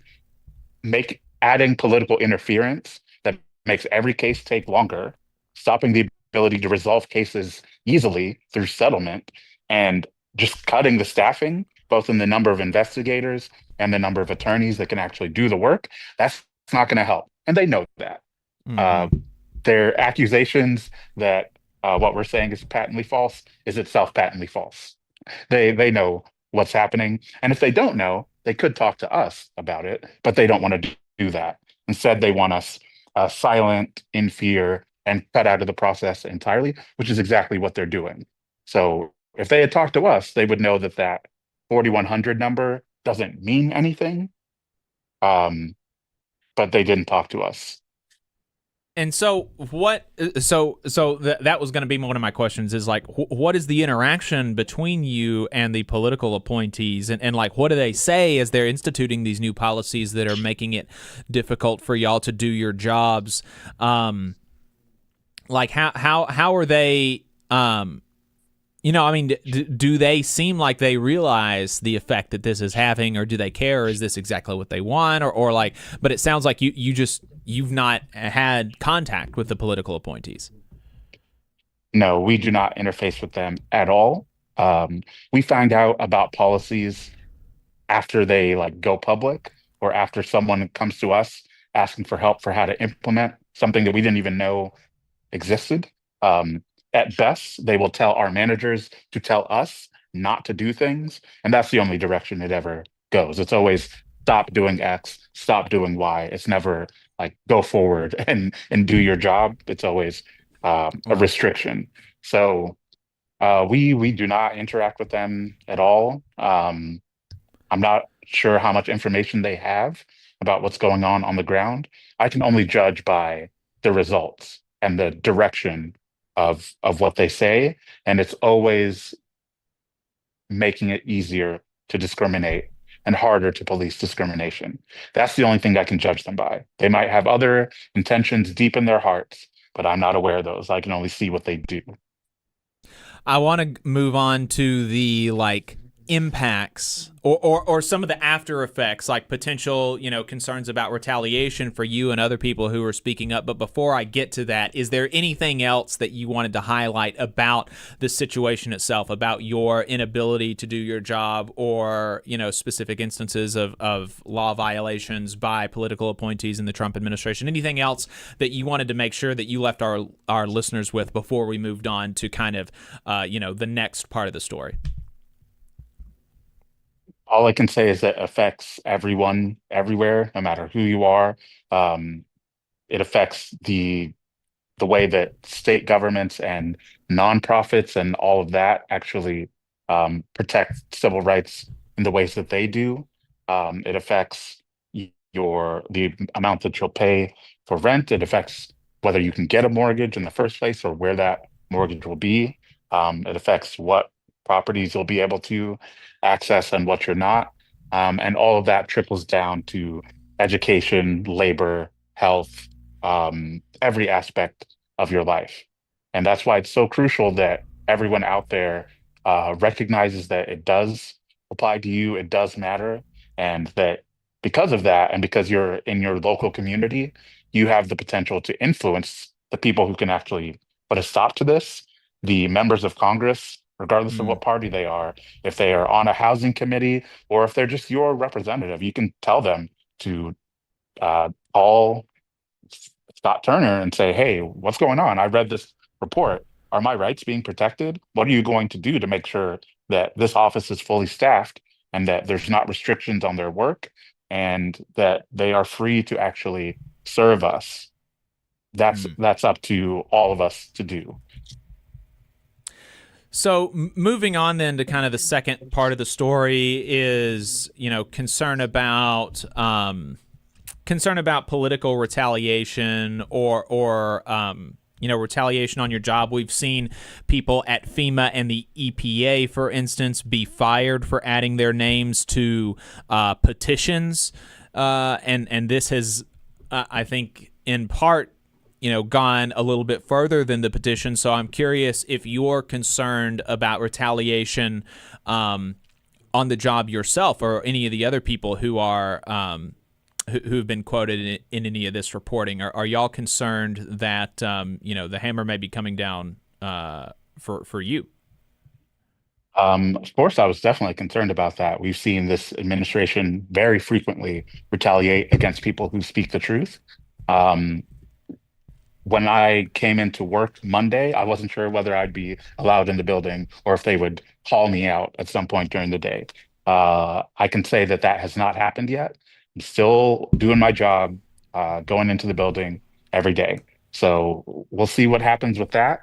Speaker 20: adding political interference that makes every case take longer, stopping the ability to resolve cases easily through settlement, and just cutting the staffing, both in the number of investigators and the number of attorneys that can actually do the work, that's not going to help. And they know that. Their accusations that what we're saying is patently false is itself patently false. They know what's happening. And if they don't know, they could talk to us about it, but they don't want to do that. Instead, they want us silent, in fear, and cut out of the process entirely, which is exactly what they're doing. So if they had talked to us, they would know that 4,100 number doesn't mean anything, but they didn't talk to us.
Speaker 2: And so that was going to be one of my questions, is like, what is the interaction between you and the political appointees, and like, what do they say as they're instituting these new policies that are making it difficult for y'all to do your jobs? Like, how are they, do they seem like they realize the effect that this is having, or do they care? Or is this exactly what they want? Or like, but it sounds like you've not had contact with the political appointees.
Speaker 20: No, we do not interface with them at all. We find out about policies after they like go public or after someone comes to us asking for help for how to implement something that we didn't even know existed. Um, at best, they will tell our managers to tell us not to do things, and that's the only direction it ever goes. It's always stop doing X, stop doing Y. It's never like go forward and do your job. It's always a restriction. So we do not interact with them at all. I'm not sure how much information they have about what's going on the ground. I can only judge by the results and the direction of what they say, and it's always making it easier to discriminate and harder to police discrimination. That's the only thing I can judge them by. They might have other intentions deep in their hearts, but I'm not aware of those. I can only see what they do.
Speaker 2: I want to move on to the like impacts or some of the after effects, like potential, concerns about retaliation for you and other people who are speaking up. But before I get to that, is there anything else that you wanted to highlight about the situation itself, about your inability to do your job, or, specific instances of law violations by political appointees in the Trump administration? Anything else that you wanted to make sure that you left our listeners with before we moved on to kind of, the next part of the story?
Speaker 20: All I can say is that it affects everyone, everywhere, no matter who you are. It affects the way that state governments and nonprofits and all of that actually protect civil rights in the ways that they do. It affects the amount that you'll pay for rent. It affects whether you can get a mortgage in the first place or where that mortgage will be. It affects what properties you'll be able to access and what you're not. And all of that trickles down to education, labor, health, every aspect of your life. And that's why it's so crucial that everyone out there recognizes that it does apply to you, it does matter, and that because of that, and because you're in your local community, you have the potential to influence the people who can actually put a stop to this, the members of Congress, regardless of what party they are. If they are on a housing committee or if they're just your representative, you can tell them to call Scott Turner and say, hey, what's going on? I read this report. Are my rights being protected? What are you going to do to make sure that this office is fully staffed and that there's not restrictions on their work and that they are free to actually serve us? That's up to all of us to do.
Speaker 2: So moving on then to kind of the second part of the story is, concern about political retaliation or retaliation on your job. We've seen people at FEMA and the EPA, for instance, be fired for adding their names to petitions, and this has, I think, in part, gone a little bit further than the petition. So I'm curious if you're concerned about retaliation on the job yourself, or any of the other people who are who've been quoted in any of this reporting. Are y'all concerned that the hammer may be coming down for you?
Speaker 20: Of course, I was definitely concerned about that. We've seen this administration very frequently retaliate against people who speak the truth. When I came into work Monday, I wasn't sure whether I'd be allowed in the building or if they would call me out at some point during the day. I can say that has not happened yet. I'm still doing my job, going into the building every day. So we'll see what happens with that.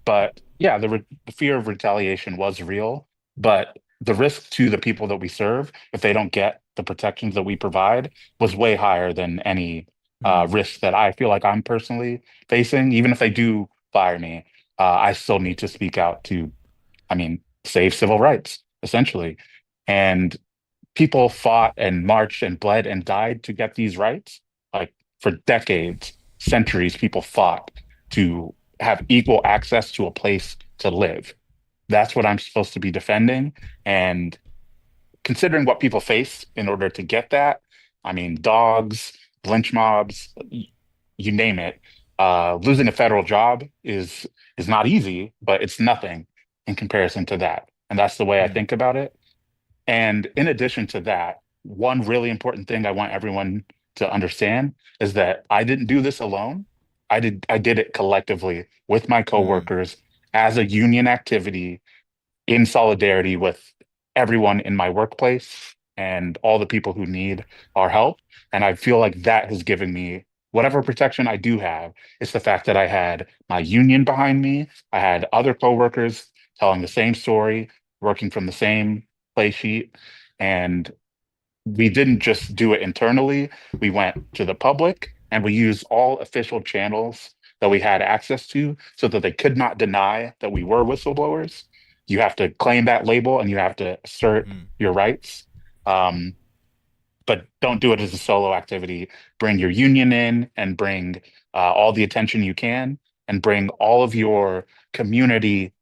Speaker 20: But yeah, the fear of retaliation was real, but the risk to the people that we serve, if they don't get the protections that we provide, was way higher than any risk that I feel like I'm personally facing. Even if they do fire me, I still need to speak out to, save civil rights, essentially. And people fought and marched and bled and died to get these rights. Like for decades, centuries, people fought to have equal access to a place to live. That's what I'm supposed to be defending. And considering what people face in order to get that, dogs, lynch mobs, you name it. Losing a federal job is not easy, but it's nothing in comparison to that. And that's the way I think about it. And in addition to that, one really important thing I want everyone to understand is that I didn't do this alone. I did it collectively with my coworkers as a union activity in solidarity with everyone in my workplace and all the people who need our help. And I feel like that has given me whatever protection I do have. It's the fact that I had my union behind me. I had other coworkers telling the same story, working from the same play sheet. And we didn't just do it internally. We went to the public and we used all official channels that we had access to so that they could not deny that we were whistleblowers. You have to claim that label and you have to assert your rights. But don't do it as a solo activity. Bring your union in and bring all the attention you can and bring all of your community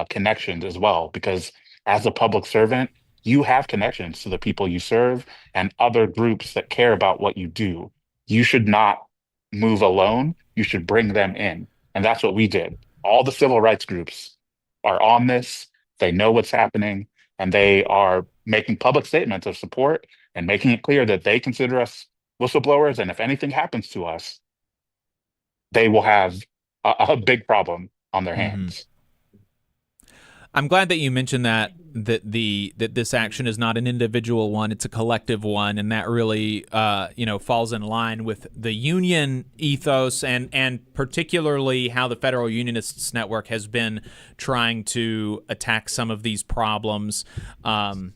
Speaker 20: connections as well. Because as a public servant, you have connections to the people you serve and other groups that care about what you do. You should not move alone. You should bring them in. And that's what we did. All the civil rights groups are on this. They know what's happening and they are making public statements of support and making it clear that they consider us whistleblowers. And if anything happens to us, they will have a big problem on their hands.
Speaker 2: I'm glad that you mentioned that this action is not an individual one; it's a collective one, and that really falls in line with the union ethos and particularly how the Federal Unionists Network has been trying to attack some of these problems, and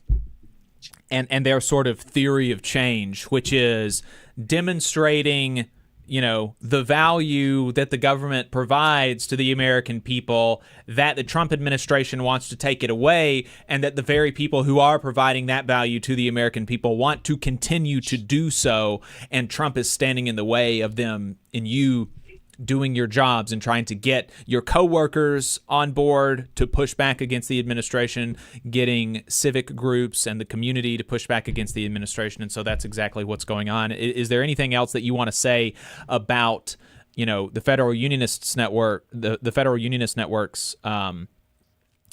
Speaker 2: their sort of theory of change, which is demonstrating the value that the government provides to the American people, that the Trump administration wants to take it away, and that the very people who are providing that value to the American people want to continue to do so, and Trump is standing in the way of them and you doing your jobs and trying to get your coworkers on board to push back against the administration, getting civic groups and the community to push back against the administration. And so that's exactly what's going on. Is there anything else that you want to say about, the Federal Unionists Network, the Federal Unionist Network's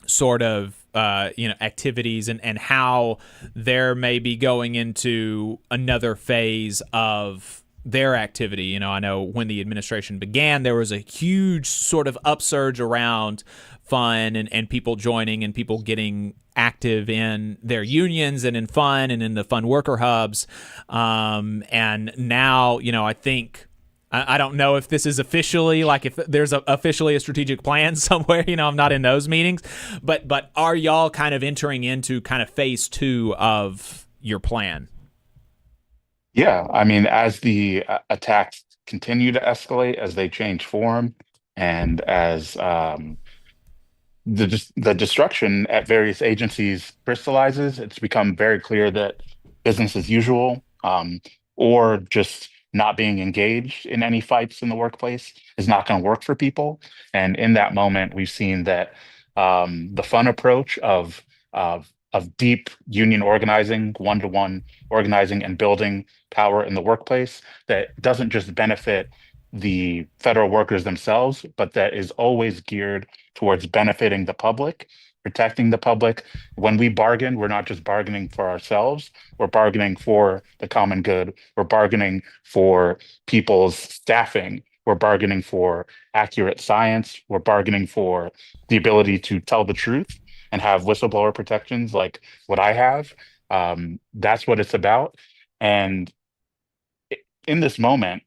Speaker 2: sort of activities and how they're maybe going into another phase of their activity? I know when the administration began, there was a huge sort of upsurge around fun and people joining and people getting active in their unions and in fun and in the fun worker hubs. And now, I think, I don't know if this is officially, like if there's officially a strategic plan somewhere, I'm not in those meetings, but are y'all kind of entering into kind of phase 2 of your plan?
Speaker 20: Yeah, I mean, as the attacks continue to escalate, as they change form, and as the destruction at various agencies crystallizes, it's become very clear that business as usual, or just not being engaged in any fights in the workplace is not going to work for people. And in that moment, we've seen that the fun approach of deep union organizing, one-to-one organizing, and building power in the workplace that doesn't just benefit the federal workers themselves, but that is always geared towards benefiting the public, protecting the public. When we bargain, we're not just bargaining for ourselves, we're bargaining for the common good. We're bargaining for people's staffing. We're bargaining for accurate science. We're bargaining for the ability to tell the truth and have whistleblower protections like what I have. That's what it's about. And in this moment,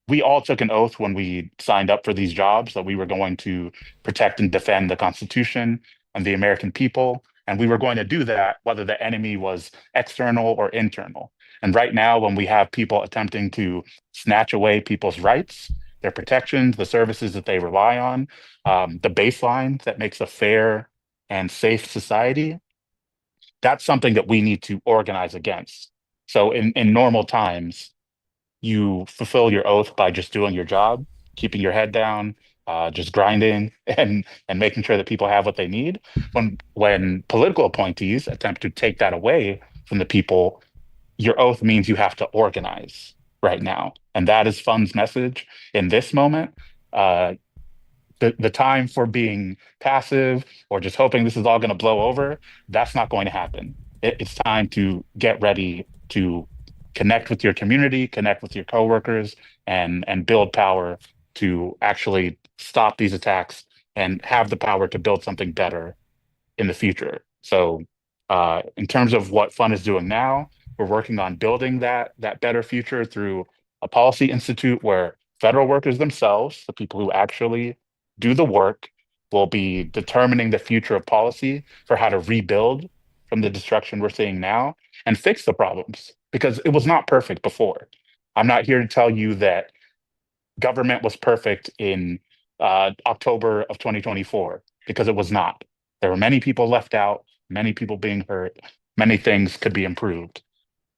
Speaker 20: we all took an oath when we signed up for these jobs that we were going to protect and defend the Constitution and the American people. And we were going to do that whether the enemy was external or internal. And right now, when we have people attempting to snatch away people's rights, their protections, the services that they rely on, the baseline that makes a fair and safe society, that's something that we need to organize against. So in normal times, you fulfill your oath by just doing your job, keeping your head down, just grinding and making sure that people have what they need. When political appointees attempt to take that away from the people, your oath means you have to organize right now. And that is Fun's message in this moment. The The time for being passive or just hoping this is all going to blow over, that's not going to happen. It's time to get ready to connect with your community, connect with your coworkers, and build power to actually stop these attacks and have the power to build something better in the future. So in terms of what Fun is doing now, we're working on building that better future through a policy institute where federal workers themselves, the people who actually do the work, will be determining the future of policy for how to rebuild from the destruction we're seeing now and fix the problems, because it was not perfect before. I'm not here to tell you that government was perfect in October of 2024, because it was not. There were many people left out, many people being hurt, many things could be improved.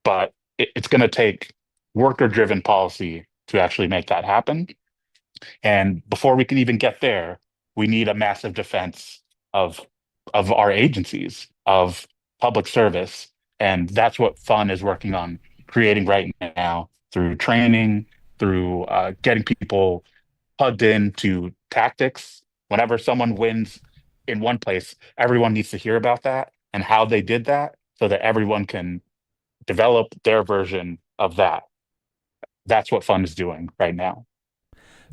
Speaker 20: But it's going to take worker-driven policy to actually make that happen. And before we can even get there, we need a massive defense of our agencies, of public service. And that's what Fun is working on creating right now through training, through getting people plugged into tactics. Whenever someone wins in one place, everyone needs to hear about that and how they did that so that everyone can develop their version of that. That's what Fun is doing right now.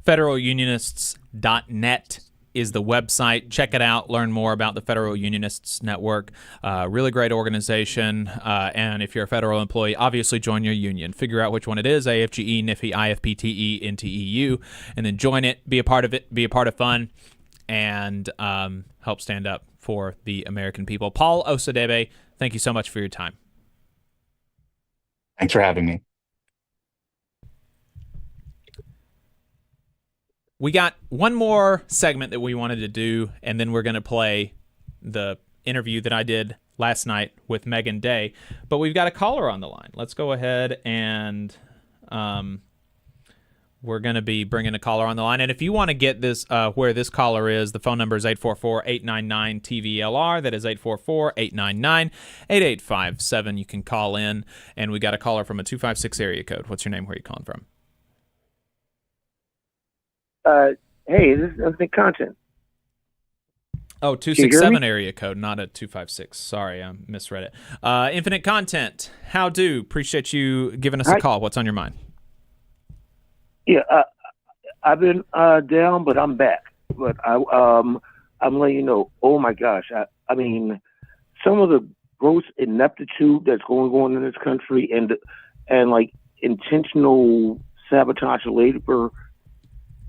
Speaker 2: Federalunionists.net is the website. Check it out. Learn more about the Federal Unionists Network. Really great organization. And if you're a federal employee, obviously join your union. Figure out which one it is, AFGE, NIFI, IFPTE, NTEU, and then join it, be a part of it, be a part of Fun, and help stand up for the American people. Paul Osadebe, thank you so much for your time.
Speaker 20: Thanks for having me.
Speaker 2: We got one more segment that we wanted to do, and then we're going to play the interview that I did last night with Meagan Day. But we've got a caller on the line. Let's go ahead and we're going to be bringing a caller on the line. And if you want to get this where this caller is, the phone number is 844-899-TVLR. That is 844-899-8857. You can call in, and we got a caller from a 256 area code. What's your name? Where are you calling from?
Speaker 21: Hey, this is Infinite Content.
Speaker 2: Oh, 267 area code, not a 256. Sorry, I misread it. Infinite Content, how do? Appreciate you giving us a call. What's on your mind?
Speaker 21: Yeah, I've been down, but I'm back. But I'm letting you know. Oh my gosh, I mean, some of the gross ineptitude that's going on in this country, and like intentional sabotage of labor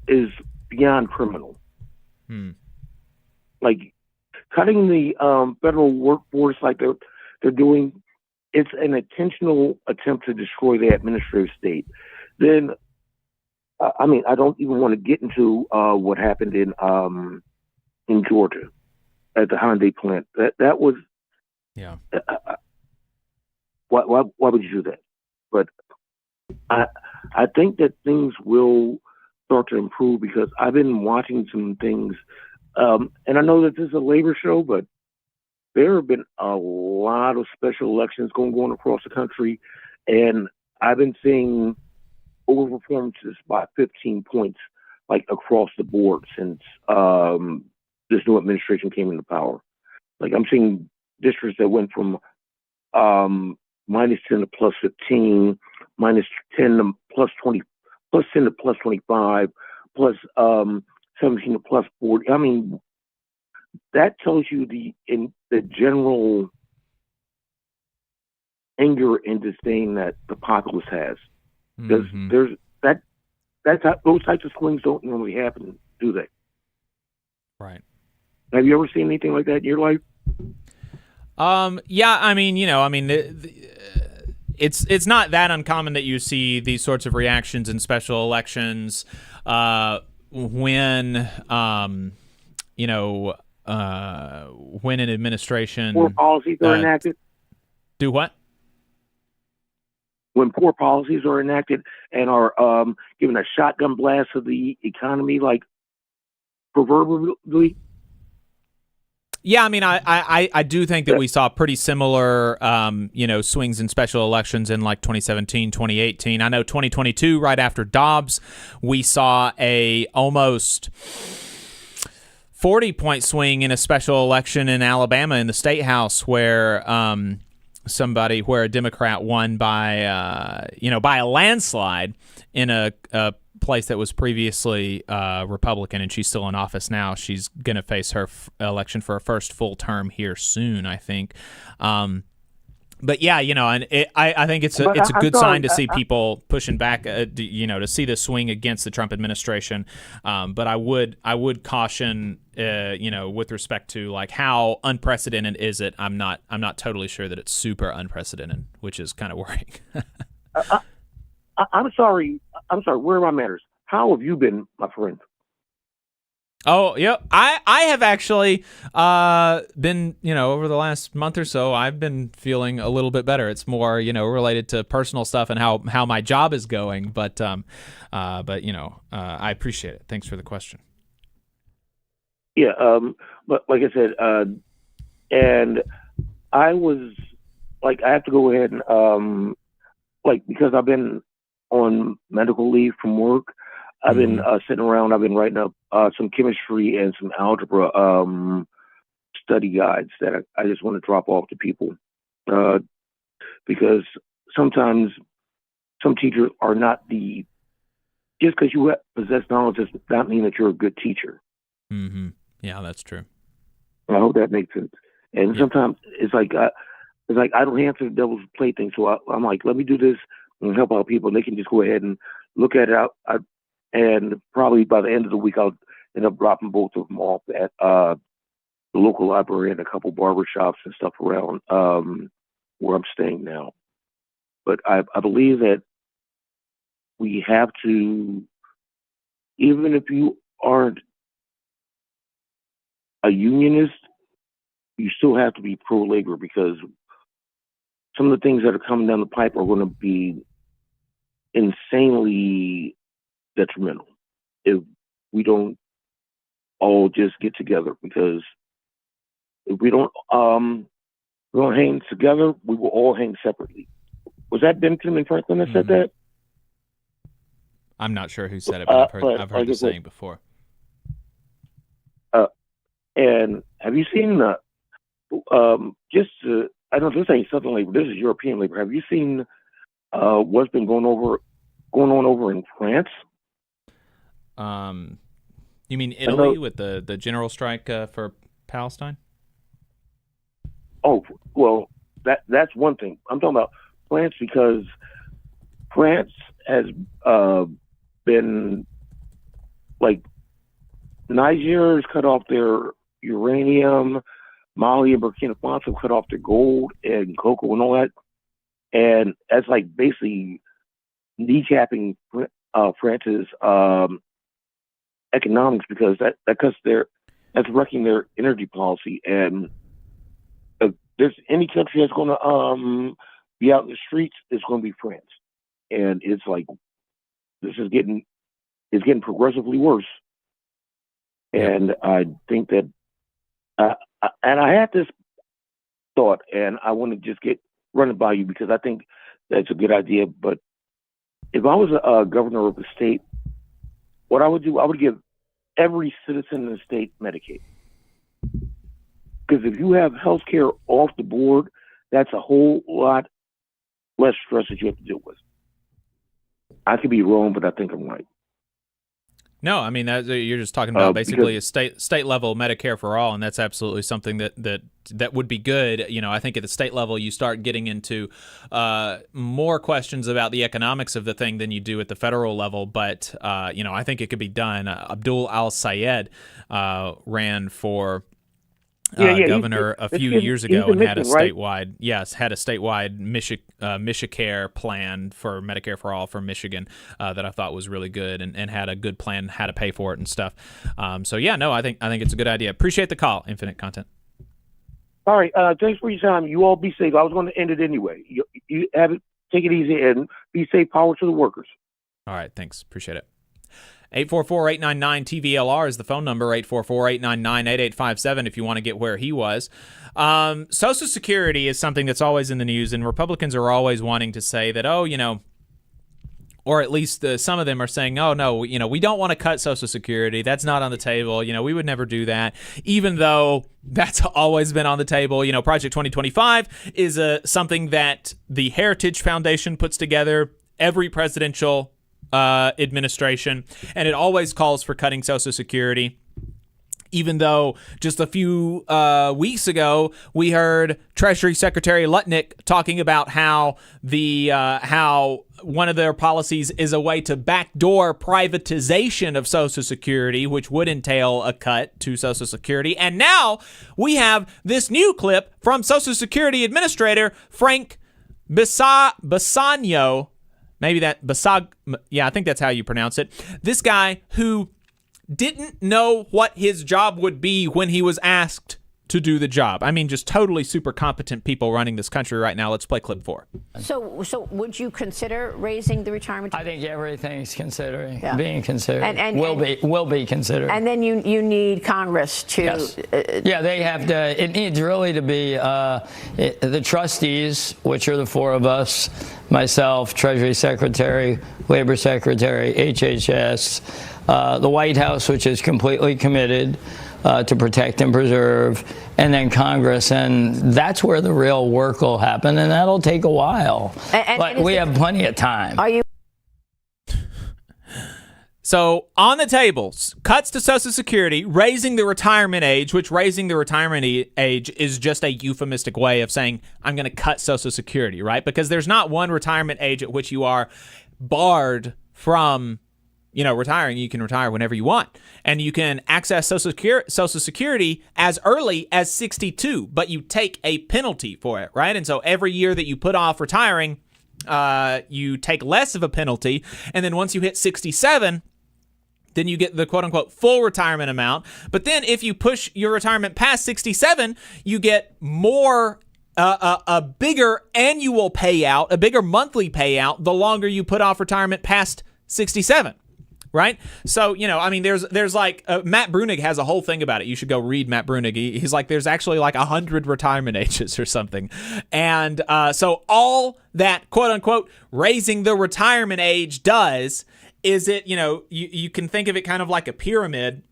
Speaker 21: is beyond criminal. Like cutting the federal workforce like they're doing, it's an intentional attempt to destroy the administrative state. Then, I mean, I don't even want to get into what happened in Georgia at the Hyundai plant. That was,
Speaker 2: yeah.
Speaker 21: Why would you do that? But I think that things will start to improve, because I've been watching some things, and I know that this is a labor show, but there have been a lot of special elections going across the country, and I've been seeing overperformances by 15 points, like across the board since this new administration came into power. Like I'm seeing districts that went from -10 to +15, -10 to +20. +10 to +25, +17 to +40. I mean, that tells you the general anger and disdain that the populace has. Because those types of swings don't normally happen, do they?
Speaker 2: Right.
Speaker 21: Have you ever seen anything like that in your life?
Speaker 2: Yeah, I mean, it's not that uncommon that you see these sorts of reactions in special elections when when an administration
Speaker 21: poor policies are enacted.
Speaker 2: Do what?
Speaker 21: When poor policies are enacted and are given a shotgun blast of the economy, like proverbially.
Speaker 2: Yeah, I mean, I do think that we saw pretty similar, swings in special elections in like 2017, 2018. I know 2022, right after Dobbs, we saw a almost 40-point swing in a special election in Alabama in the state house where where a Democrat won by by a landslide in a place that was previously Republican, and she's still in office now. She's going to face her election for her first full term here soon, I think. But yeah, and I think it's a good sign to see people pushing back, to see the swing against the Trump administration. But I would caution, with respect to like how unprecedented is it. I'm not totally sure that it's super unprecedented, which is kind of worrying.
Speaker 21: I'm sorry. Where are my manners? How have you been, my friend?
Speaker 2: Oh, yeah. I have actually been, over the last month or so, I've been feeling a little bit better. It's more, related to personal stuff and how my job is going. But I appreciate it. Thanks for the question.
Speaker 21: Yeah. But like I said, and I was like, I have to go ahead and because I've been on medical leave from work. I've been sitting around. I've been writing up some chemistry and some algebra study guides that I just want to drop off to people because sometimes some teachers are not just because you possess knowledge does not mean that you're a good teacher.
Speaker 2: Mm-hmm. Yeah, that's true.
Speaker 21: I hope that makes sense. And sometimes it's like I don't answer the devil's plaything, so I'm like, let me do this and help out people, and they can just go ahead and look at it out. And probably by the end of the week, I'll end up dropping both of them off at the local library and a couple barbershops and stuff around where I'm staying now. But I believe that we have to, even if you aren't a unionist, you still have to be pro-labor because some of the things that are coming down the pipe are going to be insanely detrimental if we don't all just get together, because if we don't hang together, we will all hang separately. Was that Benjamin Franklin that said that?
Speaker 2: I'm not sure who said it, but I've heard the saying before.
Speaker 21: And have you seen I know this ain't Southern labor, this is European labor. Have you seen what's been going on over in France?
Speaker 2: You mean Italy with the general strike for Palestine?
Speaker 21: Oh, well, that's one thing. I'm talking about France because France has been like Niger has cut off their uranium, Mali and Burkina Faso cut off their gold and cocoa and all that, and that's like basically kneecapping France's economics because that's wrecking their energy policy. And if there's any country that's going to be out in the streets, it's going to be France. And it's like this is getting progressively worse. And I think that, and I had this thought, and I want to just run it by you because I think that's a good idea. But if I was a governor of a state, what I would do, I would give every citizen in the state Medicaid. Because if you have health care off the board, that's a whole lot less stress that you have to deal with. I could be wrong, but I think I'm right.
Speaker 2: No, I mean you're just talking about basically a state level Medicare for all, and that's absolutely something that would be good. I think at the state level you start getting into more questions about the economics of the thing than you do at the federal level. But I think it could be done. Abdul Al-Sayed ran for governor a few years ago and had a statewide, Michicare plan for Medicare for all for Michigan that I thought was really good and had a good plan how to pay for it and stuff. I think it's a good idea. Appreciate the call, Infinite Content.
Speaker 21: All right, thanks for your time. You all be safe. I was going to end it anyway. You have it. Take it easy and be safe. Power to the workers.
Speaker 2: All right, thanks. Appreciate it. 844-899-TVLR is the phone number, 844-899-8857 if you want to get where he was. Social Security is something that's always in the news, and Republicans are always wanting to say that, or at least some of them are saying, oh, no, we don't want to cut Social Security. That's not on the table. We would never do that, even though that's always been on the table. Project 2025 is something that the Heritage Foundation puts together every presidential administration, and it always calls for cutting Social Security. Even though just a few weeks ago we heard Treasury Secretary Lutnick talking about how how one of their policies is a way to backdoor privatization of Social Security, which would entail a cut to Social Security. And now we have this new clip from Social Security Administrator Frank Bisagno. I think that's how you pronounce it. This guy who didn't know what his job would be when he was asked to do the job. I mean, just totally super competent people running this country right now. Let's play clip 4.
Speaker 3: So would you consider raising the retirement?
Speaker 22: I think everything's being considered.
Speaker 3: And
Speaker 22: will be considered.
Speaker 3: And then you need Congress to.
Speaker 22: Yes. They have to. It needs really to be the trustees, which are the 4 of us, myself, Treasury Secretary, Labor Secretary, HHS. The White House, which is completely committed to protect and preserve, and then Congress, and that's where the real work will happen, and that'll take a while. But we have plenty of time.
Speaker 3: Are you?
Speaker 2: So on the table, cuts to Social Security, raising the retirement age, which raising the retirement age is just a euphemistic way of saying I'm going to cut Social Security, right? Because there's not one retirement age at which you are barred from retiring. You can retire whenever you want, and you can access Social Security as early as 62, but you take a penalty for it, right? And so every year that you put off retiring, you take less of a penalty, and then once you hit 67, then you get the quote-unquote full retirement amount. But then if you push your retirement past 67, you get more a bigger annual payout, a bigger monthly payout the longer you put off retirement past 67. Right? So, there's like Matt Brunig has a whole thing about it. You should go read Matt Brunig. He's like, there's actually like 100 retirement ages or something. And so all that quote unquote raising the retirement age does is it, you can think of it kind of like a pyramid.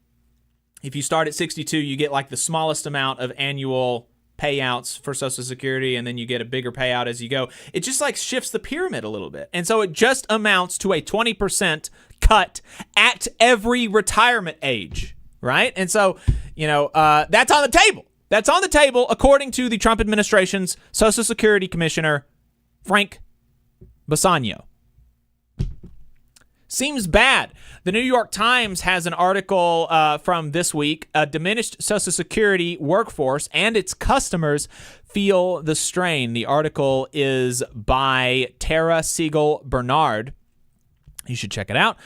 Speaker 2: If you start at 62, you get like the smallest amount of annual payouts for Social Security, and then you get a bigger payout as you go. It just like shifts the pyramid a little bit. And so it just amounts to a 20% cut at every retirement age, right? And so, that's on the table. That's on the table, according to the Trump administration's Social Security Commissioner, Frank Bisagno. Seems bad. The New York Times has an article from this week. A diminished Social Security workforce and its customers feel the strain. The article is by Tara Siegel Bernard. You should check it out.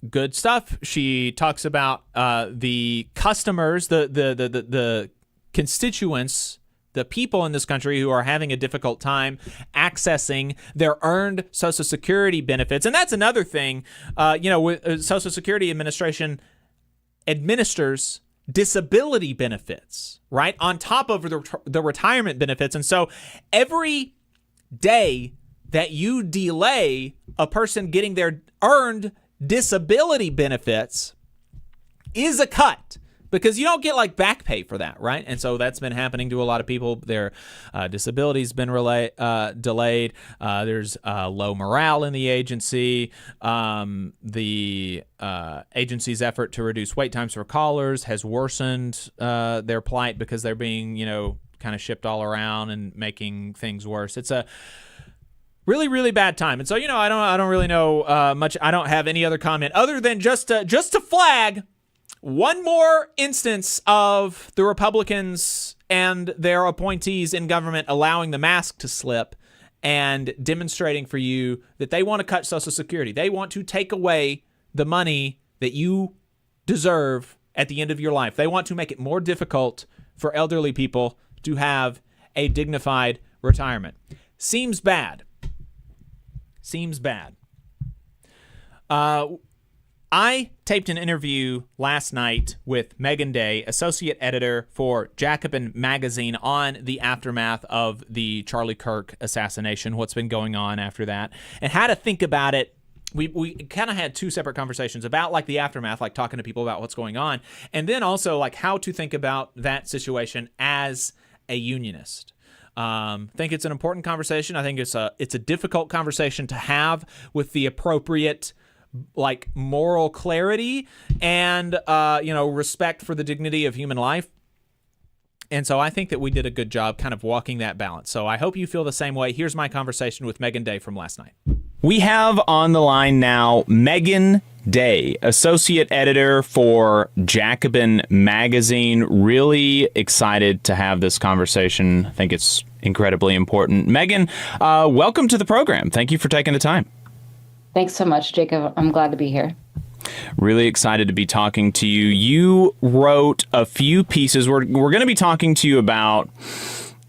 Speaker 2: Good stuff. She talks about the customers, the constituents, the people in this country who are having a difficult time accessing their earned Social Security benefits. And that's another thing. Social Security Administration administers disability benefits, right, on top of the retirement benefits. And so every day that you delay a person getting their earned disability benefits is a cut, because you don't get like back pay for that, right? And so that's been happening to a lot of people. Their disability's been delayed. There's low morale in the agency. The agency's effort to reduce wait times for callers has worsened their plight because they're being, kind of shipped all around and making things worse. It's a really, really bad time. And so, I don't really know much. I don't have any other comment other than just to flag one more instance of the Republicans and their appointees in government allowing the mask to slip and demonstrating for you that they want to cut Social Security. They want to take away the money that you deserve at the end of your life. They want to make it more difficult for elderly people to have a dignified retirement. Seems bad. I taped an interview last night with Meagan Day, associate editor for Jacobin magazine, on the aftermath of the Charlie Kirk assassination, what's been going on after that, and how to think about it. We kind of had two separate conversations about like the aftermath, like talking to people about what's going on, and then also like how to think about that situation as a unionist. Think it's an important conversation. I think it's a difficult conversation to have with the appropriate like moral clarity and respect for the dignity of human life. And so I think that we did a good job kind of walking that balance. So I hope you feel the same way. Here's my conversation with Meagan Day from last night. We have on the line now Meagan Day, associate editor for Jacobin magazine. Really excited to have this conversation. I think it's incredibly important. Meagan, welcome to the program. Thank you for taking the time.
Speaker 4: Thanks so much, Jacob. I'm glad to be here.
Speaker 2: Really excited to be talking to you. You wrote a few pieces. We're going to be talking to you about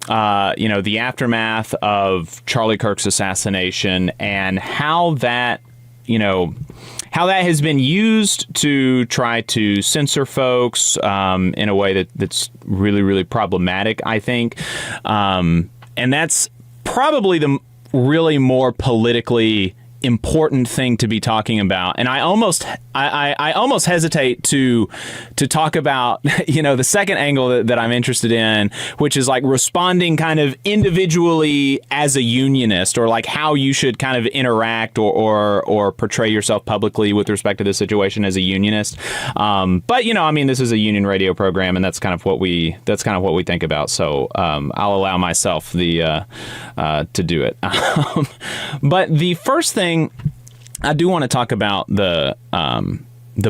Speaker 2: the aftermath of Charlie Kirk's assassination and how that has been used to try to censor folks in a way that's really, really problematic, I think. And that's probably the really more politically important thing to be talking about. And I almost hesitate to talk about, the second angle that I'm interested in, which is like responding kind of individually as a unionist, or like how you should kind of interact or portray yourself publicly with respect to this situation as a unionist. But this is a union radio program, and that's kind of what we think about. So I'll allow myself to do it. But the first thing I do want to talk about the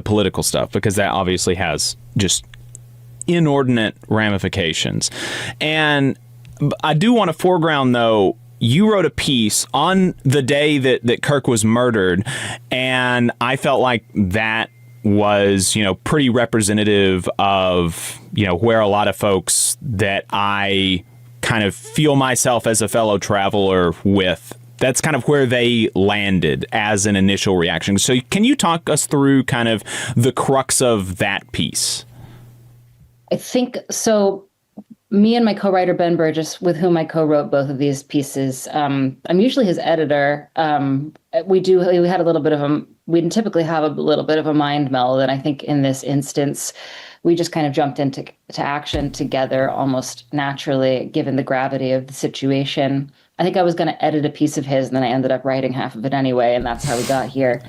Speaker 2: political stuff, because that obviously has just inordinate ramifications. And I do want to foreground, though, you wrote a piece on the day that Kirk was murdered, and I felt like that was, pretty representative of, where a lot of folks that I kind of feel myself as a fellow traveler with, that's kind of where they landed as an initial reaction. So can you talk us through kind of the crux of that piece?
Speaker 4: I think so. Me and my co-writer, Ben Burgess, with whom I co-wrote both of these pieces, I'm usually his we had a little bit of we typically have a little bit of a mind meld. And I think in this instance, we just kind of jumped into action together almost naturally, given the gravity of the situation. I think I was going to edit a piece of his, and then I ended up writing half of it anyway, and that's how we got here.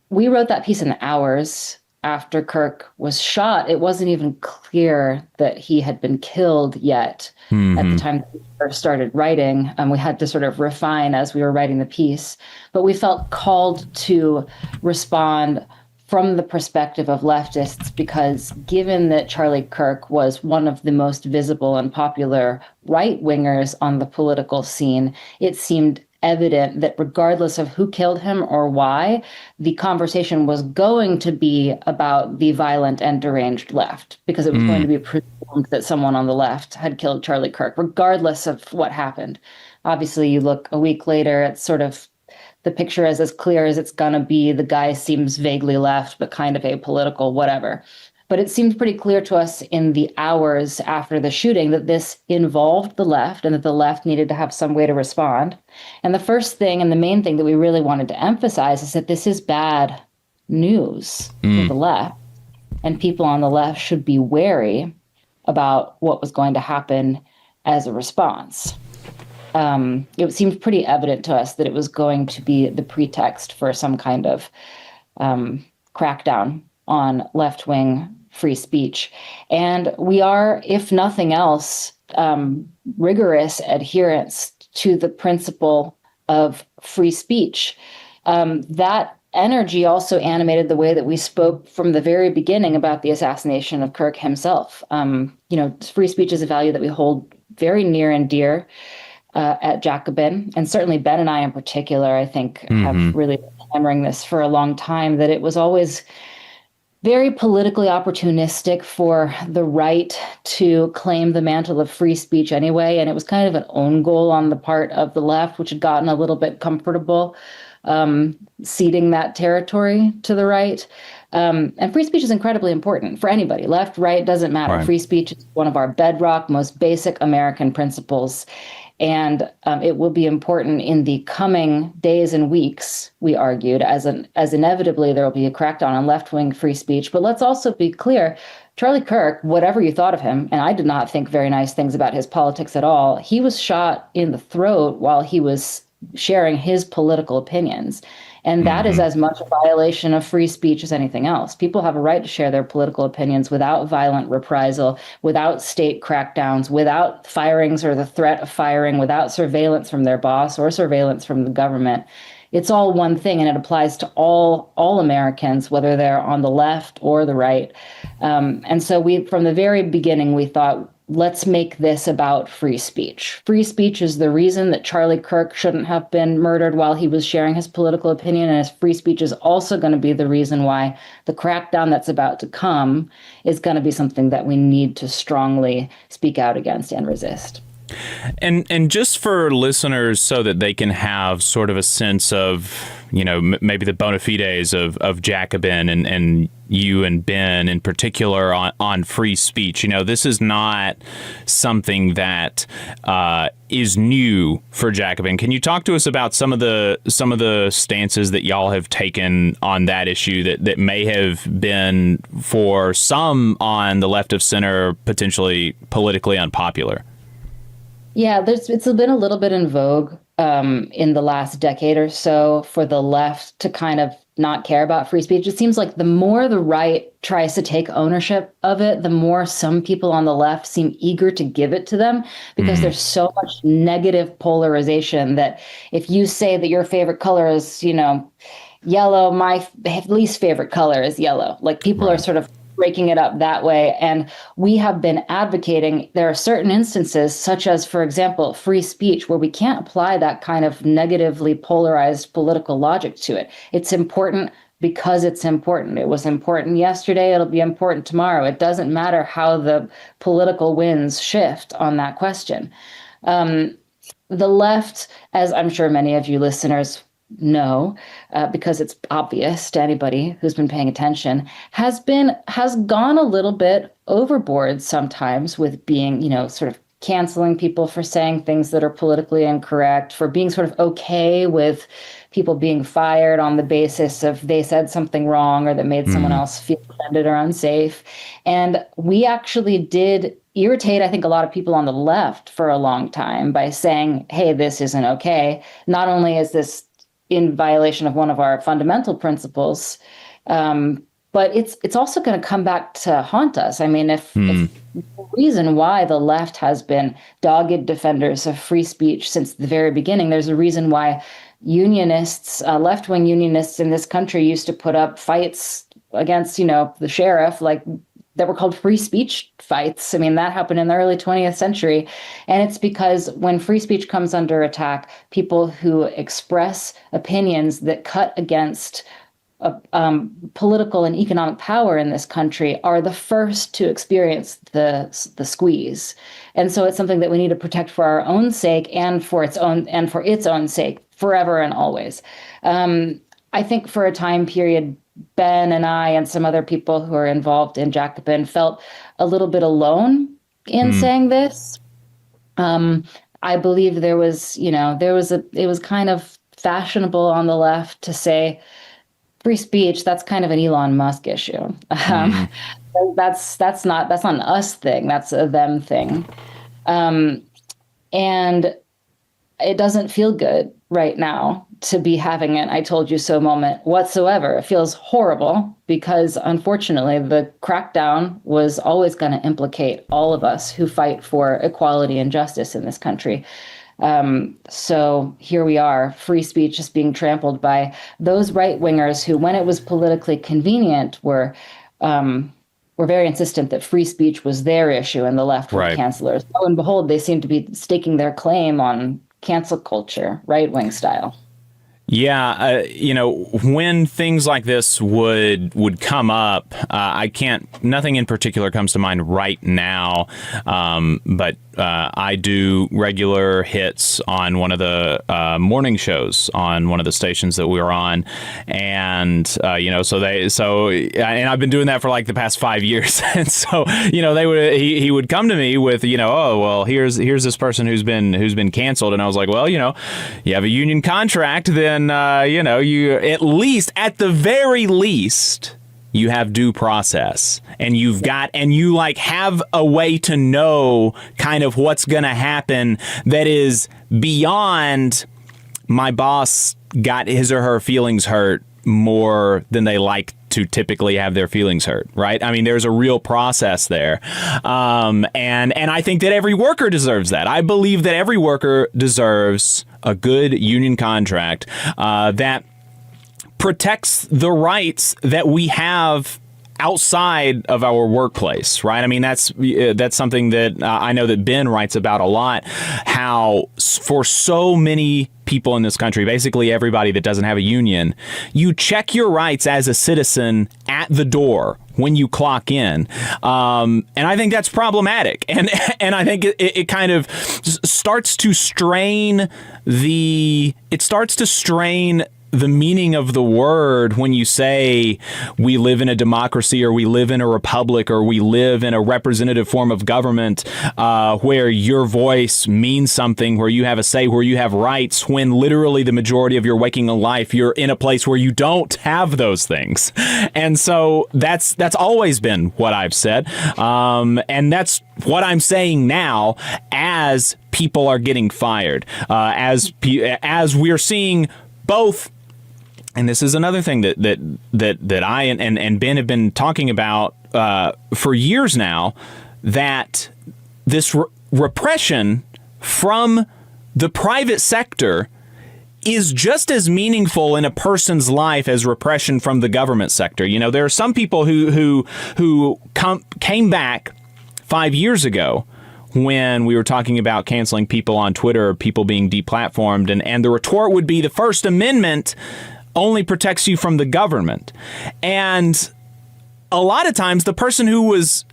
Speaker 4: We wrote that piece in hours after Kirk was shot. It wasn't even clear that he had been killed yet at the time that we first started writing. We had to sort of refine as we were writing the piece, but we felt called to respond from the perspective of leftists, because given that Charlie Kirk was one of the most visible and popular right-wingers on the political scene, it seemed evident that regardless of who killed him or why, the conversation was going to be about the violent and deranged left, because it was going to be presumed that someone on the left had killed Charlie Kirk, regardless of what happened. Obviously, you look a week later, it's sort of the picture is as clear as it's going to be. The guy seems vaguely left, but kind of apolitical, whatever. But it seemed pretty clear to us in the hours after the shooting that this involved the left, and that the left needed to have some way to respond. And the first thing and the main thing that we really wanted to emphasize is that this is bad news for the left, and people on the left should be wary about what was going to happen as a response. It seemed pretty evident to us that it was going to be the pretext for some kind of crackdown on left-wing free speech. And we are, if nothing else, rigorous adherents to the principle of free speech. That energy also animated the way that we spoke from the very beginning about the assassination of Kirk himself. Free speech is a value that we hold very near and dear at Jacobin, and certainly Ben and I in particular, I think, have really been hammering this for a long time, that it was always very politically opportunistic for the right to claim the mantle of free speech anyway, and it was kind of an own goal on the part of the left, which had gotten a little bit comfortable ceding that territory to the right. And free speech is incredibly important for anybody. Left, right, doesn't matter.
Speaker 2: Right.
Speaker 4: Free speech is one of our bedrock, most basic American principles. And it will be important in the coming days and weeks, we argued, as inevitably there will be a crackdown on left-wing free speech. But let's also be clear, Charlie Kirk, whatever you thought of him, and I did not think very nice things about his politics at all, he was shot in the throat while he was sharing his political opinions. And that is as much a violation of free speech as anything else. People have a right to share their political opinions without violent reprisal, without state crackdowns, without firings or the threat of firing, without surveillance from their boss or surveillance from the government. It's all one thing, and it applies to all Americans, whether they're on the left or the right. And so from the very beginning, we thought, let's make this about free speech. Free speech is the reason that Charlie Kirk shouldn't have been murdered while he was sharing his political opinion. And his free speech is also going to be the reason why the crackdown that's about to come is going to be something that we need to strongly speak out against and resist.
Speaker 2: And just for listeners, so that they can have sort of a sense of, maybe the bona fides of Jacobin and you and Ben in particular on free speech. This is not something that is new for Jacobin. Can you talk to us about some of the stances that y'all have taken on that issue that may have been, for some on the left of center, potentially politically unpopular?
Speaker 4: Yeah, it's been a little bit in vogue in the last decade or so for the left to kind of not care about free speech. It seems like the more the right tries to take ownership of it, the more some people on the left seem eager to give it to them, because there's so much negative polarization that if you say that your favorite color is, yellow, my least favorite color is yellow. Like, people are sort of breaking it up that way. And we have been advocating, there are certain instances, such as, for example, free speech, where we can't apply that kind of negatively polarized political logic to it. It's important because it's important. It was important yesterday. It'll be important tomorrow. It doesn't matter how the political winds shift on that question. The left, as I'm sure many of you listeners know, because it's obvious to anybody who's been paying attention, has gone a little bit overboard sometimes with being, sort of canceling people for saying things that are politically incorrect, for being sort of okay with people being fired on the basis of they said something wrong or that made someone else feel offended or unsafe. And we actually did irritate, I think, a lot of people on the left for a long time by saying, hey, this isn't okay. Not only is this in violation of one of our fundamental principles, but it's also going to come back to haunt us. I mean, if the reason why the left has been dogged defenders of free speech since the very beginning, there's a reason why unionists, left-wing unionists in this country used to put up fights against, the sheriff, like, that were called free speech fights. I mean, that happened in the early 20th century. And it's because when free speech comes under attack, people who express opinions that cut against political and economic power in this country are the first to experience the squeeze. And so it's something that we need to protect for our own sake and for its own sake, forever and always. I think for a time period, Ben and I and some other people who are involved in Jacobin felt a little bit alone in saying this. I believe it was kind of fashionable on the left to say free speech, that's kind of an Elon Musk issue. That's not an us thing, that's a them thing. And it doesn't feel good right now to be having an I told you so moment whatsoever. It feels horrible because, unfortunately, the crackdown was always going to implicate all of us who fight for equality and justice in this country. So here we are, free speech is being trampled by those right-wingers who, when it was politically convenient, were very insistent that free speech was their issue and the left were cancelers. Lo and behold, they seem to be staking their claim on cancel culture, right-wing style.
Speaker 2: Yeah, when things like this would come up, nothing in particular comes to mind right now. But I do regular hits on one of the morning shows on one of the stations that we were on, and and I've been doing that for like the past 5 years, and so he would come to me with oh well, here's this person who's been canceled, and I was like, well, you have a union contract, then you at the very least you have due process, and you have a way to know kind of what's going to happen that is beyond my boss got his or her feelings hurt more than they like to typically have their feelings hurt, right? I mean, there's a real process there. And I think that every worker deserves that. I believe that every worker deserves a good union contract that protects the rights that we have outside of our workplace, right? I mean, that's something that I know that Ben writes about a lot, how for so many people in this country, basically everybody that doesn't have a union, you check your rights as a citizen at the door when you clock in. And I think that's problematic. And I think it kind of starts to strain the meaning of the word when you say we live in a democracy, or we live in a republic, or we live in a representative form of government where your voice means something, where you have a say, where you have rights, when literally the majority of your waking life you're in a place where you don't have those things. And so that's always been what I've said. And that's what I'm saying now as people are getting fired, as we're seeing both. And this is another thing that I and Ben have been talking about for years now, that this repression from the private sector is just as meaningful in a person's life as repression from the government sector. There are some people who came back 5 years ago when we were talking about canceling people on Twitter, or people being deplatformed, and the retort would be the First Amendment only protects you from the government. And a lot of times the person who was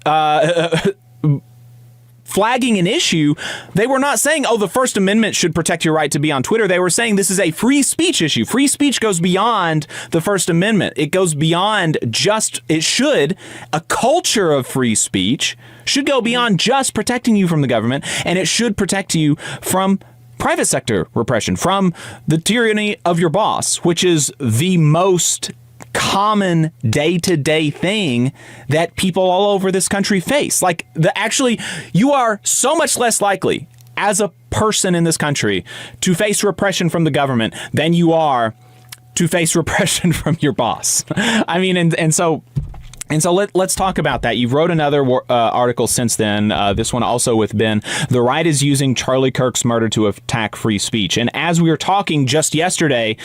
Speaker 2: flagging an issue, they were not saying, oh, the First Amendment should protect your right to be on Twitter. They were saying this is a free speech issue. Free speech goes beyond the First Amendment. It goes beyond a culture of free speech should go beyond just protecting you from the government, and it should protect you from private sector repression, from the tyranny of your boss, which is the most common day-to-day thing that people all over this country face. You are so much less likely as a person in this country to face repression from the government than you are to face repression from your boss. I mean, and so let's talk about that. You've wrote another article since then, this one also with Ben. The right is using Charlie Kirk's murder to attack free speech. And as we were talking just yesterday,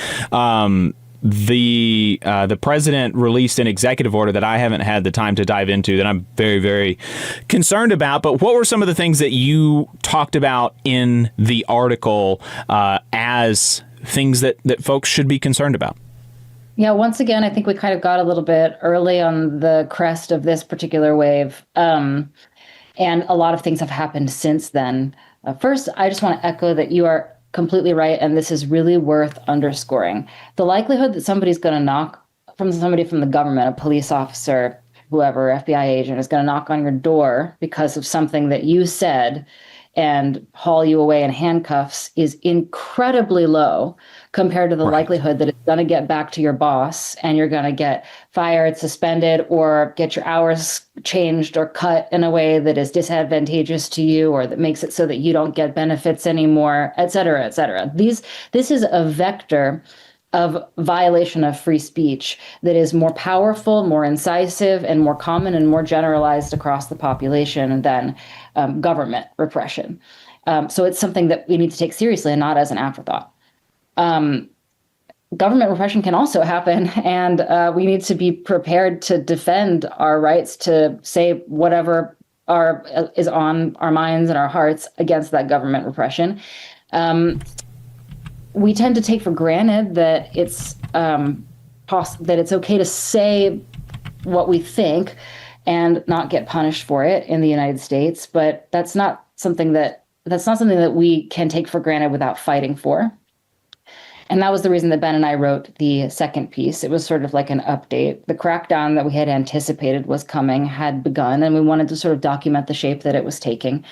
Speaker 2: the president released an executive order that I haven't had the time to dive into, that I'm very, very concerned about. But what were some of the things that you talked about in the article as things that folks should be concerned about?
Speaker 4: Yeah, once again, I think we kind of got a little bit early on the crest of this particular wave. And a lot of things have happened since then. First, I just want to echo that you are completely right, and this is really worth underscoring. The likelihood that somebody's going to knock from somebody from the government, a police officer, whoever, FBI agent, is going to knock on your door because of something that you said and haul you away in handcuffs is incredibly low compared to the likelihood that it's going to get back to your boss and you're going to get fired, suspended, or get your hours changed or cut in a way that is disadvantageous to you, or that makes it so that you don't get benefits anymore, et cetera, et cetera. This is a vector of violation of free speech that is more powerful, more incisive, and more common and more generalized across the population than government repression. So it's something that we need to take seriously and not as an afterthought. Government repression can also happen, and we need to be prepared to defend our rights to say whatever is on our minds and our hearts against that government repression. We tend to take for granted that it's that it's okay to say what we think and not get punished for it in the United States, but that's not that's not something that we can take for granted without fighting for. And that was the reason that Ben and I wrote the second piece. It was sort of like an update. The crackdown that we had anticipated was coming had begun, and we wanted to sort of document the shape that it was taking.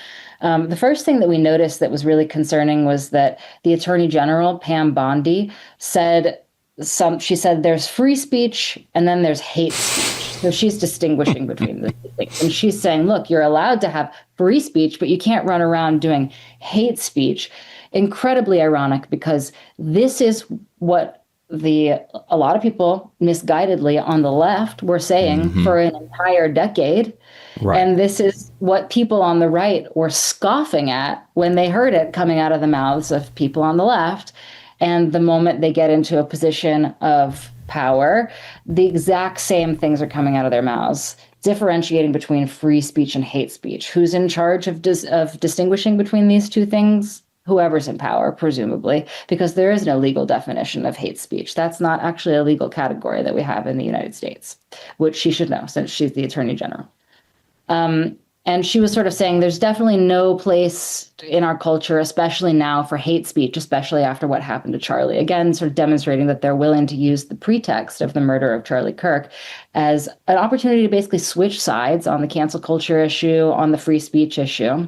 Speaker 4: The first thing that we noticed that was really concerning was that the Attorney General, Pam Bondi, she said there's free speech and then there's hate speech. So she's distinguishing between the two things. And she's saying, look, you're allowed to have free speech, but you can't run around doing hate speech. Incredibly ironic, because this is what a lot of people misguidedly on the left were saying for an entire decade. Right. And this is what people on the right were scoffing at when they heard it coming out of the mouths of people on the left. And the moment they get into a position of power, the exact same things are coming out of their mouths, differentiating between free speech and hate speech. Who's in charge of distinguishing between these two things? Whoever's in power, presumably, because there is no legal definition of hate speech. That's not actually a legal category that we have in the United States, which she should know since she's the Attorney General. And she was sort of saying there's definitely no place in our culture, especially now, for hate speech, especially after what happened to Charlie. Again, sort of demonstrating that they're willing to use the pretext of the murder of Charlie Kirk as an opportunity to basically switch sides on the cancel culture issue, on the free speech issue.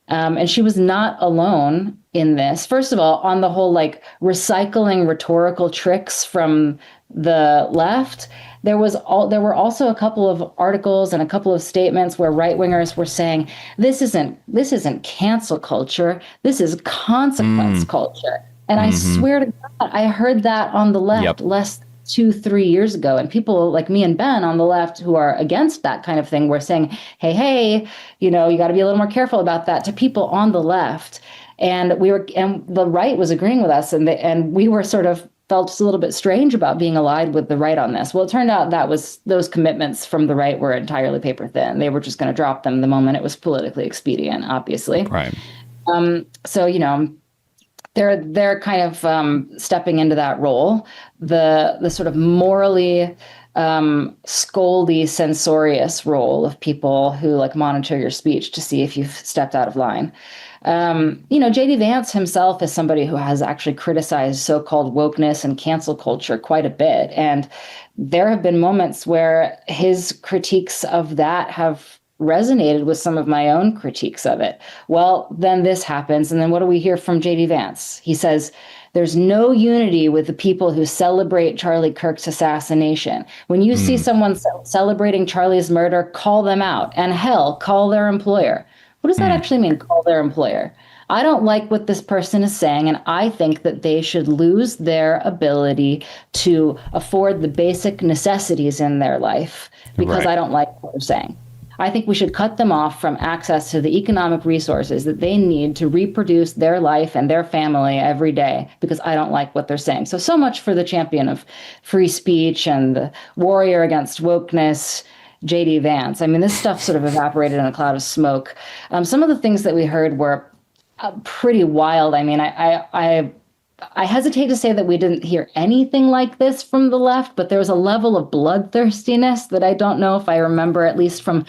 Speaker 4: And she was not alone in this. First of all, on the whole, like recycling rhetorical tricks from the left, there were also a couple of articles and a couple of statements where right-wingers were saying, this isn't cancel culture, this is consequence culture. And I swear to God, I heard that on the left less 2-3 years ago, and people like me and Ben on the left who are against that kind of thing were saying, hey, you got to be a little more careful about that, to people on the left. And the right was agreeing with us, and we were sort of felt just a little bit strange about being allied with the right on this. Well, it turned out those commitments from the right were entirely paper thin. They were just going to drop them the moment it was politically expedient, obviously.
Speaker 2: Right.
Speaker 4: So, they're kind of stepping into that role, the sort of morally scoldy, censorious role of people who like monitor your speech to see if you've stepped out of line. J.D. Vance himself is somebody who has actually criticized so-called wokeness and cancel culture quite a bit. And there have been moments where his critiques of that have resonated with some of my own critiques of it. Well, then this happens. And then what do we hear from J.D. Vance? He says, there's no unity with the people who celebrate Charlie Kirk's assassination. When you see someone celebrating Charlie's murder, call them out. And hell, call their employer. What does that actually mean, call their employer? I don't like what this person is saying, and I think that they should lose their ability to afford the basic necessities in their life because I don't like what they're saying. I think we should cut them off from access to the economic resources that they need to reproduce their life and their family every day because I don't like what they're saying. So much for the champion of free speech and the warrior against wokeness, J.D. Vance. I mean, this stuff sort of evaporated in a cloud of smoke. Some of the things that we heard were pretty wild. I mean, I hesitate to say that we didn't hear anything like this from the left, but there was a level of bloodthirstiness that I don't know if I remember, at least from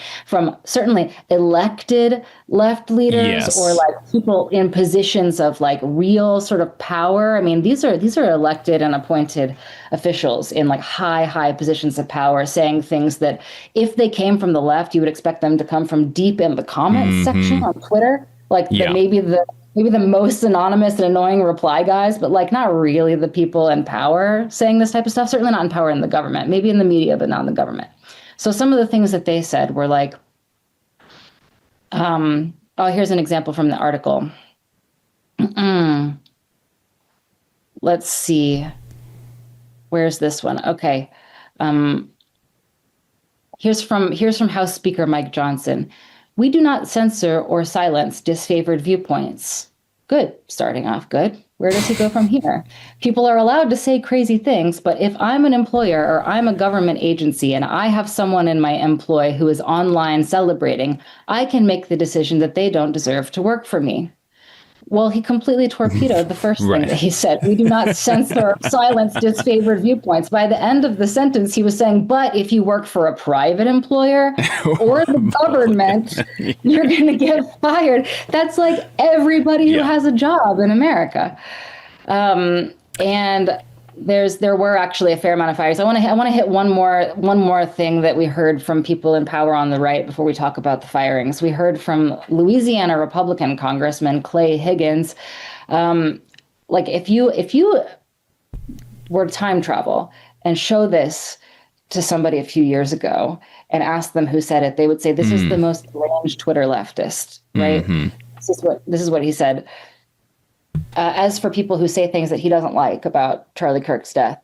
Speaker 4: certainly elected left leaders or like people in positions of like real sort of power. I mean, these are elected and appointed officials in like high positions of power saying things that if they came from the left, you would expect them to come from deep in the comments section on Twitter. Like maybe the most anonymous and annoying reply guys, but like not really the people in power saying this type of stuff, certainly not in power in the government, maybe in the media, but not in the government. So some of the things that they said were like, here's an example from the article. Let's see. Where's this one? Okay. Here's from House Speaker Mike Johnson. We do not censor or silence disfavored viewpoints. Good. Starting off good. Where does he go from here? People are allowed to say crazy things, but if I'm an employer or I'm a government agency and I have someone in my employ who is online celebrating, I can make the decision that they don't deserve to work for me. Well, he completely torpedoed the first thing that he said. We do not censor or silence disfavored viewpoints. By the end of the sentence, he was saying, but if you work for a private employer or the government, you're going to get fired. That's like everybody who has a job in America. And there were actually a fair amount of fires. I want to hit one more thing that we heard from people in power on the right before we talk about the firings. We heard from Louisiana Republican Congressman Clay Higgins. Like if you were to time travel and show this to somebody a few years ago and ask them who said it, they would say this is the most deranged Twitter leftist, right? This is what he said. As for people who say things that he doesn't like about Charlie Kirk's death,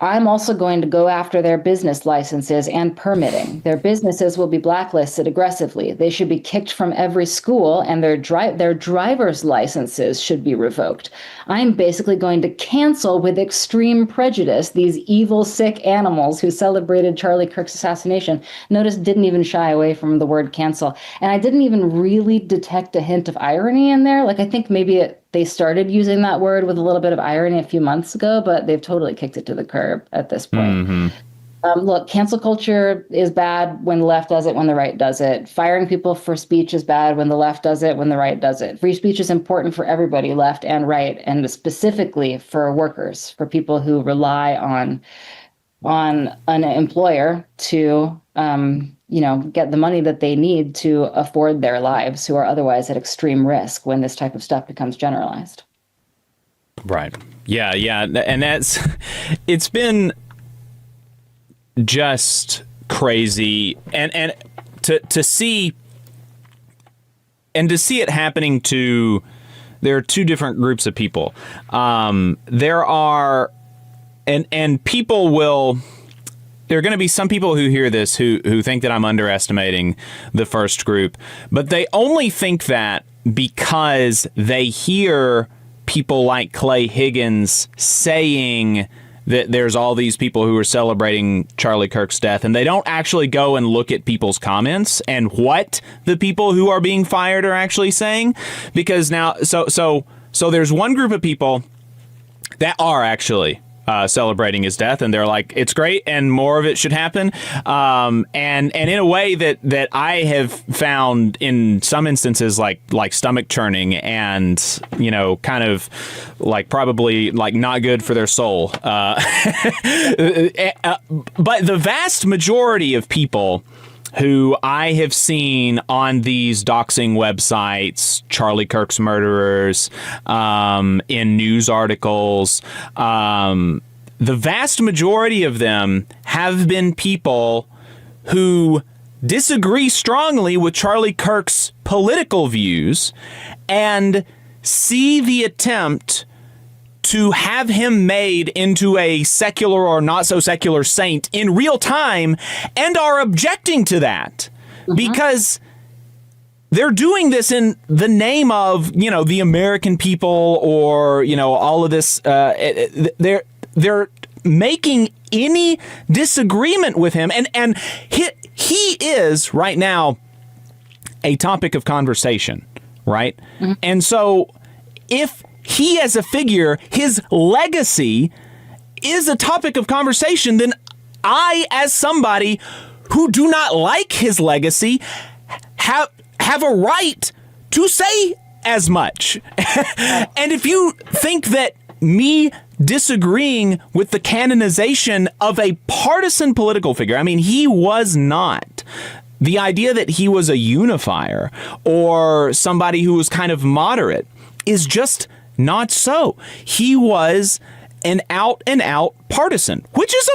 Speaker 4: I'm also going to go after their business licenses and permitting. Their businesses will be blacklisted aggressively. They should be kicked from every school, and their driver's licenses should be revoked. I'm basically going to cancel with extreme prejudice these evil, sick animals who celebrated Charlie Kirk's assassination. Notice didn't even shy away from the word cancel. And I didn't even really detect a hint of irony in there. Like, I think maybe they started using that word with a little bit of irony a few months ago, but they've totally kicked it to the curb at this point. Look, cancel culture is bad when the left does it, when the right does it. Firing people for speech is bad when the left does it, when the right does it. Free speech is important for everybody, left and right, and specifically for workers, for people who rely on an employer to get the money that they need to afford their lives, who are otherwise at extreme risk when this type of stuff becomes generalized.
Speaker 2: Right. Yeah. And it's been just crazy. And to see it happening there are two different groups of people. There are, and people will, there are going to be some people who hear this who think that I'm underestimating the first group, but they only think that because they hear people like Clay Higgins saying that there's all these people who are celebrating Charlie Kirk's death, and they don't actually go and look at people's comments and what the people who are being fired are actually saying. Because now, so there's one group of people that are actually celebrating his death, and they're like, it's great and more of it should happen, and in a way that I have found in some instances like stomach churning and kind of like probably like not good for their soul, but the vast majority of people who I have seen on these doxing websites, Charlie Kirk's murderers, in news articles, the vast majority of them have been people who disagree strongly with Charlie Kirk's political views and see the attempt to have him made into a secular or not so secular saint in real time and are objecting to that because they're doing this in the name of, the American people or, all of this. They're making any disagreement with him. And he is right now a topic of conversation, right? And so if he as a figure, his legacy is a topic of conversation, then I, as somebody who do not like his legacy, have a right to say as much. And if you think that me disagreeing with the canonization of a partisan political figure, I mean, he was not. The idea that he was a unifier or somebody who was kind of moderate is just not so. He was an out and out partisan, which is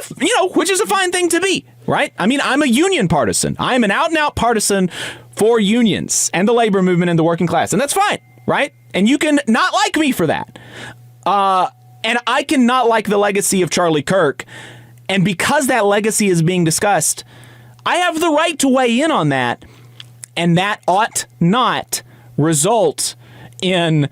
Speaker 2: a fine thing to be, right? I mean, I'm a union partisan. I'm an out and out partisan for unions and the labor movement and the working class, and that's fine, right? And you can not like me for that. And I can not like the legacy of Charlie Kirk. And because that legacy is being discussed, I have the right to weigh in on that. And that ought not result in,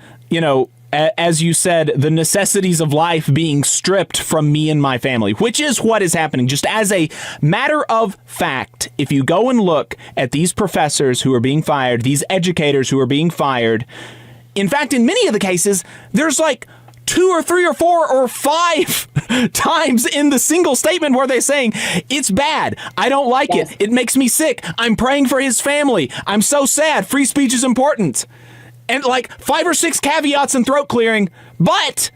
Speaker 2: as you said, the necessities of life being stripped from me and my family, which is what is happening. Just as a matter of fact, if you go and look at these professors who are being fired, these educators who are being fired, In fact, in many of the cases, there's like 2 or 3 or 4 or 5 times in the single statement where they're saying, it's bad. I don't like it. It makes me sick. I'm praying for his family. I'm so sad. Free speech is important. And like 5 or 6 caveats and throat clearing, but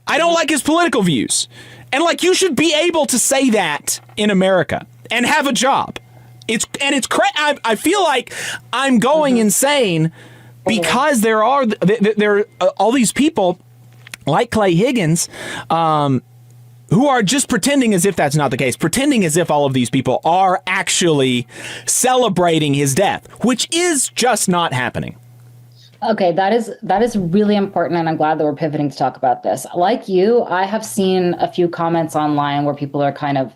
Speaker 2: I don't like his political views. And like, you should be able to say that in America and have a job. I feel like I'm going insane because there are all these people like Clay Higgins, who are just pretending as if that's not the case, pretending as if all of these people are actually celebrating his death, which is just not happening.
Speaker 4: Okay, that is really important, and I'm glad that we're pivoting to talk about this. Like you, I have seen a few comments online where people are kind of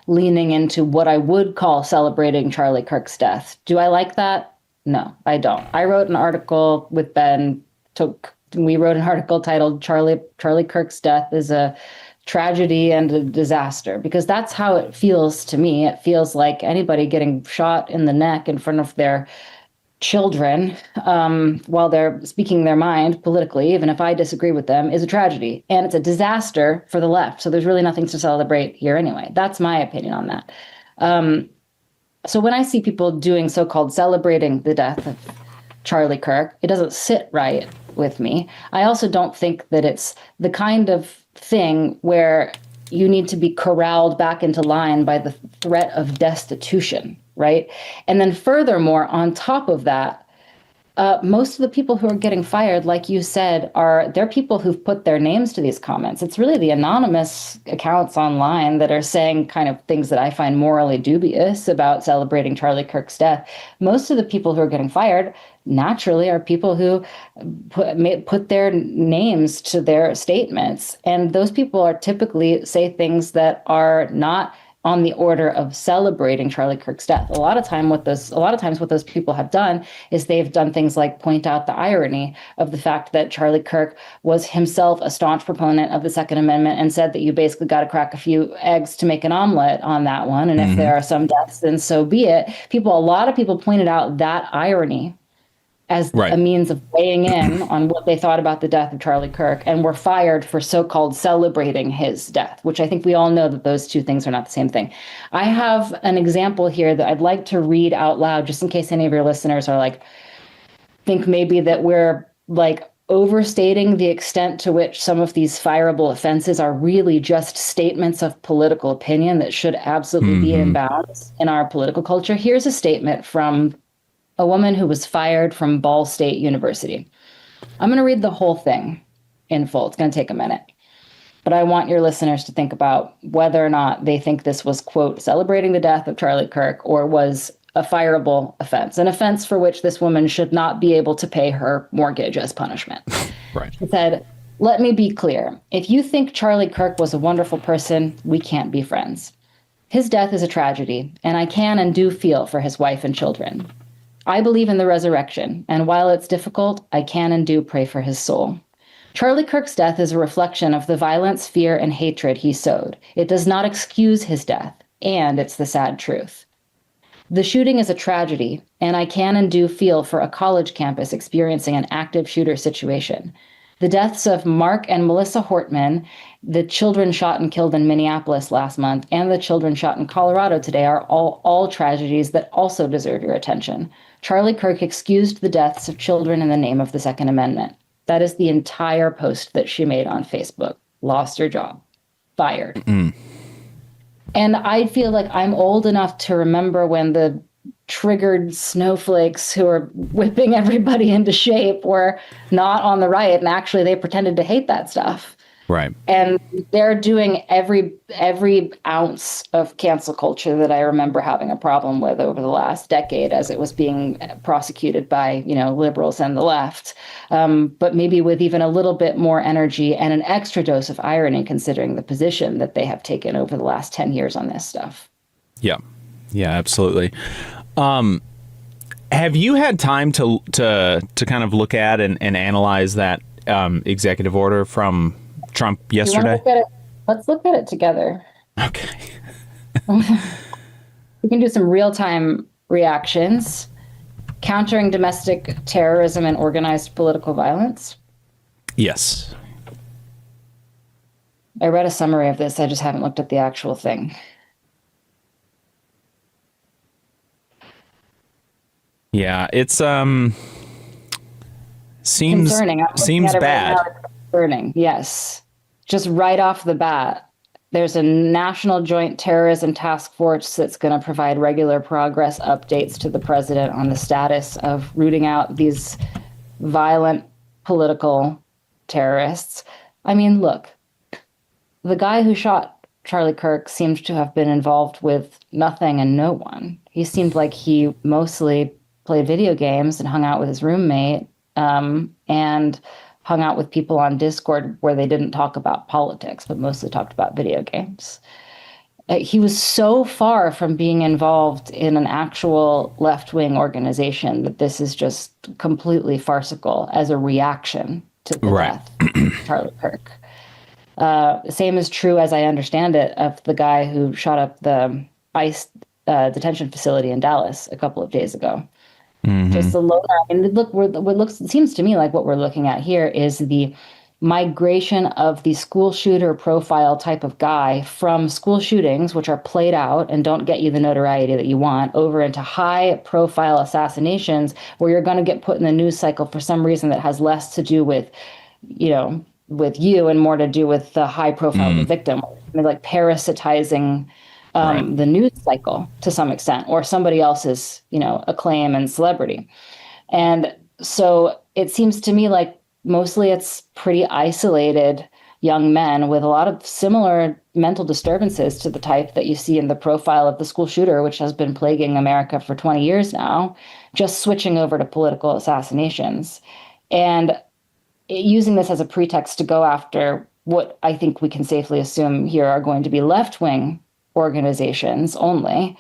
Speaker 4: leaning into what I would call celebrating Charlie Kirk's death. Do I like that? No, I don't. I wrote an article with Ben. We wrote an article titled Charlie Kirk's death is a tragedy and a disaster, because that's how it feels to me. It feels like anybody getting shot in the neck in front of their children while they're speaking their mind politically, even if I disagree with them, is a tragedy. And it's a disaster for the left. So there's really nothing to celebrate here anyway. That's my opinion on that. So when I see people doing so-called celebrating the death of Charlie Kirk, it doesn't sit right with me. I also don't think that it's the kind of thing where you need to be corralled back into line by the threat of destitution, right? And then furthermore, on top of that, most of the people who are getting fired, like you said, they're people who've put their names to these comments. It's really the anonymous accounts online that are saying kind of things that I find morally dubious about celebrating Charlie Kirk's death. Most of the people who are getting fired naturally are people who put their names to their statements. And those people are typically say things that are not on the order of celebrating Charlie Kirk's death. A lot of times what those people have done is they've done things like point out the irony of the fact that Charlie Kirk was himself a staunch proponent of the Second Amendment and said that you basically got to crack a few eggs to make an omelet on that one. And if there are some deaths, then so be it. A lot of people pointed out that irony as a means of weighing in on what they thought about the death of Charlie Kirk, and were fired for so-called celebrating his death, which I think we all know that those two things are not the same thing. I have an example here that I'd like to read out loud, just in case any of your listeners are like, think maybe that we're like overstating the extent to which some of these fireable offenses are really just statements of political opinion that should absolutely be in bounds in our political culture. Here's a statement from a woman who was fired from Ball State University. I'm going to read the whole thing in full. It's going to take a minute. But I want your listeners to think about whether or not they think this was, quote, celebrating the death of Charlie Kirk, or was a fireable offense, an offense for which this woman should not be able to pay her mortgage as punishment.
Speaker 2: Right.
Speaker 4: She said, "Let me be clear. If you think Charlie Kirk was a wonderful person, we can't be friends. His death is a tragedy, and I can and do feel for his wife and children. I believe in the resurrection, and while it's difficult, I can and do pray for his soul. Charlie Kirk's death is a reflection of the violence, fear, and hatred he sowed. It does not excuse his death, and it's the sad truth. The shooting is a tragedy, and I can and do feel for a college campus experiencing an active shooter situation. The deaths of Mark and Melissa Hortman, the children shot and killed in Minneapolis last month, and the children shot in Colorado today are all tragedies that also deserve your attention. Charlie Kirk excused the deaths of children in the name of the Second Amendment." That is the entire post that she made on Facebook. Lost her job. Fired. And I feel like I'm old enough to remember when the triggered snowflakes who are whipping everybody into shape were not on the right, and actually they pretended to hate that stuff.
Speaker 2: Right.
Speaker 4: And they're doing every ounce of cancel culture that I remember having a problem with over the last decade as it was being prosecuted by, liberals and the left. But maybe with even a little bit more energy and an extra dose of irony, considering the position that they have taken over the last 10 years on this stuff.
Speaker 2: Yeah. Yeah, absolutely. Have you had time to kind of look at and analyze that executive order from Trump yesterday?
Speaker 4: Let's look at it together.
Speaker 2: Okay.
Speaker 4: We can do some real-time reactions. countering domestic terrorism and organized political violence.
Speaker 2: Yes.
Speaker 4: I read a summary of this. I just haven't looked at the actual thing.
Speaker 2: Yeah, it's seems
Speaker 4: concerning.
Speaker 2: Seems bad.
Speaker 4: Right now, it's concerning. Yes, just right off the bat. There's a National Joint Terrorism Task Force that's going to provide regular progress updates to the president on the status of rooting out these violent political terrorists. I mean, look, the guy who shot Charlie Kirk seemed to have been involved with nothing and no one. He seemed like he mostly played video games and hung out with his roommate, and hung out with people on Discord where they didn't talk about politics, but mostly talked about video games. He was so far from being involved in an actual left-wing organization that this is just completely farcical as a reaction to the death of Charlie Kirk. The same is true, as I understand it, of the guy who shot up the ICE detention facility in Dallas a couple of days ago. Just the low. And look, it seems to me like what we're looking at here is the migration of the school shooter profile type of guy from school shootings, which are played out and don't get you the notoriety that you want, over into high profile assassinations where you're going to get put in the news cycle for some reason that has less to do with, with you and more to do with the high profile of the victim. I mean, like parasitizing the news cycle to some extent, or somebody else's, acclaim and celebrity. And so it seems to me like mostly it's pretty isolated young men with a lot of similar mental disturbances to the type that you see in the profile of the school shooter, which has been plaguing America for 20 years now, just switching over to political assassinations and using this as a pretext to go after what I think we can safely assume here are going to be left-wing organizations only,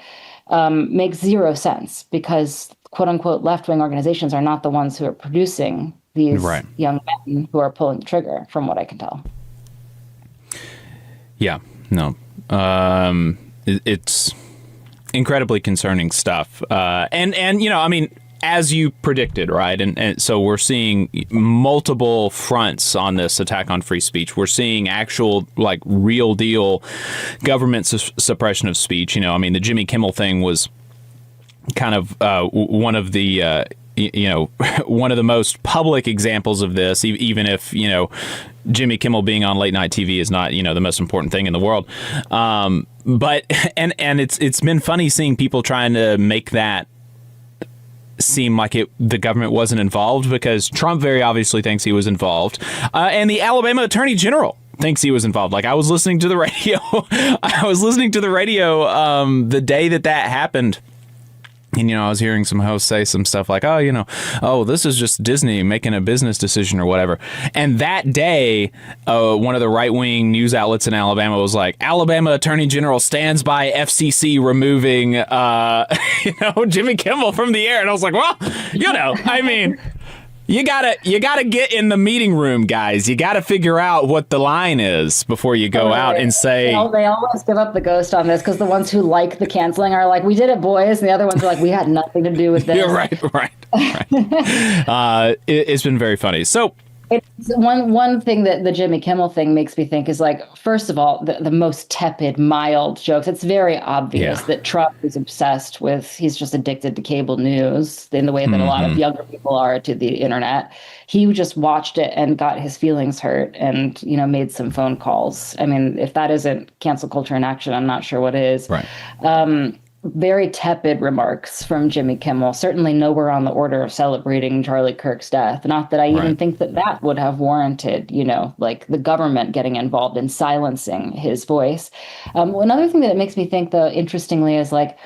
Speaker 4: makes zero sense, because quote unquote left-wing organizations are not the ones who are producing these young men who are pulling the trigger, from what I can tell.
Speaker 2: Yeah, no. It's incredibly concerning stuff. And I mean, as you predicted, right? And so we're seeing multiple fronts on this attack on free speech. We're seeing actual, like, real deal government suppression of speech. I mean, the Jimmy Kimmel thing was kind of one of the, one of the most public examples of this, even if, Jimmy Kimmel being on late night TV is not, the most important thing in the world. But it's been funny seeing people trying to make that seem like the government wasn't involved, because Trump very obviously thinks he was involved, and the Alabama Attorney General thinks he was involved. Like, I was listening to the radio. The day that happened. And, I was hearing some hosts say some stuff like, this is just Disney making a business decision or whatever. And that day, one of the right-wing news outlets in Alabama was like, Alabama Attorney General stands by FCC removing, Jimmy Kimmel from the air. And I was like, well, I mean, you gotta get in the meeting room, guys. You gotta figure out what the line is before you go out and say.
Speaker 4: They always give up the ghost on this, because the ones who like the canceling are like, we did it, boys, and the other ones are like, we had nothing to do with this.
Speaker 2: Yeah, right. It's been very funny. So.
Speaker 4: It's one thing that the Jimmy Kimmel thing makes me think is, like, first of all, the most tepid, mild jokes. It's very obvious that Trump is obsessed with, he's just addicted to cable news in the way that a lot of younger people are to the internet. He just watched it and got his feelings hurt and, made some phone calls. I mean, if that isn't cancel culture in action, I'm not sure what is.
Speaker 2: Right.
Speaker 4: Very tepid remarks from Jimmy Kimmel, certainly nowhere on the order of celebrating Charlie Kirk's death. Not that I even think that would have warranted, like the government getting involved in silencing his voice. Another thing that it makes me think, though, interestingly, is like,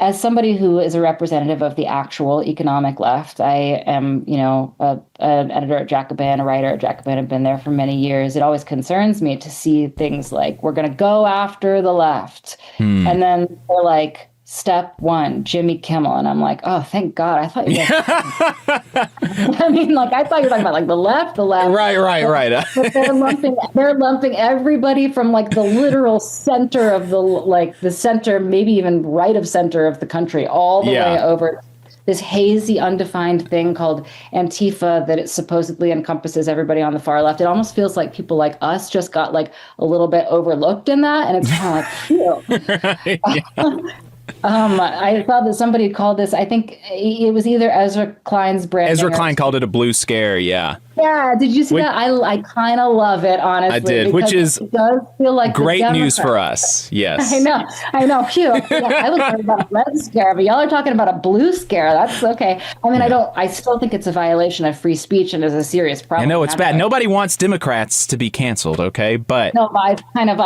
Speaker 4: as somebody who is a representative of the actual economic left, I am, an editor at Jacobin, a writer at Jacobin. I've been there for many years. It always concerns me to see things like, we're going to go after the left. And then they're like, step one, Jimmy Kimmel. And I'm like, oh, thank God. I thought you were I mean, like, I thought you were talking about like the left.
Speaker 2: Right.
Speaker 4: But they're lumping everybody from like the literal center of the center, maybe even right of center of the country, all the way over this hazy, undefined thing called Antifa that it supposedly encompasses everybody on the far left. It almost feels like people like us just got like a little bit overlooked in that, and it's kind of like, phew.
Speaker 2: Right,
Speaker 4: I thought that somebody called this, I think it was either Ezra Klein's branding.
Speaker 2: Ezra Klein called it a blue scare, yeah.
Speaker 4: Yeah, did you see that? I kind of love it, honestly.
Speaker 2: I did, which is
Speaker 4: it does feel like
Speaker 2: great news for us. Yes.
Speaker 4: I know. Phew. Yeah, I was worried about a red scare, but y'all are talking about a blue scare. That's okay. I mean, I still think it's a violation of free speech and is a serious problem.
Speaker 2: I know it's bad. Nobody wants Democrats to be canceled, okay? But
Speaker 4: no, I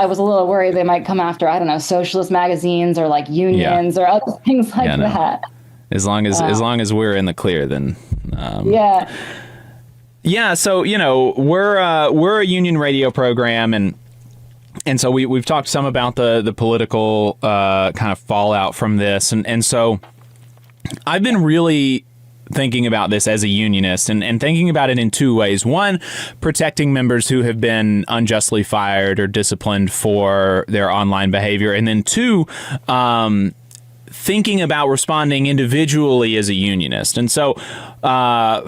Speaker 4: was a little worried they might come after, I don't know, socialist magazines or like unions or other things like that.
Speaker 2: As long as we're in the clear, then Yeah, so we're a union radio program, and so we've talked some about the political kind of fallout from this, and so I've been really thinking about this as a unionist and thinking about it in two ways. One, protecting members who have been unjustly fired or disciplined for their online behavior, and then two, thinking about responding individually as a unionist. And so,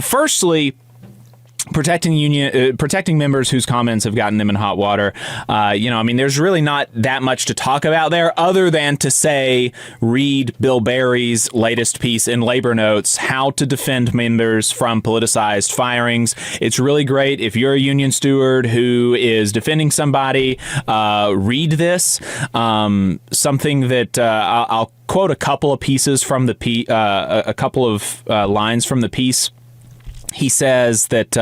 Speaker 2: firstly, protecting members whose comments have gotten them in hot water. There's really not that much to talk about there other than to say, read Bill Barry's latest piece in Labor Notes, How to Defend Members from Politicized Firings. It's really great. If you're a union steward who is defending somebody, read this. Something that I'll quote a couple of pieces from the a couple of lines from the piece. He says that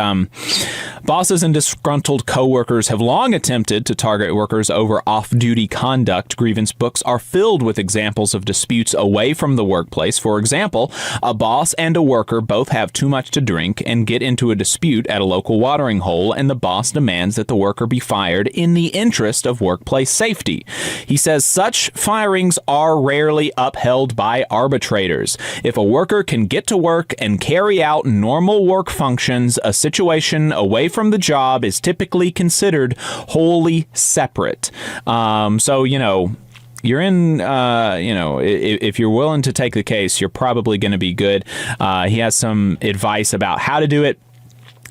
Speaker 2: bosses and disgruntled coworkers have long attempted to target workers over off-duty conduct. Grievance books are filled with examples of disputes away from the workplace. For example, a boss and a worker both have too much to drink and get into a dispute at a local watering hole, and the boss demands that the worker be fired in the interest of workplace safety. He says such firings are rarely upheld by arbitrators. If a worker can get to work and carry out normal work functions, a situation away from the job is typically considered wholly separate. So, you're in, if you're willing to take the case, you're probably going to be good. He has some advice about how to do it.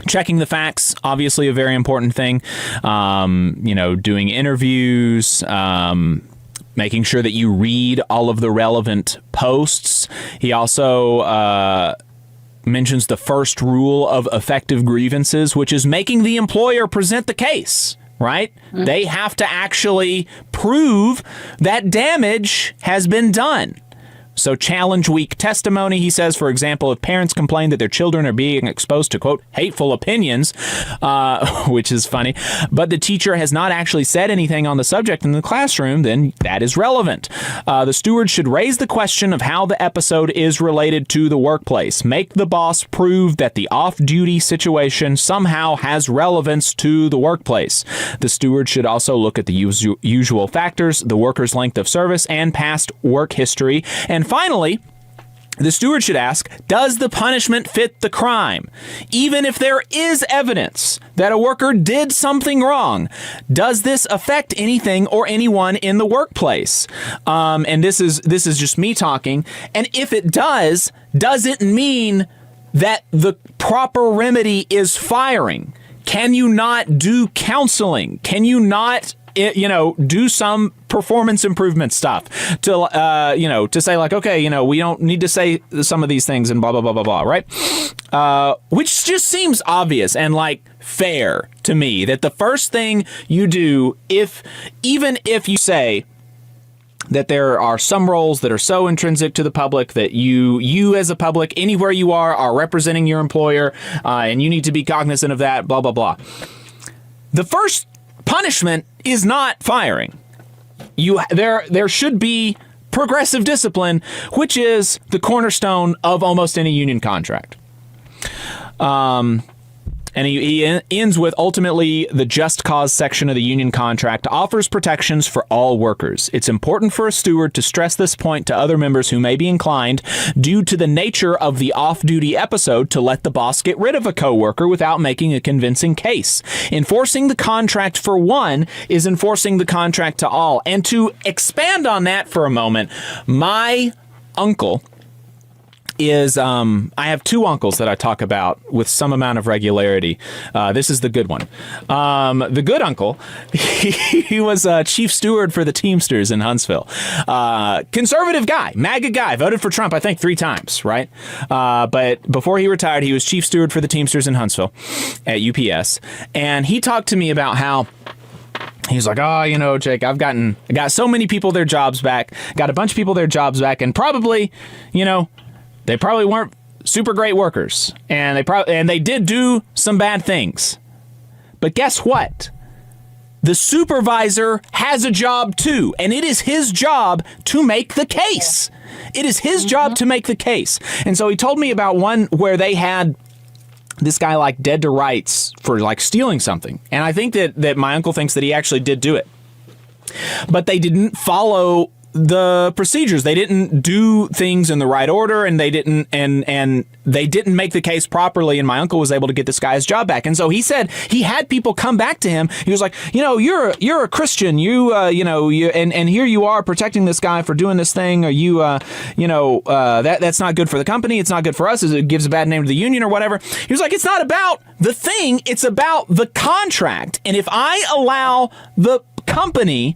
Speaker 2: Checking the facts, obviously a very important thing. Doing interviews, making sure that you read all of the relevant posts. He also mentions the first rule of effective grievances, which is making the employer present the case, right? Mm-hmm. They have to actually prove that damage has been done. So challenge weak testimony, he says. For example, if parents complain that their children are being exposed to, quote, hateful opinions, which is funny, but the teacher has not actually said anything on the subject in the classroom, then that is relevant. The steward should raise the question of how the episode is related to the workplace. Make the boss prove that the off-duty situation somehow has relevance to the workplace. The steward should also look at the usual factors, the worker's length of service, and past work history. And finally, the steward should ask, does the punishment fit the crime? Even if there is evidence that a worker did something wrong, does this affect anything or anyone in the workplace? And this is just me talking. And if it does it mean that the proper remedy is firing? Can you not do counseling? Can you not do some performance improvement stuff to say like, okay, we don't need to say some of these things and blah, blah, blah, blah, blah, right? Which just seems obvious and like fair to me that the first thing you do, even if you say that there are some roles that are so intrinsic to the public that you as a public, anywhere you are representing your employer, and you need to be cognizant of that, blah, blah, blah. The first punishment is not firing. There should be progressive discipline, which is the cornerstone of almost any union contract. And he ends with, ultimately, the just cause section of the union contract offers protections for all workers. It's important for a steward to stress this point to other members who may be inclined, due to the nature of the off-duty episode, to let the boss get rid of a coworker without making a convincing case. Enforcing the contract for one is enforcing the contract to all. And to expand on that for a moment, my uncle is I have two uncles that I talk about with some amount of regularity. This is the good one. The good uncle, he was chief steward for the Teamsters in Huntsville. Conservative guy, MAGA guy, voted for Trump, I think 3 times, right? But before he retired, he was chief steward for the Teamsters in Huntsville at UPS. And he talked to me about how he's like, oh, Jake, I got so many people their jobs back, got a bunch of people their jobs back, and probably, they probably weren't super great workers, and they did do some bad things. But guess what? The supervisor has a job too, and it is his job to make the case. It is his job to make the case. And so he told me about one where they had this guy like dead to rights for like stealing something. And I think that my uncle thinks that he actually did do it. But they didn't follow the procedures. They didn't do things in the right order, and they didn't make the case properly, and my uncle was able to get this guy's job back. And so he said he had people come back to him. He was like, you're a Christian, and here you are protecting this guy for doing this thing, or that's not good for the company, it's not good for us, it gives a bad name to the union or whatever. He was like, it's not about the thing, it's about the contract. And if I allow the company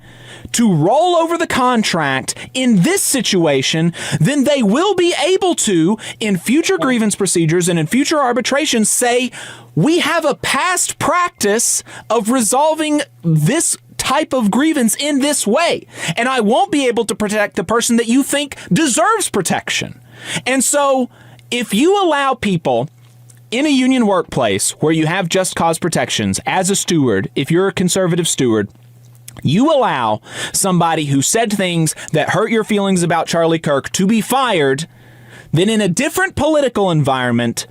Speaker 2: to roll over the contract in this situation, then they will be able to, in future grievance procedures and in future arbitrations, say, we have a past practice of resolving this type of grievance in this way, and I won't be able to protect the person that you think deserves protection. And so if you allow people in a union workplace where you have just cause protections as a steward, if you're a conservative steward, you allow somebody who said things that hurt your feelings about Charlie Kirk to be fired, then in a different political environment,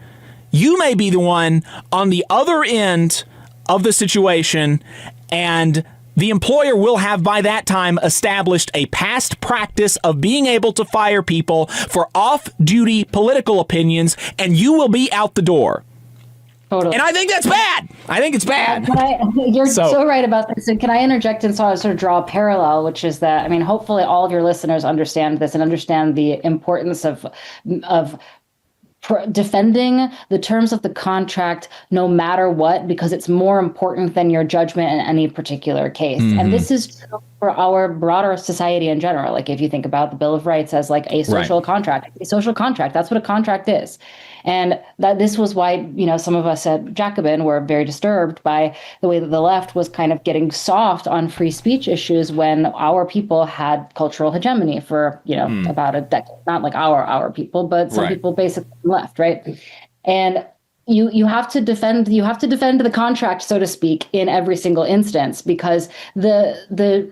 Speaker 2: you may be the one on the other end of the situation, and the employer will have by that time established a past practice of being able to fire people for off-duty political opinions, and you will be out the door.
Speaker 4: Totally.
Speaker 2: And I think that's bad. I think it's bad.
Speaker 4: You're so right about this. And can I interject and sort of draw a parallel, which is that, hopefully all of your listeners understand this and understand the importance of defending the terms of the contract no matter what, because it's more important than your judgment in any particular case. Mm-hmm. And this is true for our broader society in general. Like if you think about the Bill of Rights as like a social contract, that's what a contract is. And that this was why, some of us at Jacobin were very disturbed by the way that the left was kind of getting soft on free speech issues when our people had cultural hegemony for, about a decade. Not like our people, but some people basically left, right? And you have to defend the contract, so to speak, in every single instance, because the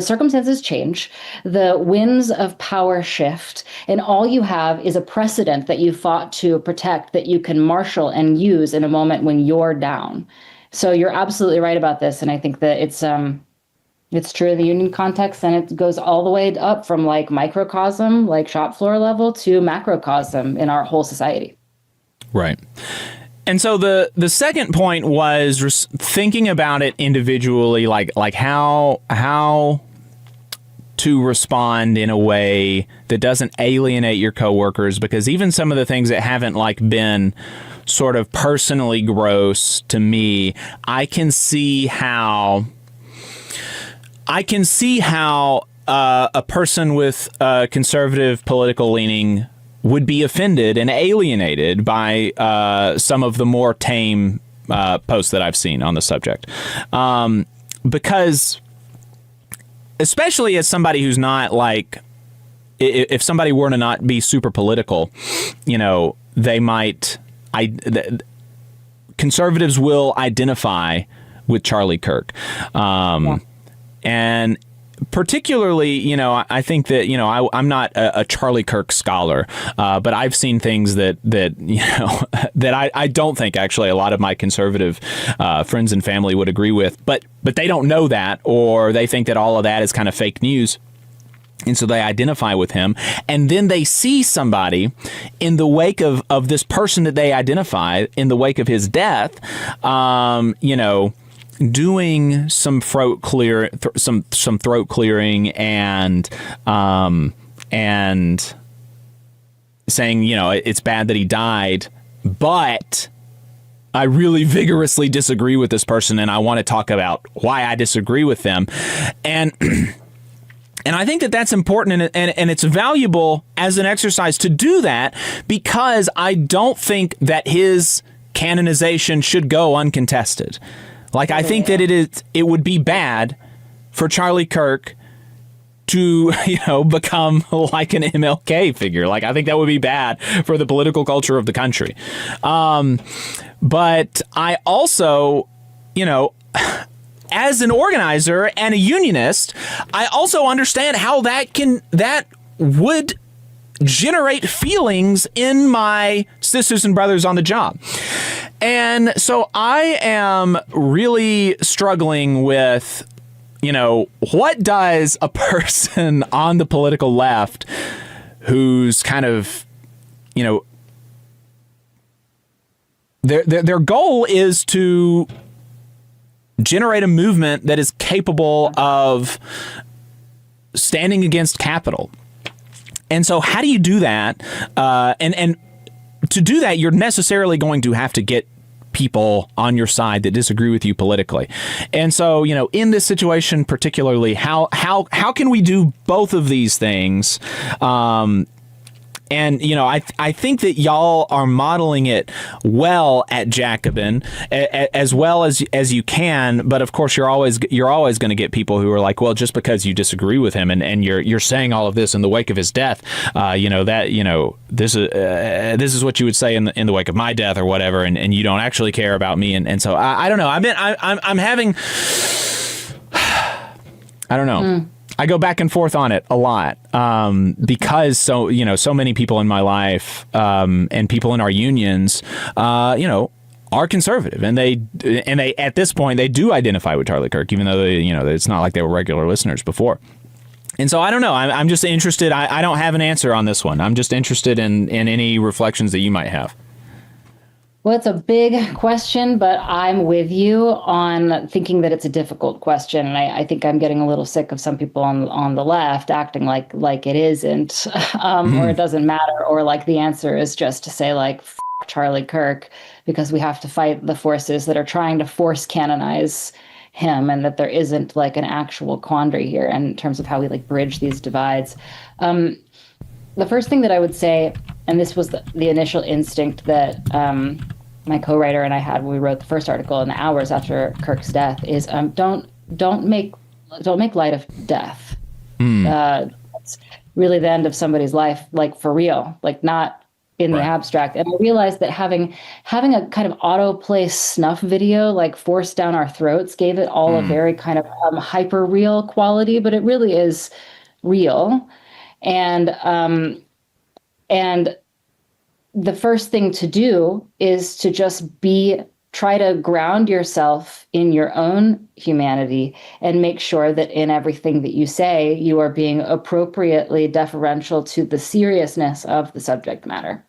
Speaker 4: circumstances change, the winds of power shift, and all you have is a precedent that you fought to protect that you can marshal and use in a moment when you're down. So you're absolutely right about this, and I think that it's true in the union context, and it goes all the way up from like microcosm, like shop floor level, to macrocosm in our whole society.
Speaker 2: Right. And so the second point was thinking about it individually, like how to respond in a way that doesn't alienate your coworkers, because even some of the things that haven't been sort of personally gross to me, I can see how a person with a conservative political leaning would be offended and alienated by some of the more tame posts that I've seen on the subject. Because especially as somebody who's not if somebody were to not be super political, they might, conservatives will identify with Charlie Kirk. And particularly, I think that, I'm not a Charlie Kirk scholar, but I've seen things that that I don't think actually a lot of my conservative friends and family would agree with, but they don't know that, or they think that all of that is kind of fake news. And so they identify with him, and then they see somebody in the wake of this person that they identify, in the wake of his death, doing some throat clearing saying, it's bad that he died, but I really vigorously disagree with this person, and I want to talk about why I disagree with them. And I think that that's important, and it's valuable as an exercise to do that, because I don't think that his canonization should go uncontested. Like, I think that it would be bad for Charlie Kirk to, become like an MLK figure. Like, I think that would be bad for the political culture of the country. But I also, as an organizer and a unionist, I also understand how that would generate feelings in my sisters and brothers on the job. And so I am really struggling with, what does a person on the political left who's kind of, their goal is to generate a movement that is capable of standing against capital. And so how do you do that? And to do that, you're necessarily going to have to get people on your side that disagree with you politically. And so, in this situation particularly, how can we do both of these things? And, I think that y'all are modeling it well at Jacobin, as well as you can. But of course, you're always going to get people who are like, well, just because you disagree with him and you're saying all of this in the wake of his death, this is what you would say in the wake of my death or whatever, and you don't actually care about me. And so I don't know. I'm having, I don't know. I go back and forth on it a lot because so many people in my life and people in our unions, are conservative, and they at this point they do identify with Charlie Kirk, even though it's not like they were regular listeners before. And so I don't know. I'm just interested. I don't have an answer on this one. I'm just interested in any reflections that you might have.
Speaker 4: Well, it's a big question, but I'm with you on thinking that it's a difficult question. And I think I'm getting a little sick of some people on the left acting like it isn't, or it doesn't matter, or like the answer is just to say like, F Charlie Kirk, because we have to fight the forces that are trying to force canonize him, and that there isn't like an actual quandary here in terms of how we like bridge these divides. The first thing that I would say, and this was the initial instinct that my co-writer and I had when we wrote the first article in the hours after Kirk's death, is don't make light of death. It's really the end of somebody's life, like for real, like not in the abstract. And I realized that having a kind of autoplay snuff video like forced down our throats gave it all a very kind of hyper real quality, but it really is real. And the first thing to do is to just try to ground yourself in your own humanity and make sure that in everything that you say, you are being appropriately deferential to the seriousness of the subject matter.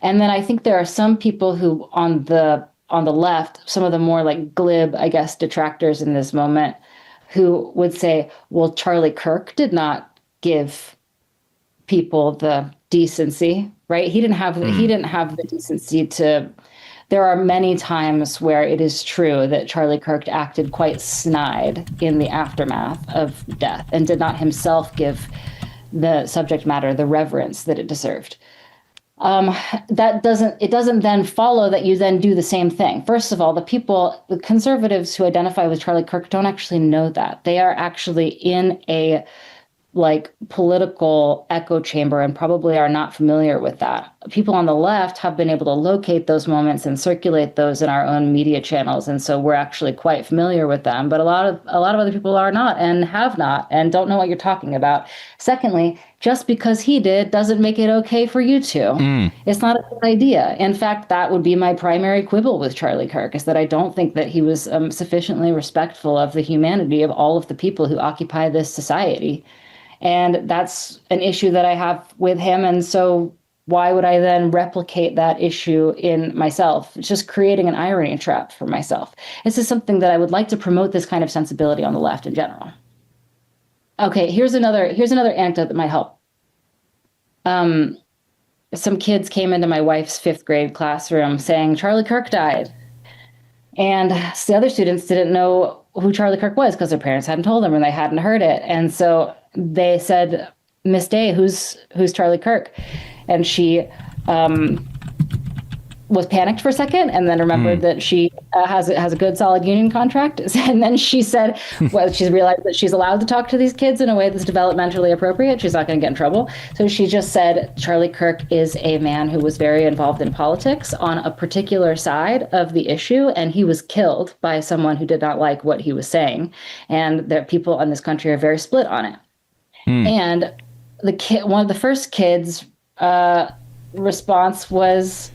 Speaker 4: And then I think there are some people who on the left, some of the more like glib, I guess, detractors in this moment, who would say, well, Charlie Kirk did not give people the decency, right? He didn't have the decency to. There are many times where it is true that Charlie Kirk acted quite snide in the aftermath of death and did not himself give the subject matter the reverence that it deserved. It doesn't then follow that you then do the same thing. First of all, the conservatives who identify with Charlie Kirk don't actually know that. They are actually in a like political echo chamber and probably are not familiar with that. People on the left have been able to locate those moments and circulate those in our own media channels. And so we're actually quite familiar with them, but a lot of other people are not and have not and don't know what you're talking about. Secondly, just because he did doesn't make it okay for you to. It's not a good idea. In fact, that would be my primary quibble with Charlie Kirk, is that I don't think that he was sufficiently respectful of the humanity of all of the people who occupy this society. And that's an issue that I have with him. And so why would I then replicate that issue in myself? It's just creating an irony trap for myself. This is something that I would like to promote, this kind of sensibility on the left in general. Okay, here's another anecdote that might help. some kids came into my wife's 5th grade classroom saying Charlie Kirk died. And the other students didn't know who Charlie Kirk was because their parents hadn't told them and they hadn't heard it. And so they said, Miss Day, who's Charlie Kirk? And she was panicked for a second and then remembered that she has a good solid union contract. And then she said, well, she's realized that she's allowed to talk to these kids in a way that's developmentally appropriate. She's not going to get in trouble. So she just said, Charlie Kirk is a man who was very involved in politics on a particular side of the issue. And he was killed by someone who did not like what he was saying. And that people in this country are very split on it. And one of the first kids' response was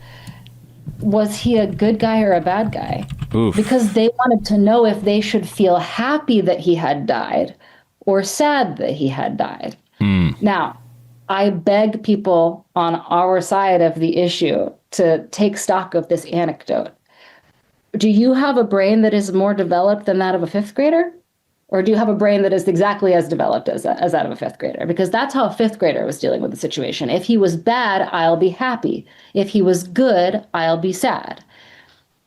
Speaker 4: he a good guy or a bad guy? Oof. Because they wanted to know if they should feel happy that he had died or sad that he had died. Now, I beg people on our side of the issue to take stock of this anecdote. Do you have a brain that is more developed than that of a 5th grader? Or do you have a brain that is exactly as developed as that of a 5th grader? Because that's how a 5th grader was dealing with the situation. If he was bad, I'll be happy. If he was good, I'll be sad.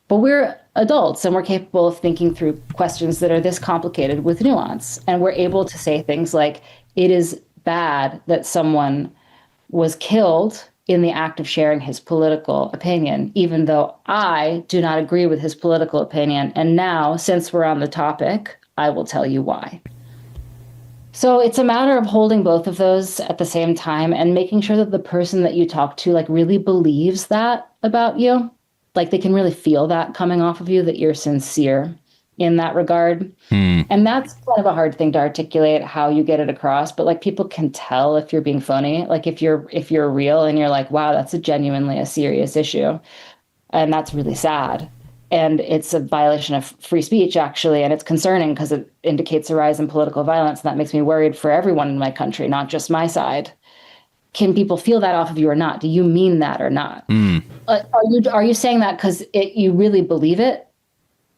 Speaker 4: But we're adults and we're capable of thinking through questions that are this complicated with nuance. And we're able to say things like, it is bad that someone was killed in the act of sharing his political opinion, even though I do not agree with his political opinion. And now, since we're on the topic, I will tell you why. So it's a matter of holding both of those at the same time and making sure that the person that you talk to really believes that about you. Like they can really feel that coming off of you, that you're sincere in that regard. And that's kind of a hard thing to articulate how you get it across, but people can tell if you're being funny. Like if you're real and you're like, wow, that's genuinely a serious issue. And that's really sad. And it's a violation of free speech, actually. And it's concerning because it indicates a rise in political violence. And that makes me worried for everyone in my country, not just my side. Can people feel that off of you or not? Do you mean that or not? Are you saying that because you really believe it?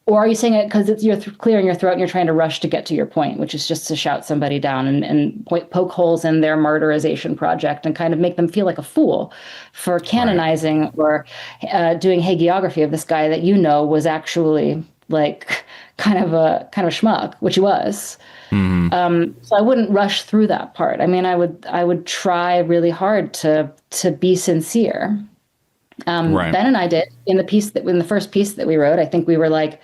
Speaker 4: Or are you saying it because you're clearing your throat and you're trying to rush to get to your point, which is just to shout somebody down and poke holes in their martyrization project and kind of make them feel like a fool for canonizing or doing hagiography of this guy that was actually kind of a schmuck, which he was. So I wouldn't rush through that part. I mean, I would try really hard to be sincere. Ben and I did in the first piece that we wrote. I think we were like,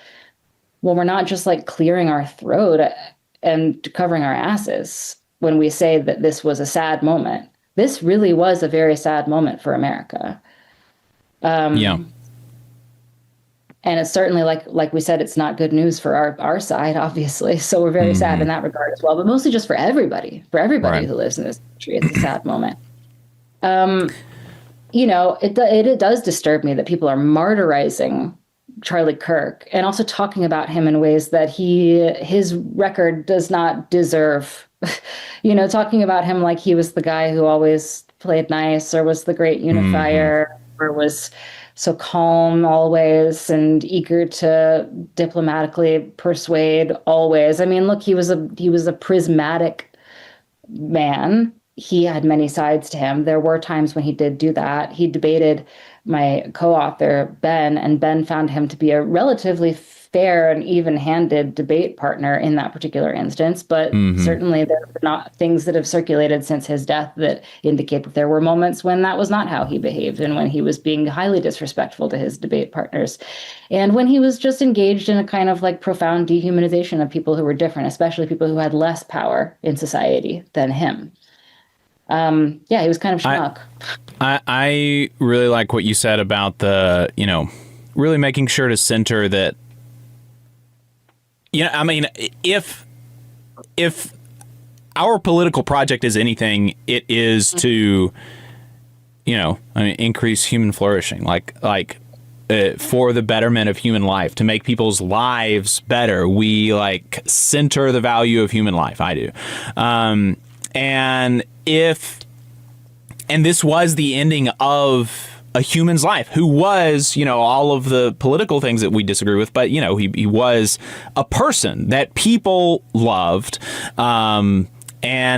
Speaker 4: well, we're not just clearing our throat and covering our asses when we say that this was a sad moment. This really was a very sad moment for America. And it's certainly like we said, it's not good news for our side, obviously. So we're very sad in that regard as well, but mostly just for everybody who lives in this country. It's a sad moment. It does disturb me that people are martyrizing Charlie Kirk and also talking about him in ways that his record does not deserve. Talking about him like he was the guy who always played nice or was the great unifier or was so calm always and eager to diplomatically persuade always. I mean, look, he was a prismatic man. He had many sides to him. There were times when he did do that. He debated my co-author, Ben, and Ben found him to be a relatively fair and even-handed debate partner in that particular instance. But certainly there are not things that have circulated since his death that indicate that there were moments when that was not how he behaved and when he was being highly disrespectful to his debate partners. And when he was just engaged in a kind of profound dehumanization of people who were different, especially people who had less power in society than him. He was kind of schmuck.
Speaker 2: I really like what you said about the, really making sure to center that, I mean, if our political project is anything, it is to, increase human flourishing, for the betterment of human life, to make people's lives better. We center the value of human life. I do. And this was the ending of a human's life who was, all of the political things that we disagree with, but, he was a person that people loved, and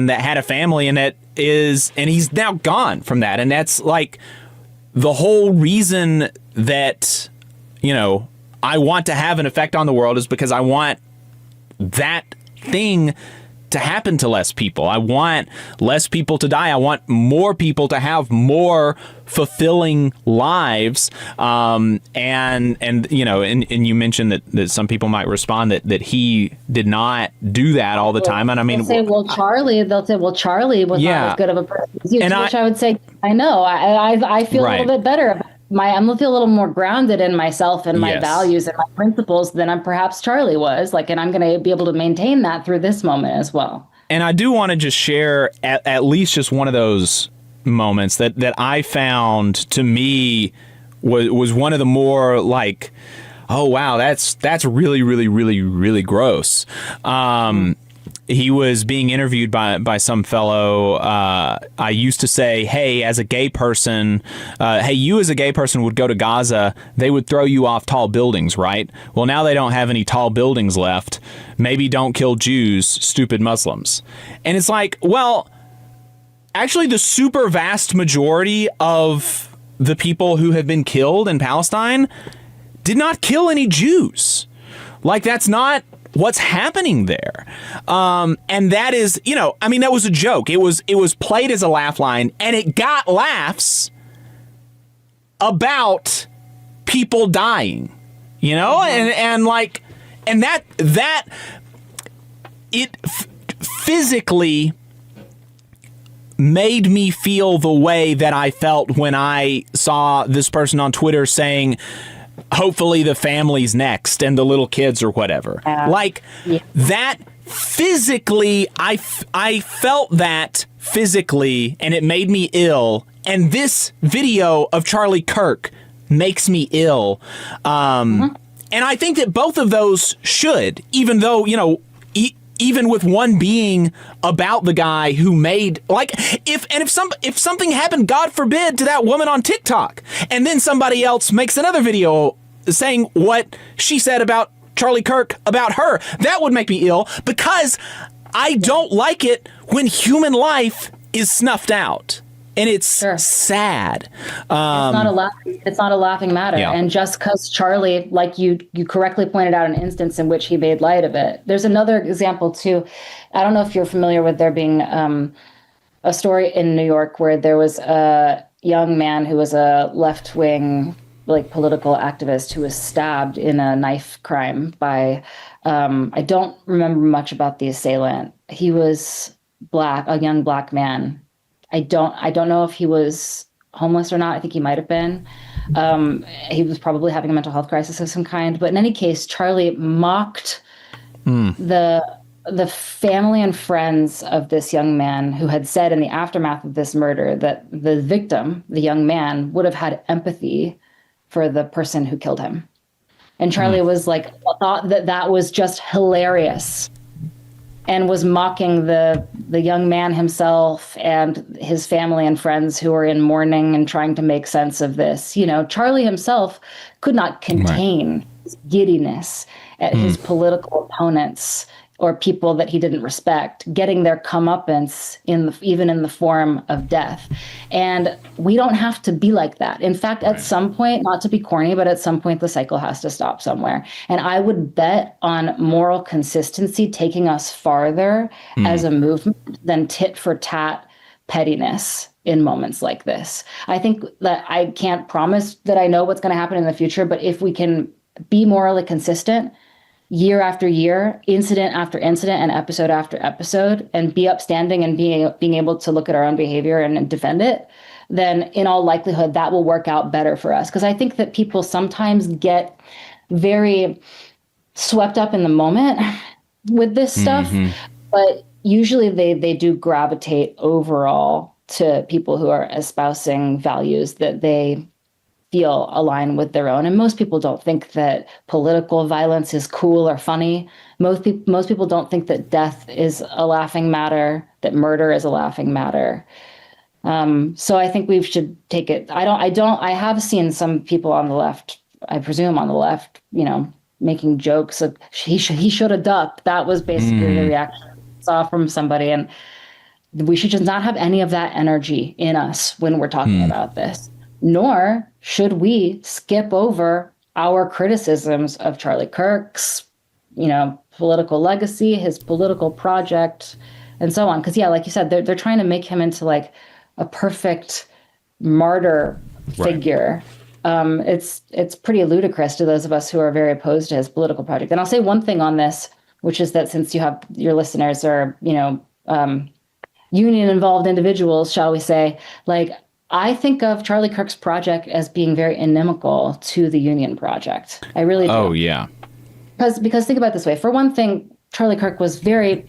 Speaker 2: that had a family, and he's now gone from that. And that's the whole reason that, I want to have an effect on the world is because I want that thing to happen to less people. I want less people to die. I want more people to have more fulfilling lives. And you mentioned that some people might respond that he did not do that all the time. And I mean,
Speaker 4: they'll say, Charlie was not as good of a person as you.
Speaker 2: And
Speaker 4: To which I would say, I know, I feel a little bit better about I'm a little more grounded in myself and my values and my principles than perhaps Charlie was. And I'm going to be able to maintain that through this moment as well. And
Speaker 2: I do want to just share at least just one of those moments that I found, to me, was one of the more oh wow, that's really, really, really, really gross. He was being interviewed by some fellow. I used to say, hey, as a gay person, you as a gay person would go to Gaza, they would throw you off tall buildings, right? Well, now they don't have any tall buildings left. Maybe don't kill Jews, stupid Muslims. And it's well, actually the super vast majority of the people who have been killed in Palestine did not kill any Jews. That's not what's happening there. And that is, that was a joke. It was played as a laugh line, and it got laughs about people dying, and that it physically made me feel the way that I felt when I saw this person on Twitter saying, hopefully the family's next and the little kids or whatever. That physically, I felt that physically, and it made me ill. And this video of Charlie Kirk makes me ill. And I think that both of those should, even though, even with one being about the guy who made if something happened, God forbid, to that woman on TikTok, and then somebody else makes another video saying what she said about Charlie Kirk about her, that would make me ill, because I don't like it when human life is snuffed out. And it's sad. It's not a laughing matter. Yeah. And just because Charlie, like you correctly pointed out, an instance in which he made light of it. There's another example too. I don't know if you're familiar with there being a story in New York where there was a young man who was a left-wing political activist who was stabbed in a knife crime by I don't remember much about the assailant. He was black, a young black man. I don't know if he was homeless or not. I think he might have been. He was probably having a mental health crisis of some kind. But in any case, Charlie mocked the family and friends of this young man who had said in the aftermath of this murder that the victim, the young man, would have had empathy for the person who killed him. And Charlie was thought that was just hilarious, and was mocking the young man himself and his family and friends who were in mourning and trying to make sense of this. Charlie himself could not contain his giddiness at his political opponents or people that he didn't respect getting their comeuppance even in the form of death. And we don't have to be like that. In fact, at some point, not to be corny, but at some point the cycle has to stop somewhere. And I would bet on moral consistency taking us farther as a movement than tit for tat pettiness in moments like this. I think that I can't promise that I know what's going to happen in the future, but if we can be morally consistent year after year, incident after incident, and episode after episode, and be upstanding and being able to look at our own behavior and defend it, then in all likelihood that will work out better for us. Because I think that people sometimes get very swept up in the moment with this stuff, but usually they do gravitate overall to people who are espousing values that they feel align with their own. And most people don't think that political violence is cool or funny. Most people don't think that death is a laughing matter, that murder is a laughing matter. So I think we should take it. I have seen some people on the left, I presume on the left, making jokes of he should have ducked. That was basically the reaction I saw from somebody. And we should just not have any of that energy in us when we're talking about this.
Speaker 4: nor should we skip over our criticisms of Charlie Kirk's, political legacy, his political project, and so on. Because, like you said, they're trying to make him into like a perfect martyr figure. It's pretty ludicrous to those of us who are very opposed to his political project. And I'll say one thing on this, which is that since your listeners are, union involved individuals, shall we say, like, I think of Charlie Kirk's project as being very inimical to the union project. I really do.
Speaker 2: Oh, yeah.
Speaker 4: Because think about it this way. For one thing, Charlie Kirk was very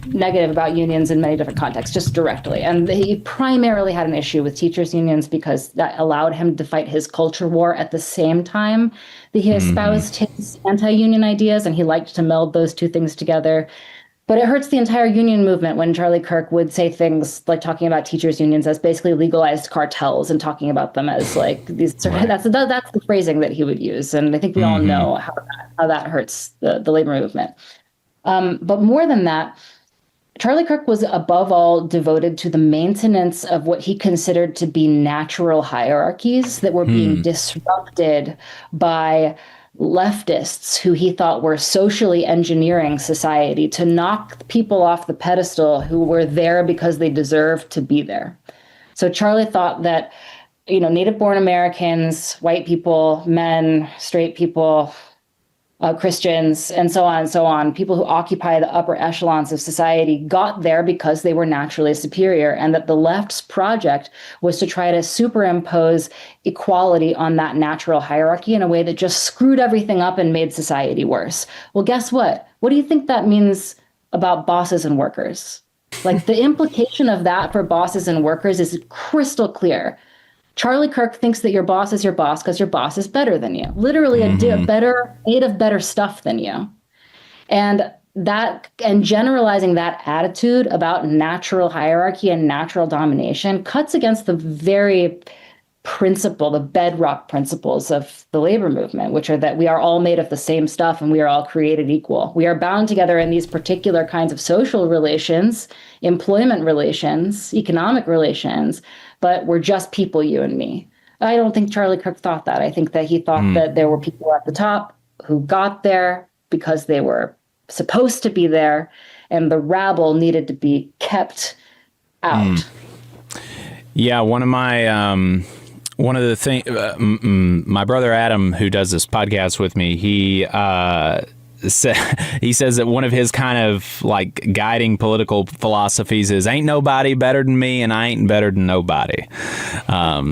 Speaker 4: negative about unions in many different contexts, just directly. And he primarily had an issue with teachers' unions because that allowed him to fight his culture war at the same time that he espoused his anti-union ideas, and he liked to meld those two things together. But it hurts the entire union movement when Charlie Kirk would say things like talking about teachers' unions as basically legalized cartels and talking about them as like these. That's the phrasing that he would use, and I think we all know how that hurts the labor movement. But more than that, Charlie Kirk was above all devoted to the maintenance of what he considered to be natural hierarchies that were being disrupted by leftists who he thought were socially engineering society to knock people off the pedestal who were there because they deserved to be there. So Charlie thought that, native-born Americans, white people, men, straight people, Christians, and so on, people who occupy the upper echelons of society got there because they were naturally superior, and that the left's project was to try to superimpose equality on that natural hierarchy in a way that just screwed everything up and made society worse. Well, guess what? What do you think that means about bosses and workers? Like, the implication of that for bosses and workers is crystal clear. Charlie Kirk thinks that your boss is your boss because your boss is better than you, literally made of better stuff than you. And generalizing that attitude about natural hierarchy and natural domination cuts against the very the bedrock principles of the labor movement, which are that we are all made of the same stuff and we are all created equal. We are bound together in these particular kinds of social relations, employment relations, economic relations, but we're just people, you and me. I don't think Charlie Kirk thought that. I think that he thought that there were people at the top who got there because they were supposed to be there, and the rabble needed to be kept out.
Speaker 2: Yeah, one of the things, my brother Adam, who does this podcast with me, he says that one of his kind of like guiding political philosophies is ain't nobody better than me and I ain't better than nobody.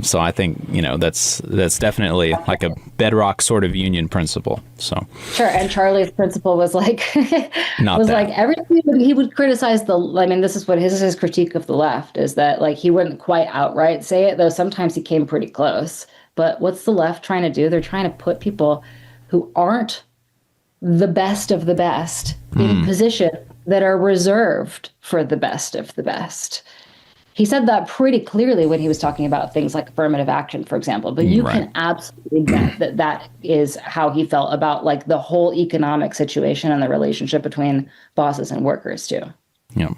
Speaker 2: So I think, that's definitely like a bedrock sort of union principle. So
Speaker 4: sure. And Charlie's principle was like, everything he would criticize this is his critique of the left, is that like he wouldn't quite outright say it, though sometimes he came pretty close. But what's the left trying to do? They're trying to put people who aren't the best of the best in positions that are reserved for the best of the best. He said that pretty clearly when he was talking about things like affirmative action, for example, but you can absolutely bet that is how he felt about like the whole economic situation and the relationship between bosses and workers too.
Speaker 2: Yeah.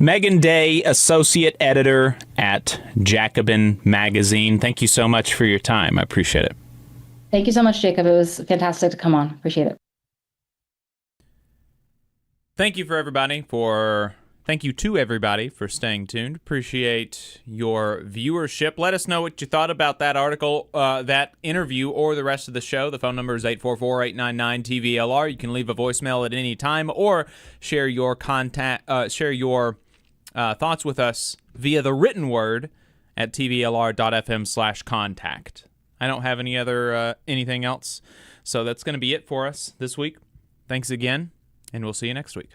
Speaker 2: Meagan Day, associate editor at Jacobin Magazine. Thank you so much for your time. I appreciate it.
Speaker 4: Thank you so much, Jacob. It was fantastic to come on. Appreciate it.
Speaker 2: Thank you to everybody for staying tuned. Appreciate your viewership. Let us know what you thought about that article, that interview, or the rest of the show. The phone number is 844-899-TVLR. You can leave a voicemail at any time or share your thoughts with us via the written word at tvlr.fm/contact. I don't have anything else, so that's going to be it for us this week. Thanks again, and we'll see you next week.